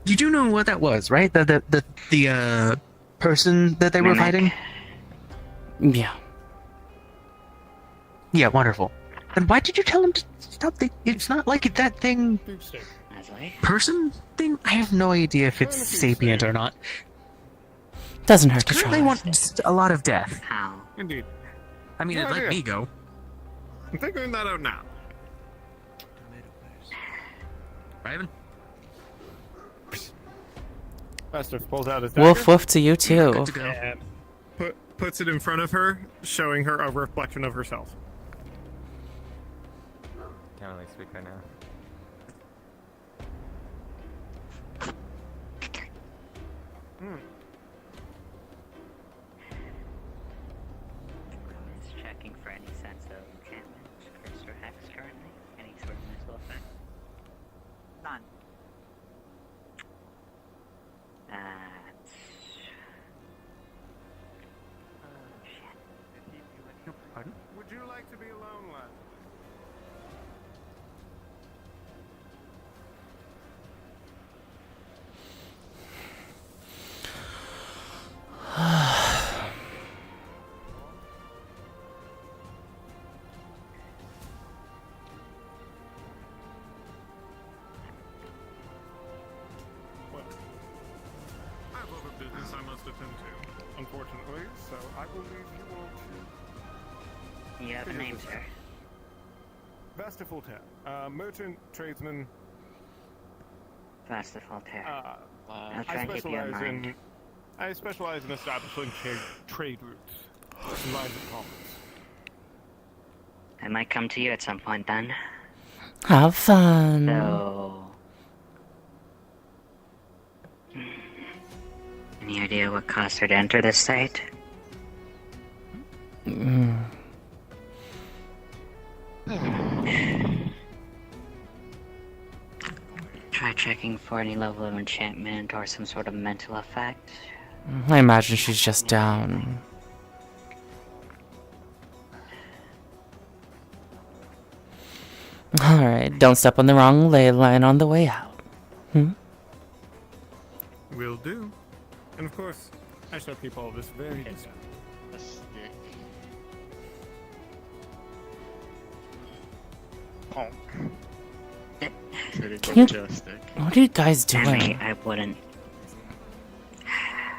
You do know what that was, right? The person that they were Mimic. fighting? Yeah. Yeah, wonderful. Then why did you tell him to stop? It's not like that thing. Person thing? I have no idea if it's sapient or not. Doesn't hurt to They try. want just a lot of death. How? Indeed. I mean, it let me go. I'm figuring that out now. Raven? Festive pulls out his dagger. Woof woof to you too. Good to go. And puts it in front of her, showing her a reflection of herself. Can't really speak right now. Is checking for any sense of enchantment, curse, or hex currently? Any sort of mental effect? None. That's... Oh, shit. Pardon? Would you like to be alone, lad? Well, I have other business I must attend to, unfortunately, so I will leave you all to... You have a name, sir? Vastifulter, merchant, tradesman. Vastafolter. I'll try and keep you in mind. I specialize in establishing trade routes and lines of commerce. I might come to you at some point then. Have fun. So... Any idea what caused her to enter this site? Try checking for any level of enchantment or some sort of mental effect. I imagine she's just down. Alright, don't step on the wrong ley line on the way out. Will do. And of course, I shall keep all this very discreet. A stick. Honk. Can you... What are you guys doing? Emily, I wouldn't.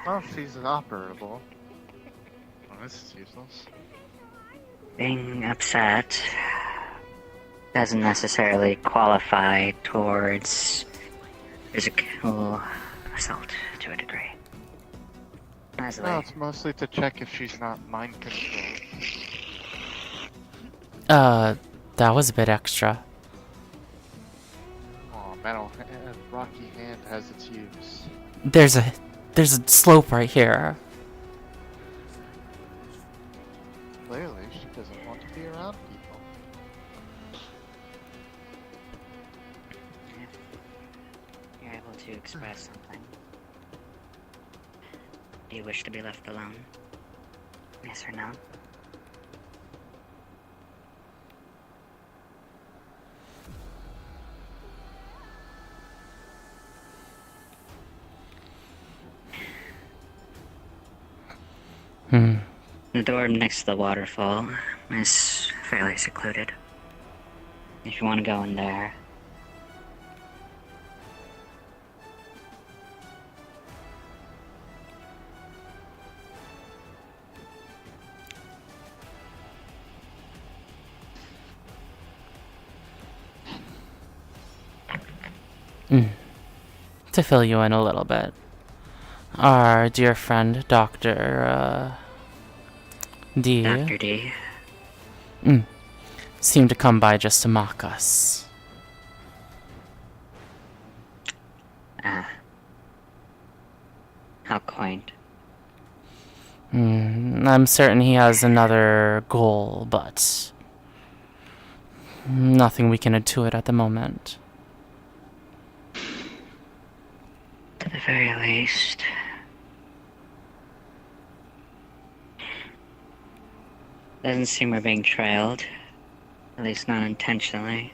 Well, she's operable. Oh, this is useless. Being upset doesn't necessarily qualify towards physical assault to a degree. Leslie. No, it's mostly to check if she's not mind controlled. That was a bit extra. Oh, metal rocky hand has its use. There's a slope right here. Clearly, she doesn't want to be around people. You're able to express something. Do you wish to be left alone? Yes or no? The door next to the waterfall is fairly secluded. If you want to go in there. To fill you in a little bit, our dear friend Dr. D. Dr. D. Seemed to come by just to mock us. How quaint. I'm certain he has another goal, but nothing we can intuit at the moment. To the very least. Doesn't seem we're being trailed. At least not intentionally.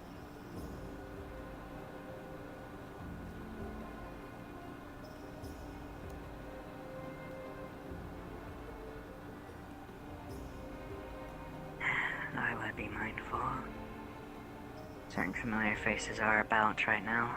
I would gotta be mindful. Certain familiar faces are about right now.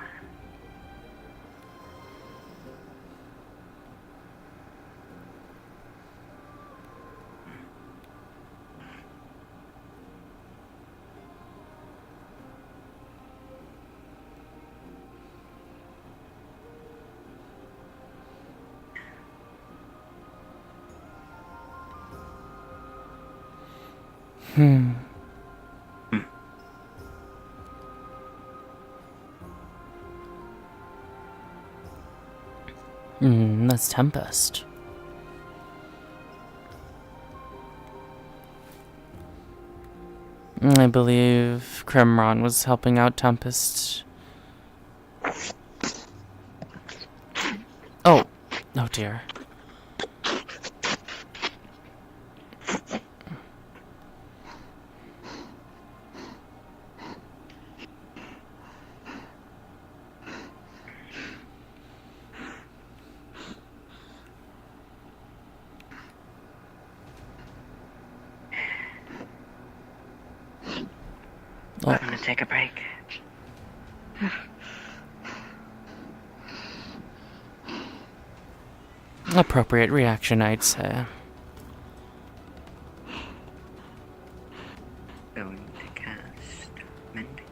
That's Tempest. I believe Crimron was helping out Tempest. Oh. Oh dear. I'm gonna take a break. Appropriate reaction, I'd say. Going to cast Mending.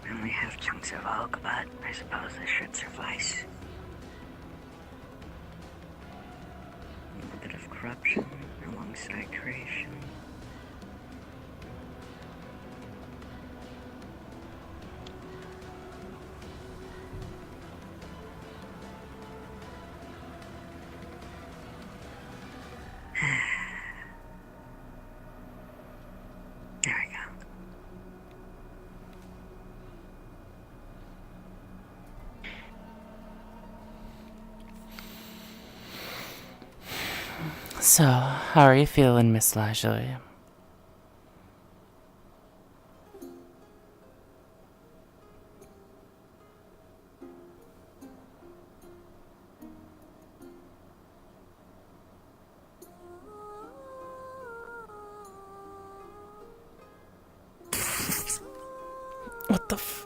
I only have chunks of oak, but I suppose this should suffice. A little bit of corruption alongside creation. There we go. So, how are you feeling, Miss Lajley? What the f...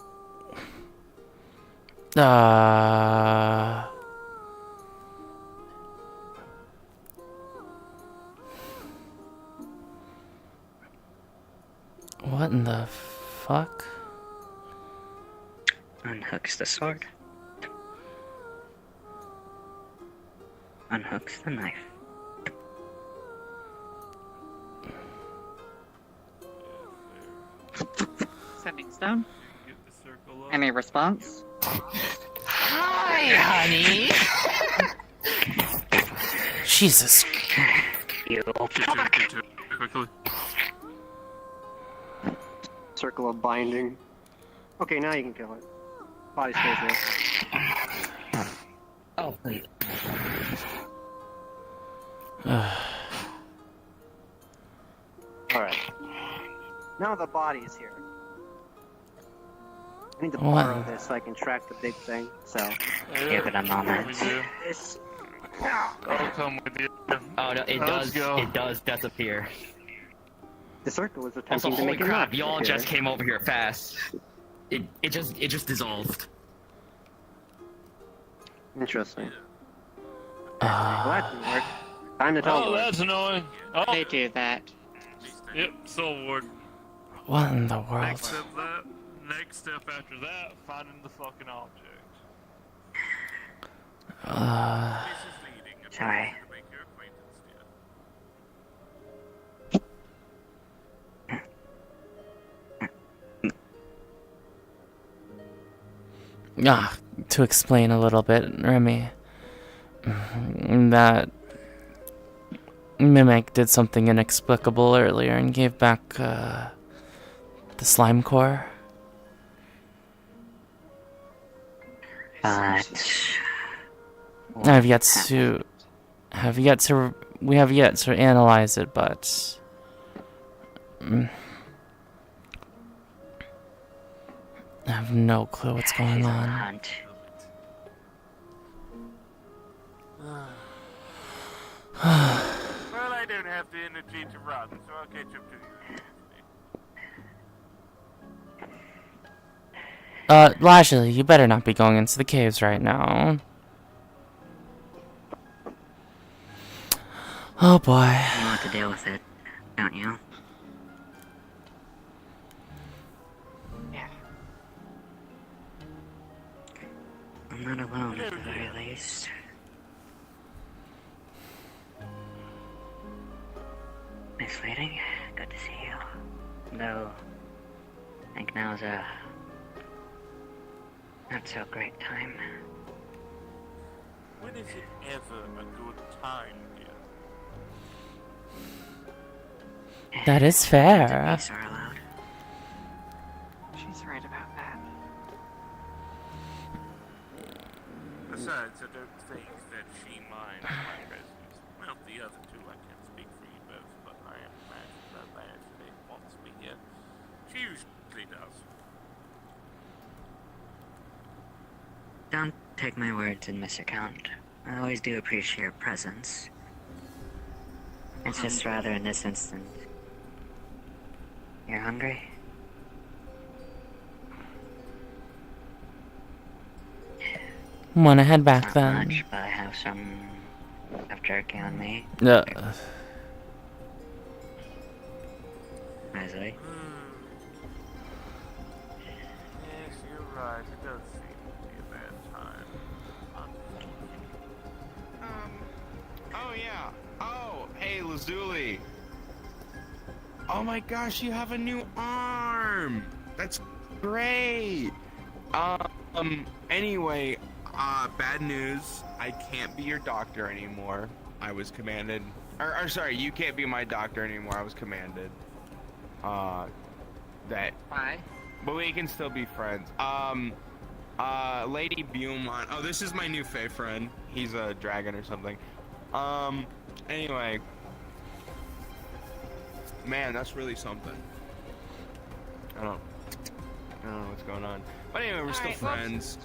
What in the fuck? Unhooks the sword. Unhooks the knife. Sending stone. Any response? Hi, honey. Jesus. You fuck. Quickly. Circle of binding. Okay, now you can kill it. Body stays there. Oh, wait. Alright. Now the body is here. I need to What? borrow this so I can track the big thing, so... Give it a moment. This... I'll come with you. Oh no, it Let's does. go. It does disappear. The circle is Also, attempting to holy make it crap! not Y'all disappear. just came over here fast. It just dissolved. Interesting. Well, that didn't work. Time to tell Oh, that's annoying. Oh. They do that. Yep, soul ward. What in the world? Next step after that, finding the fucking object. Sorry. To explain a little bit, Remy, that Mimic did something inexplicable earlier and gave back the slime core. But We have yet to analyze it, but I have no clue what's going She's on. hunt. Well, I don't have the energy to run, so I'll catch up to you. Lashley, you better not be going into the caves right now. Oh boy. You want to deal with it, don't you? Yeah. I'm not alone at the very least. Miss Lading, good to see you. Though, I think now's a not so great time. When is it ever a good time, dear? That is fair. Peace are allowed. She's right about that. Besides, I don't think that she minds my presence. Well, the other two, I can't speak for you both, but I imagine that Ashley wants me here. She usually does. Don't take my words in misaccount. I always do appreciate your presence. It's just rather in this instant. You're hungry? Wanna head back Not then? much, but I have some of jerky on me. Leslie? Yes, you're right. It does seem to be a bad time. Oh yeah. Oh, hey Lazuli. Oh my gosh, you have a new arm. That's great. Anyway, bad news. I can't be your doctor anymore. I was commanded. Or sorry, you can't be my doctor anymore. I was commanded. That. Why? But we can still be friends. Lady Beaumont. Oh, this is my new fae friend. He's a dragon or something. Anyway. Man, that's really something. I don't know what's going on. But anyway, we're still friends.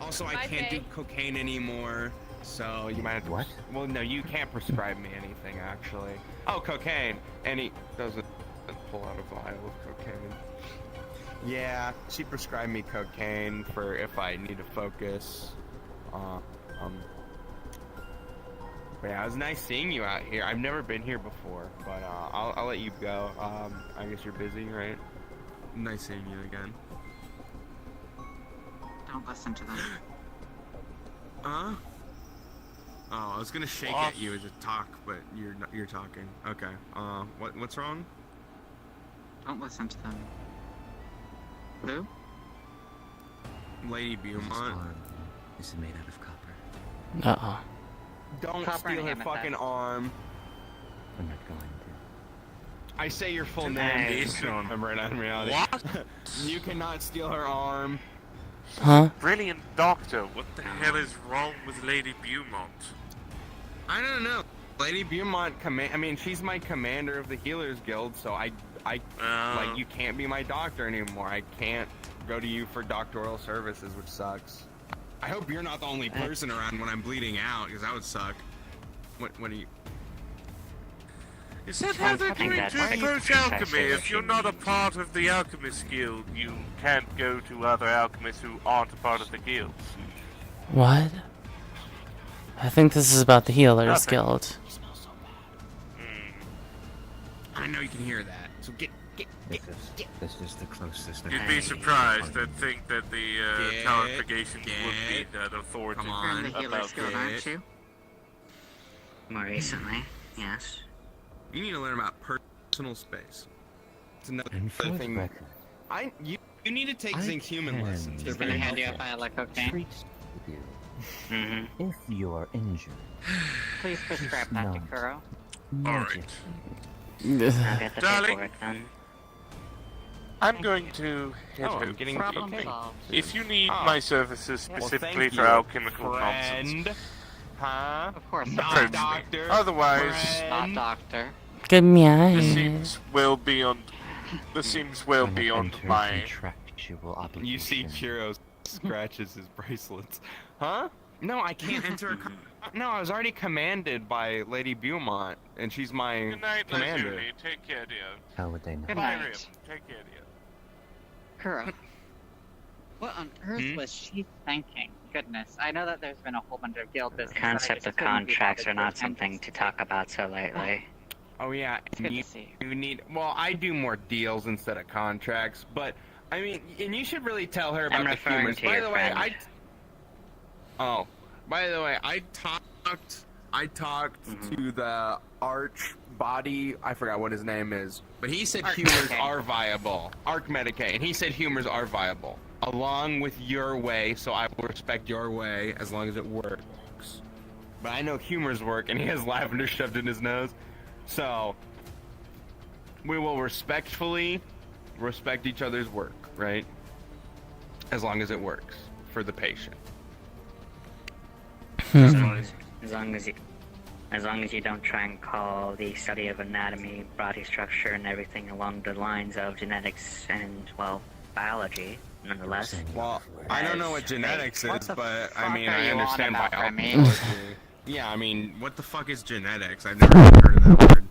Also, I can't do cocaine anymore. So you might have to. What? Well, no, you can't prescribe me anything, actually. Oh, cocaine. And he doesn't pull out a vial of cocaine. Yeah, she prescribed me cocaine for if I need to focus. But yeah, it was nice seeing you out here. I've never been here before, but I'll let you go. I guess you're busy, right? Nice seeing you again. Don't listen to them. Huh? Oh, I was gonna shake at you as a talk, but you're talking. Okay. What's wrong? Don't listen to them. Who? Lady Beaumont. This is made out of copper. Uh-oh. Don't Copper steal and her amethyst. fucking arm. I'm not going to. I say your full name. Hey, You don't remember it in reality. What? You cannot steal her arm. Huh? Brilliant doctor. What the hell is wrong with Lady Beaumont? I don't know. Lady Beaumont she's my commander of the Healers Guild, so like you can't be my doctor anymore. I can't go to you for doctoral services, which sucks. I hope you're not the only person around when I'm bleeding out, because that would suck. What do you... Is that how they're doing to approach alchemy? If you're not a part of the alchemist guild, you can't go to other alchemists who aren't a part of the guild. What? I think this is about the Healers Nothing. Guild. I know you can hear that, so get. This is the closest. You'd be surprised to think that the congregation would be that authoritative You're in the Healer about Guild, aren't you? More recently, yes. You need to learn about personal space. It's another And for the thing. record, You need to take zinc human lessons. They're He's gonna very hand you a helpful. vial of cocaine. treat with you. Mm-hmm. If you are injured, Please prescribe that to not Kuro. Alright. I'll get the Darling. paperwork done. I'm going to head Oh, I'm home. getting Problem cocaine. solved. If you need Oh. my services Well, specifically thank for you, alchemical nonsense, friend. Huh? Of course, Not approach me. doctor. Otherwise, friend. not doctor. Good this meow. seems well beyond. This seems well cannot beyond enter my contract mutual obligation. You see Kiro scratches his bracelets. Huh? No, I can't enter No, I was already commanded by Lady Beaumont, and she's my Good night, commander. Lazuli. Take care, dear. How would they know? Good Bye, night. Rip. Take care, dear. Kuro. What on earth was she thinking? Goodness, I know that there's been a whole bunch of guild business. The concept of contracts are not something to talk about so lightly. Oh yeah, and you need. Well, I do more deals instead of contracts, but I mean, and you should really tell her about I'm the referring humors. to By your the way, friend. by the way, I talked to the arch body. I forgot what his name is, but he said humors are viable. Arc Medicaid, and he said humors are viable along with your way. So I will respect your way as long as it works. But I know humors work, and he has lavender shoved in his nose. So, we will respectfully respect each other's work, right? As long as it works for the patient. As long as you don't try and call the study of anatomy, body structure, and everything along the lines of genetics and, well, biology, nonetheless. Well, I don't know what genetics is, but I mean, are I you on understand about, biology. Remy? Yeah, I mean, what the fuck is genetics? I've never even heard of that word.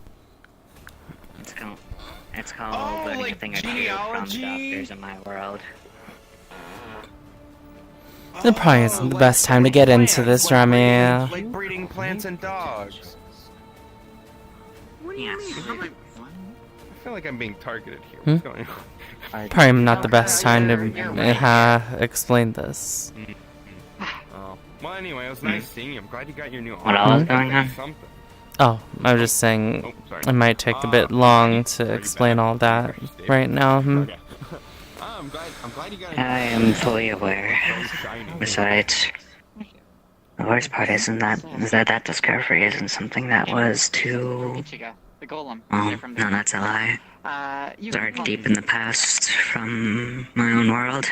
It's called learning a thing or two from genealogy? doctors in my world. It probably isn't the best time to get into this, Remy. Like breeding plants and dogs. Yes. I feel like I'm being targeted here. Hmm? What's going on? Probably not the best time to explain this. Oh. Well, anyway, it was nice seeing you. I'm glad you got your new What all is going on? Something. Oh, I was just saying Oh, sorry. it might take a bit long to explain all that right now. Okay. I'm glad you got I am fully aware. Besides, the worst part is that discovery isn't something that was too. Ichigo, the golem. Oh, no, that's a lie. It's already deep in the past from my own world.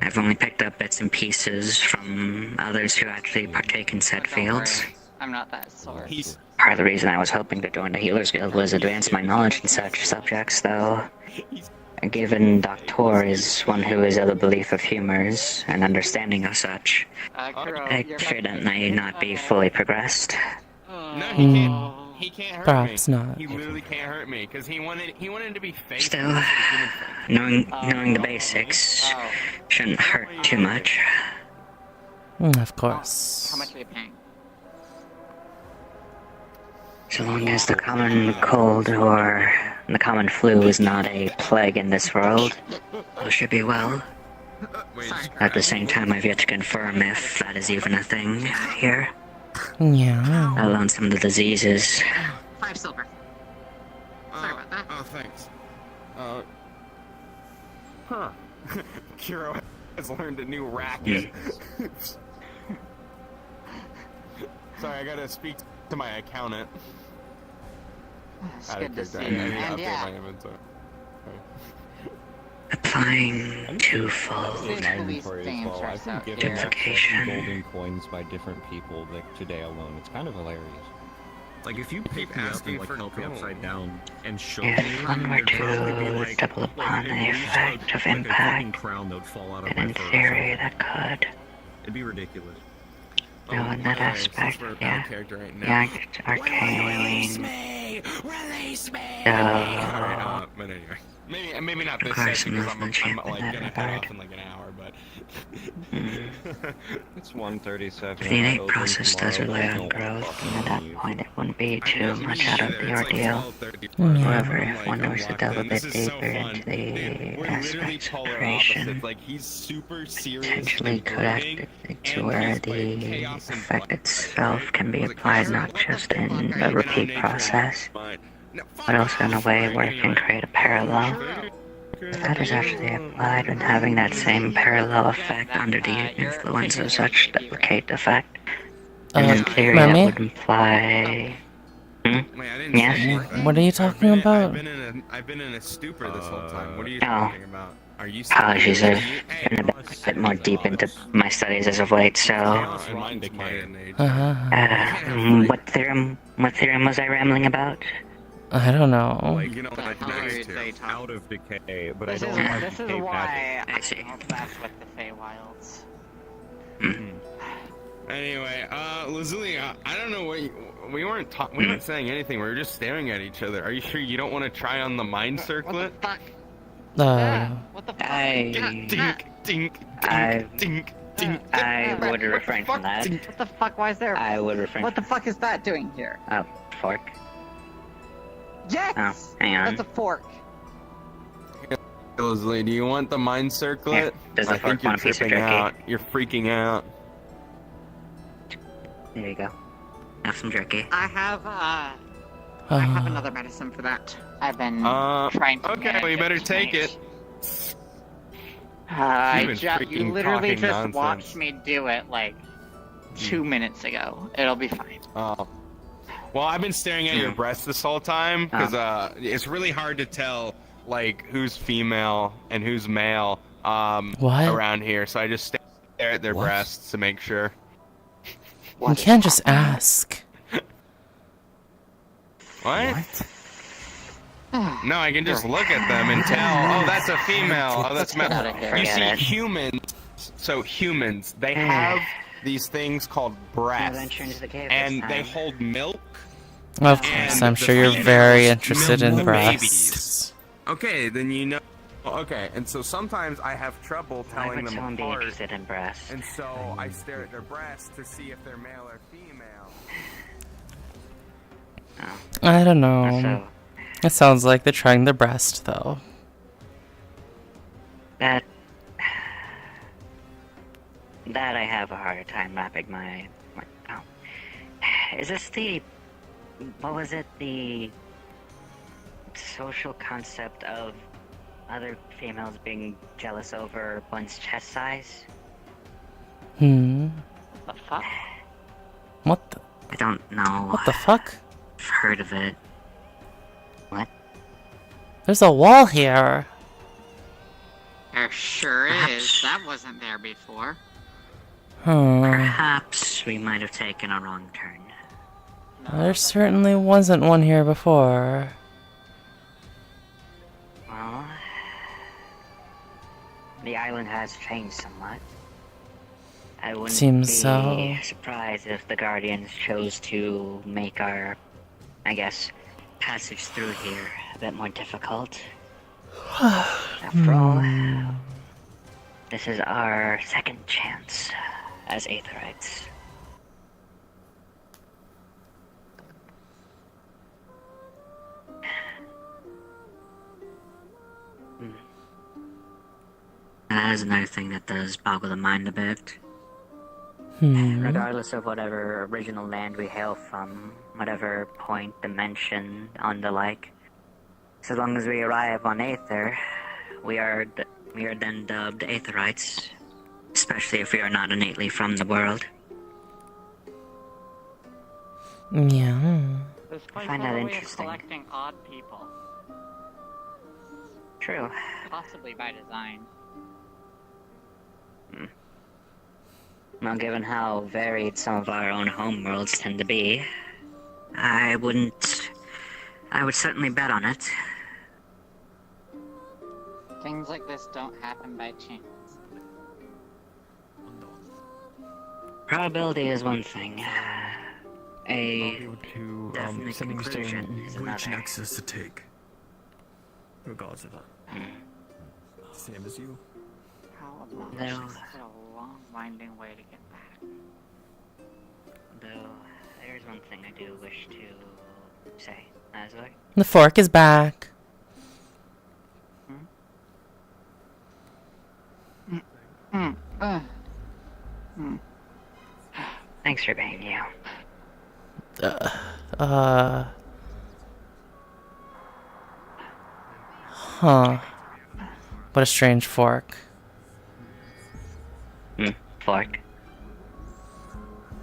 I've only picked up bits and pieces from others who actually partake in said fields. I'm not that sore. Part of the reason I was hoping to join the Healers Guild was advance my knowledge in such subjects, though. A given doctor is one who is of the belief of humors and understanding of such. I fear that may not be fully progressed. No, he can't. He can't hurt Perhaps me. not. He literally can't hurt me because he wanted to be fake. Still, knowing the basics shouldn't hurt too much. Of course. How much are you paying? So long as the common cold or the common flu is not a plague in this world, all should be well. At the same time, I've yet to confirm if that is even a thing here. Yeah. Let alone some of the diseases. 5 silver. Sorry about that. Oh, thanks. Huh. Kiro has learned a new racket. Sorry, I gotta speak to my accountant. It's good to see I you. need to And update yeah. my inventory. Applying twofold duplication. Golden coins by different people like today alone. It's kind of hilarious. Like if you pick me up and like help me upside down and show me, If one were to double upon the effect of impact, crown that would fall out of then my in fur. theory that could. It'd be ridiculous. No, in that aspect, yeah. Yeah, arcane, Release me! So, Alright, but anyway. Maybe not this Of course, session because I'm movement like champion gonna of head the off in like an hour, but It's 1:37. the innate process does rely on growth, and at that point it wouldn't be too much out of the ordeal. However, if one was to delve a bit deeper into the aspects of creation, like he's super serious. potentially could act to where the effect itself can be applied not just in a repeat process, but also in a way where it can create a parallel. If that is actually applied when having that same parallel effect under the influence of such duplicate effect, then in theory that Remy? would imply... Yes? What are you talking about? I've been in a stupor this whole time. What are you Oh. talking about? Are you Apologies, I've been a bit more deep into my studies as of late, so... Uh-huh. What theorem was I rambling about? I don't know. Like, you know, like next to. Out of decay, but This I is don't like this is decay why package. I'm obsessed with the Feywilds. Anyway, Lazuli, I don't know what we weren't saying anything. We were just staring at each other. Are you sure you don't want to try on the mind circlet? What the fuck? What the fuck? I would refrain from that. What the fuck? Why is there? I would refrain. What the fuck is that doing here? Oh, fork. Yes. Oh, hang on. That's a fork. Lazuli, do you want the mind circlet? Does I the fork think you're want a piece of tripping jerky? out. You're freaking out. There you go. Have some jerky. I have another medicine for that. I've been trying to. Okay, well, you better take it. You literally talking just nonsense. watched me do it like 2 minutes ago. It'll be fine. Oh. Well, I've been staring at your breasts this whole time because it's really hard to tell like who's female and who's male around here. So I just stare at their breasts to make sure. You can't just ask. What? No, I can just look at them and tell. Oh, that's a female. Oh, that's male. You see, humans. So humans, they have these things called breasts, and they hold milk. Of course, I'm sure you're very interested in breasts. Okay, then you know. Okay, and so sometimes I have trouble telling them someone be apart, interested in breasts? and so I stare at their breasts to see if they're male or female. I don't know. It sounds like they're trying their breast, though. That I have a harder time wrapping my. Oh. Is this the? What was it? The social concept of other females being jealous over one's chest size? Hmm. The fuck? What the? I don't know. What the fuck? I've heard of it. What? There's a wall here. There sure is. That wasn't there before. Perhaps we might have taken a wrong turn. There certainly wasn't one here before. Well, the island has changed somewhat. I wouldn't Seems be so. surprised if the Guardians chose to make our, I guess, passage through here a bit more difficult. After all, this is our second chance as Aetherites. That is another thing that does boggle the mind a bit. Regardless of whatever original land we hail from, whatever point, dimension, on the like, so long as we arrive on Aether, we are then dubbed Aetherites, especially if we are not innately from the world. Yeah. This I place find that has a way of interesting. collecting odd people. True. Possibly by design. Well, given how varied some of our own homeworlds tend to be, I would certainly bet on it. Things like this don't happen by chance. Probability is one thing. A to definite sending you conclusion saying is which another. nexus to take. Regardless of that. Same as you. How long? No. It's a long, winding way to get back. Though, there's one thing I do wish to say, Azor. The fork is back. Thanks for being you. Huh. What a strange fork. Fork.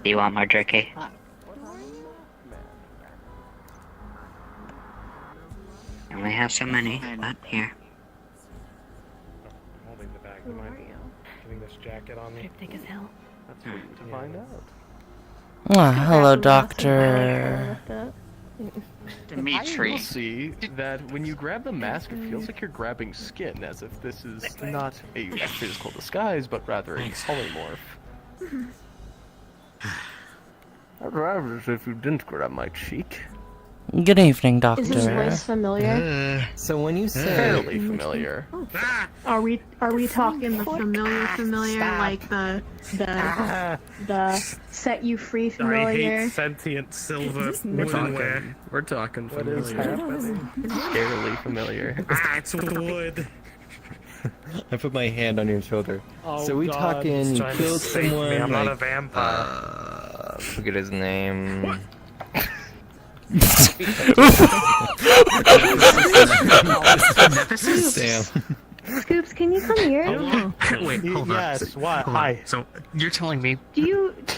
Do you want more jerky? I only have so many, but here. Holding the bag. You mind getting this jacket on me? Thick as hell. That's for you to find out. Ah, hello, doctor. Dimitri. You'll see that when you grab the mask, it feels like you're grabbing skin, as if this is not a physical disguise, but rather a polymorph. I'd rather as if you didn't grab my cheek. Good evening, Doctor. Is his voice familiar? So when you say Fairly familiar. Are we talking the familiar, like the set you free I familiar? hate sentient silver woodenware. We're talking What is familiar. Fairly familiar. It's wood. I put my hand on your shoulder. Oh, so we God, talking, he's you trying to killed save me. someone, I'm not like, a vampire. forget his name. Damn. Scoops, can you come here? Wait, hold on. Yes, what? Hold on. Hi. So you're telling me Do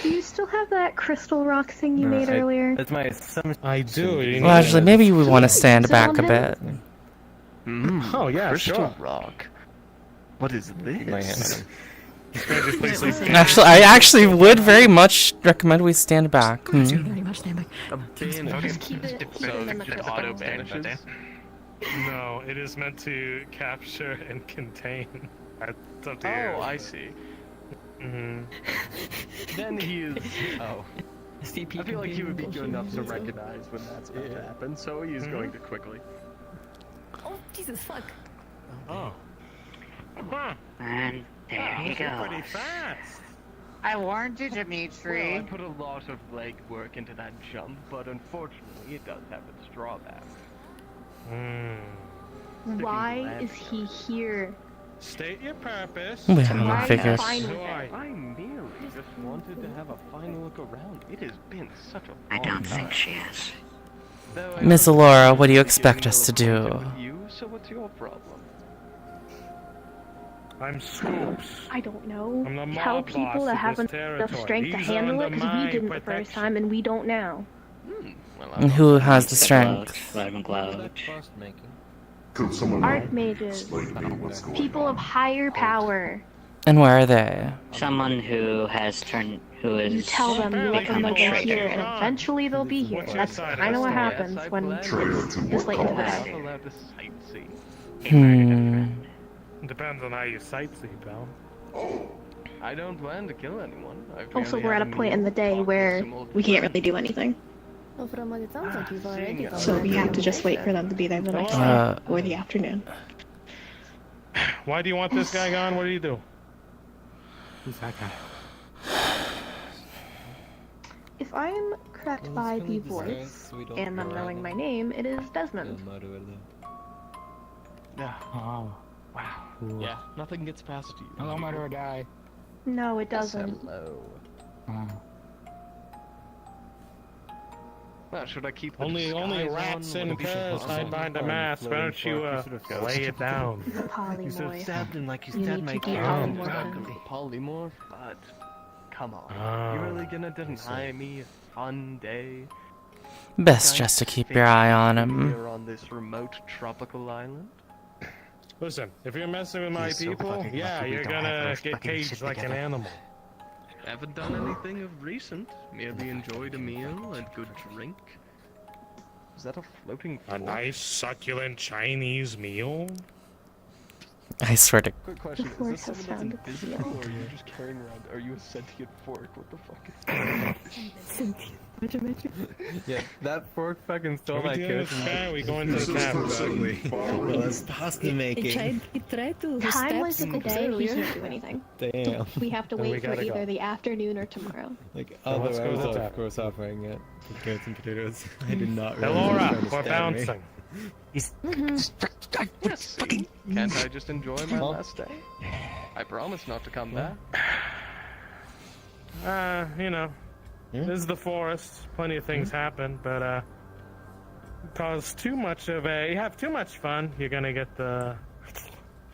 you still have that crystal rock thing you made earlier? That's my assumption. I do. Well, actually, maybe you would want to stand back a bit. Oh, yeah, Crystal sure. rock. What is this? My hand Actually, I actually would very much recommend we stand back. Hmm. very much stand back. Just keep it in the crystal. Auto banishes. No, it is meant to capture and contain. That's up to you. Oh, I see. Then he is. Oh. I feel like he would be good enough to recognize when that's about to happen, so he is going to quickly. Oh, Jesus, fuck. Oh. And there you go. Pretty fast. I warned you, Well, Dimitri. I put a lot of leg work into that jump, but unfortunately, it does have its drawbacks. Why is he here? State your purpose. Well, Why are figures. you fine with it? I merely just wanted to have a final look around. It has been such a I long don't time. think she is. Though I Miss also Alora, think what do you you're expect getting us to a little do? acquainted with You, so what's your problem? I'm Scoops. I don't know. I'm the Tell mob people boss that of have this enough territory. strength to These handle are it under because we my didn't the first protection. time and we don't now. And who has the strength? Let him gloat. Archmages. People of higher power. And where are they? Someone who has turned, who is You tell them, you make them know they're here, and eventually they'll be here. What's your That's side kind of of what the happens Yes, I when plan it's late into the I'm day. allowed to sightsee. Depends on how you sightsee, pal. I don't plan to kill anyone. I've Also, merely we're at had a point in the day talk with where some old we can't friends. really do anything. Well, from what it sounds like, you've already done So that. we have to just wait for them to be there the next Uh, day or the afternoon. Why do you want this guy gone? What do you do? Who's that guy? If I'm correct by the voice and them knowing my name, it is Desmond. Yeah. Oh. Wow. Yeah. Nothing gets past you. Hello, murderer guy. No, it doesn't. Hello. Oh. Should I keep the Only disguise rats on? and Would it be curs possible? hide behind a mask. Why don't you lay it down? The polymorph. stabbed him like you You stabbed need my to be cat. polymorphed. Polymorph? But, come on. Oh, You really gonna deny me a fun day? Best Nice just to keep fake your eye on him. Here on this remote tropical island? Listen, if you're messing with my He's so people, fucking yeah, lucky we you're don't have gonna our get fucking caged shit like an together. animal. Haven't done anything of recent. Merely enjoyed a meal and good drink. Is that a floating A fork? nice succulent Chinese meal? I swear to. Quick question, The is fork this has someone found that's its invisible, seal. or are you just carrying around, are you a sentient fork? What the fuck is Yeah, that fork fucking stole What we my doing kiss. this guy? We going to the tavern? Well, that's pasta making. He tried to Time-wise stab of the day, he earlier. can't do anything. Damn. We have to Then we wait for gotta either go. the afternoon or tomorrow. Like, Then let's go to the otherwise, tavern. of course, offering it. Carrots and potatoes. I did not realize he was Elora, trying to we're stab me. bouncing. He's Yes, see? Can't I just enjoy my last day? I promise not to come back. You know, this is the forest. Plenty of things happen, but cause too much of a. You have too much fun, you're gonna get the.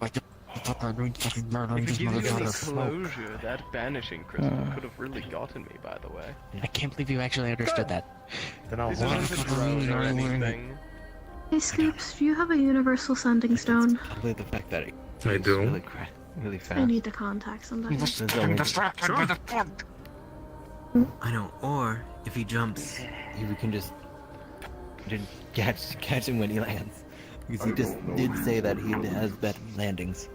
If it gives you any closure, that banishing crystal could have really gotten me, by the way. I can't believe you actually understood that. Then I'll This isn't a drone or anything. Hey Scoops, do you have a universal sending stone? Probably the fact that it I moves do. really I fast. need to contact somebody. I'm distracted by the fork. I know, or if he jumps, we can just didn't catch him when he lands. Because he just did say that he has better landings.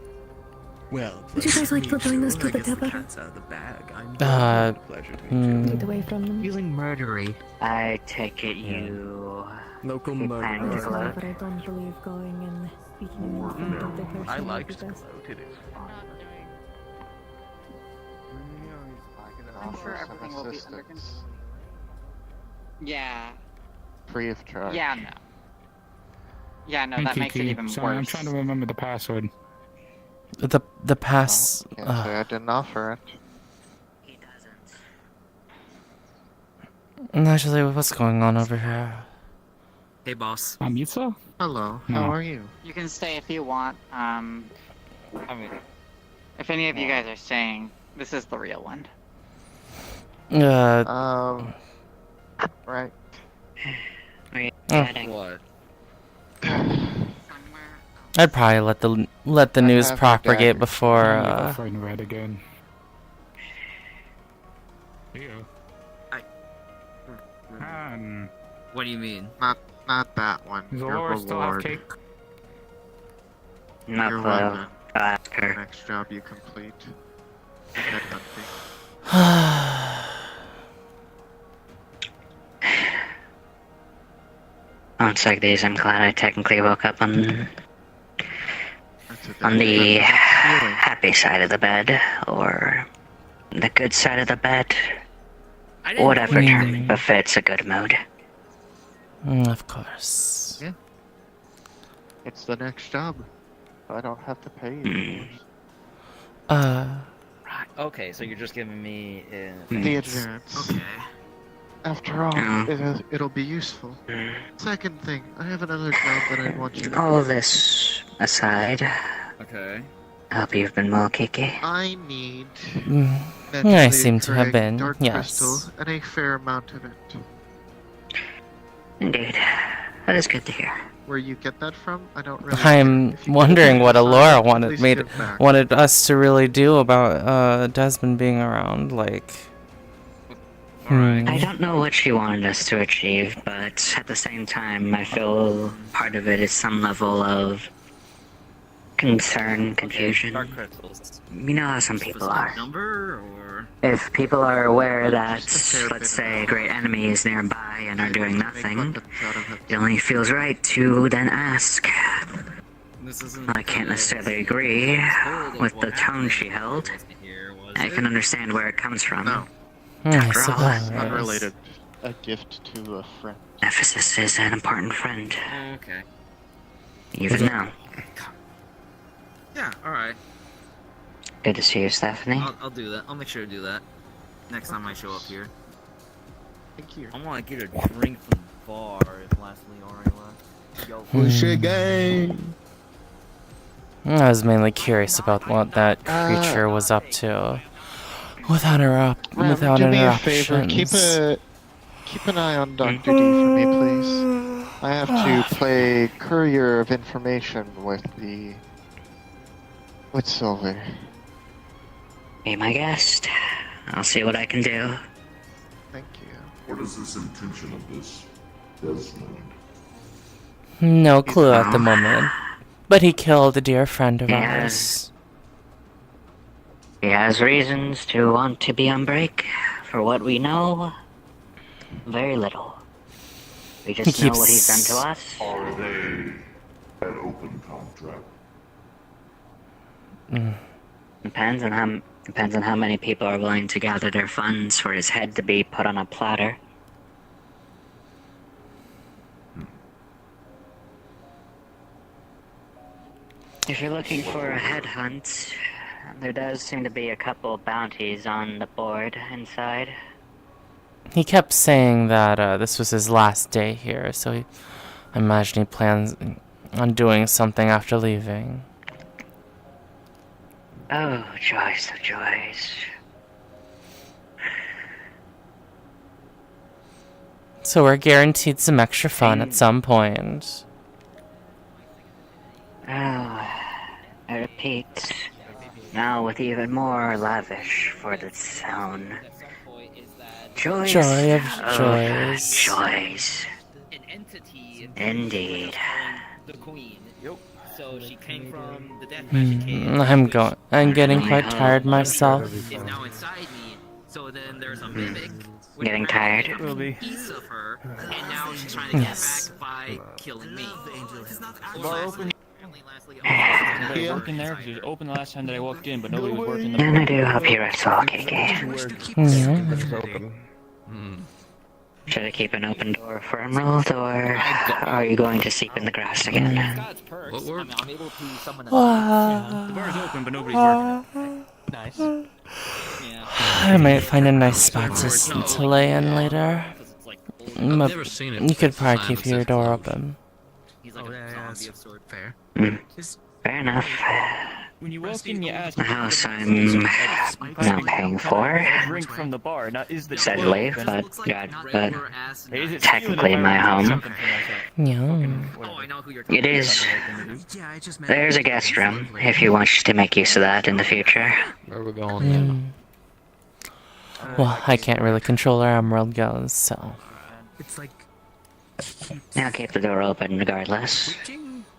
Well, Would you guys like to join us to the tavern? Out of the bag. Pleasure to meet you. Get away from them. Feeling murdery. I take it you... Local keep planning to Sorry, gloat? but I don't believe going and speaking in front of the person I would like be best. gloat. It is fun. I'm sure everything will be under control. Yeah. Free of charge. Yeah, no. Yeah, no, that makes it even Sorry, worse. I'm trying to remember the password. The pass. Can't say I didn't offer it. Actually, what's going on over here? Hey, boss. Misa? Hello, No. how are you? You can stay if you want. I mean, if any of you guys are staying, this is the real one. Right. What? I'd probably let the news have propagate dagger. before. Frightened red again. Yeah. What do you mean? Not that one. Does Your Laura still have reward. cake? Not Your the... weapon. I'll ask her. Next job you complete. Headhunting. On like these, I'm glad I technically woke up on the happy side of the bed, or the good side of the bed. Whatever term befits a good mood. Of course. Yeah. It's the next job. I don't have to pay you. Right. Okay, so you're just giving me The advance. Okay. After all, Oh. it'll be useful. Second thing, I have another job that I want you to All of this aside, Okay. I hope you've been well, Kiki. I need I seem to have occurring been, dark yes. crystal and a fair amount of it. Indeed. That is good to hear. Where you get that from, I don't really I'm care. If you wondering get it what from Alora at least give back. wanted us to really do about Desmond being around, like. I don't know what she wanted us to achieve, but at the same time, I feel part of it is some level of concern, confusion. Dark crystals. You know how some people are. Number or? If people are aware that, let's say, a great enemy is nearby and are doing nothing, it only feels right to then ask. I can't necessarily agree with the tone she held. I can understand where it comes from. After all, Unrelated. A gift to a friend. Ephesus is an important friend. Okay. Even now. Yeah, alright. Good to see you, Stephanie. I'll do that. I'll make sure to do that. Next time I show up here. Thank you. I want to get a drink from the bar if last Leori left. Yo. Push it, gang. I was mainly curious about what that creature was up to. Without Do me a favor. interruptions. Keep an eye on Dr. D for me, please. I have to play courier of information with Silver. Be my guest. I'll see what I can do. Thank you. What is this intention of this, Desmond? No clue at the moment. But he killed a dear friend of ours. He has reasons to want to be on break. For what we know, very little. We just know what he's done to us. Are they an open contract? Depends on how many people are willing to gather their funds for his head to be put on a platter. If you're looking for a headhunt, there does seem to be a couple bounties on the board inside. He kept saying that this was his last day here, so I imagine he plans on doing something after leaving. Oh, joys of joys. So we're guaranteed some extra fun at some point. Oh, I repeat, now with even more lavish for the sound. Joys Joy of joys. joys. An entity entity. Indeed. The queen. Yep. So she came from the death magic cave. I'm getting quite tired myself. Is now inside me. So then there's a mimic. Getting tired? A piece of her, and now she's trying to get Yes. back by killing me. They working there. It was open the last time that I walked in, but nobody was working. And I do hope you rest well, Kiki. Should I keep an open door for emerald, or are you going to sleep in the grass again? What worked? I'm able to summon a The bar's open, but nobody's working. Nice. I might find a nice spot to lay in later. never seen it. You could probably keep your door open. He's like a zombie of sort. Fair. Fair enough. When you walk in, you ask. The house I'm not paying for. Drink from the bar. Now, is the Sadly, but technically my home. It is. There's a guest room if you want to make use of that in the future. Where are we going? Well, I can't really control where Emerald goes, so. It's like I'll keep the door open regardless.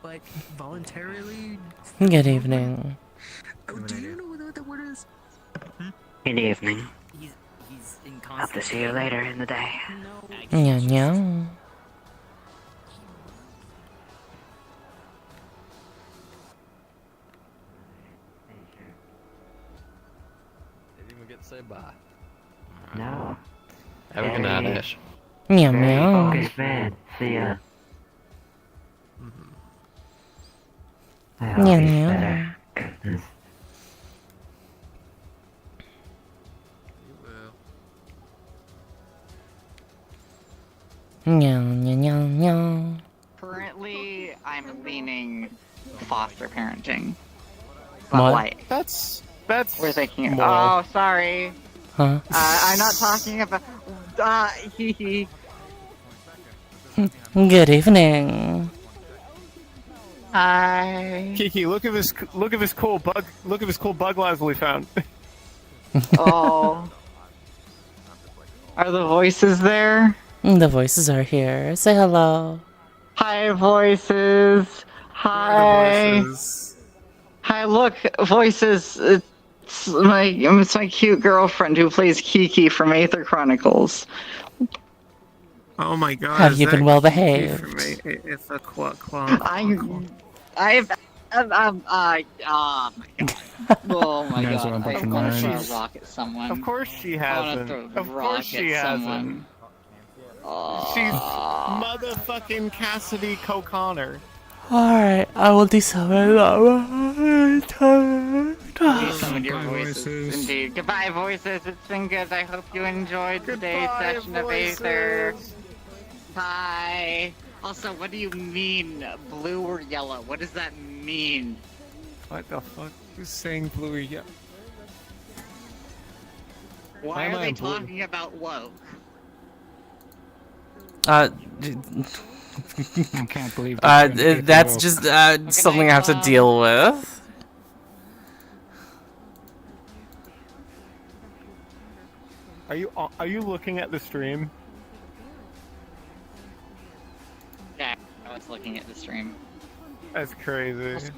like voluntarily. Good evening. Do you know what the word is? Good evening. Hope to see you later in the day. Yeah. Didn't even get to say bye. No. Have a good night, Ash. Meow. Focused man. See ya. I hope Meow, he's meow. better. Meow. Currently, I'm leaning foster parenting. What? Like, we're thinking. moral. Oh, sorry. Huh? I'm not talking about. Hee. Good evening. Hi. Kiki, look at this cool bug lives we found. Oh. Are the voices there? The voices are here. Say hello. Hi, voices. Hi. Hi, look, voices. It's my cute girlfriend who plays Kiki from Aether Chronicles. Oh my god. Have is you that been well Kiki behaved? from It's a clock. Oh my god. Oh my You guys god. are a bunch I of want to throw knives. a rock at someone. Of course she I want hasn't. to throw a Of rock course she at hasn't. someone. She's motherfucking Cassidy O'Connor. Alright, I will do something. Some of your voices. Indeed. Goodbye, voices. It's been good. I hope you enjoyed today's session of Aether. Bye. Also, what do you mean, blue or yellow? What does that mean? What the fuck? Who's saying blue or yellow? Why are they talking about woke? I can't believe That's just something I have to deal with. Are you looking at the stream? Yeah, I was looking at the stream. That's crazy.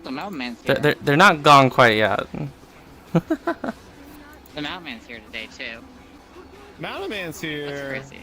The Mountain Man's here. They're not gone quite yet. The Mountain Man's here today too. Mountain Man's here. That's crazy.